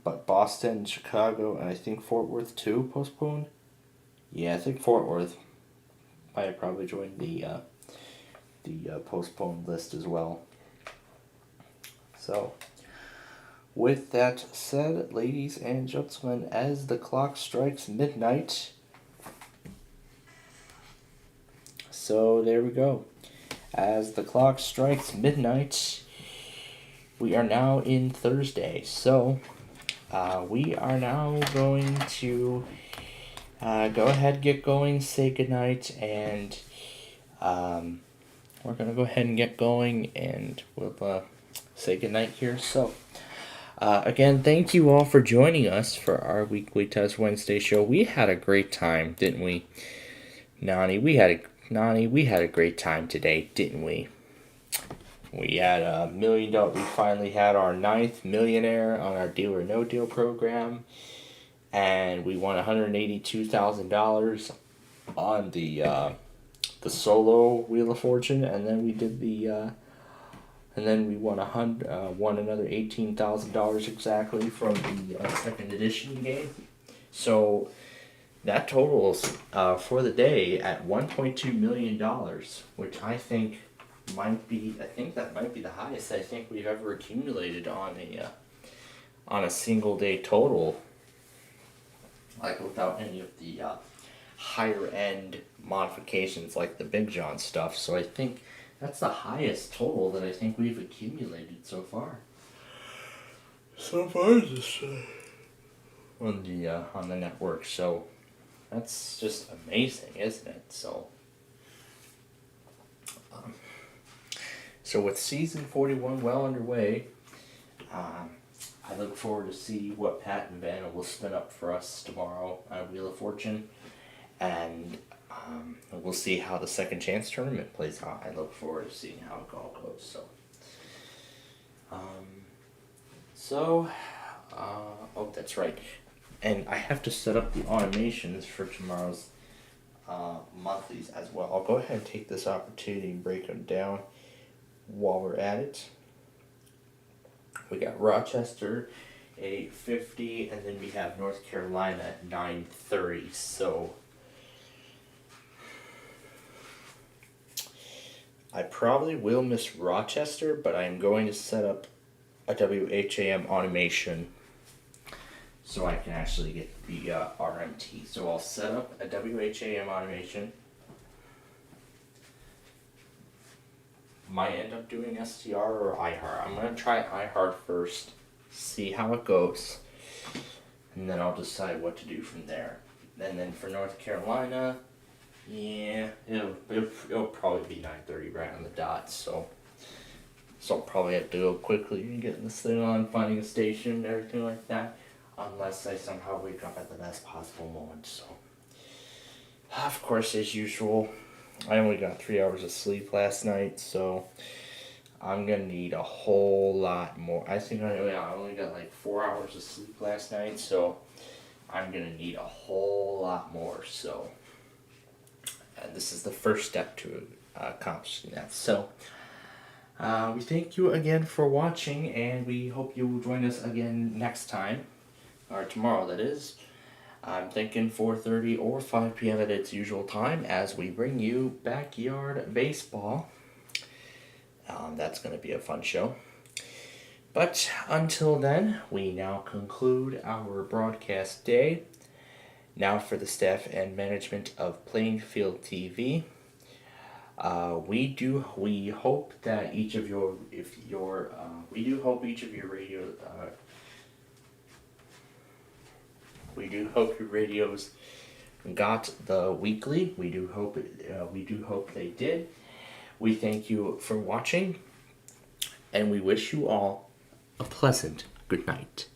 But Boston, Chicago, and I think Fort Worth too postponed. Yeah, I think Fort Worth might probably join the postponed list as well. So, with that said, ladies and gentlemen, as the clock strikes midnight, so there we go. As the clock strikes midnight, we are now in Thursday. So, we are now going to go ahead, get going, say goodnight, and we're going to go ahead and get going, and we'll say goodnight here. So, again, thank you all for joining us for our weekly Test Wednesday show. We had a great time, didn't we, Nani? We had a great time today, didn't we? We had $1 million. We finally had our 9th millionaire on our Deal or No Deal program, and we won $182,000 on the solo Wheel of Fortune, and then we did and then we won another $18,000 exactly from the second edition game. So that totals for the day at $1.2 million, which I think that might be the highest I think we've ever accumulated on a single day total, like without any of the higher end modifications like the Big John stuff. So I think that's the highest total that I think we've accumulated so far. On the network. So that's just amazing, isn't it? So with season 41 well underway, I look forward to see what Pat and Vanna will spin up for us tomorrow on Wheel of Fortune, and we'll see how the second chance tournament plays out. I look forward to seeing how it all goes. Oh, that's right. And I have to set up the automations for tomorrow's monthlies as well. I'll go ahead and take this opportunity and break them down while we're at it. We got Rochester at 8:50, and then we have North Carolina at 9:30. So I probably will miss Rochester, but I'm going to set up a WHAM automation so I can actually get the RMT. So I'll set up a WHAM automation. Might end up doing STR or iHeart. I'm going to try iHeart first, see how it goes, and then I'll decide what to do from there. And then for North Carolina, yeah, it'll probably be 9:30 right on the dot, so I'll probably have to go quickly and get this thing on, finding a station and everything like that, unless I somehow wake up at the best possible moment. So, of course, as usual, I only got 3 hours of sleep last night, so I'm going to need a whole lot more. I think I only got like 4 hours of sleep last night, so I'm going to need a whole lot more. So this is the first step to accomplishing that. So we thank you again for watching, and we hope you will join us again next time, or tomorrow that is. I'm thinking 4:30 or 5 p.m. at its usual time as we bring you backyard baseball. That's going to be a fun show. But until then, we now conclude our broadcast day. Now for the staff and management of Plainfield TV. We hope that each of your radios got the weekly. We do hope they did. We thank you for watching, and we wish you all a pleasant good night.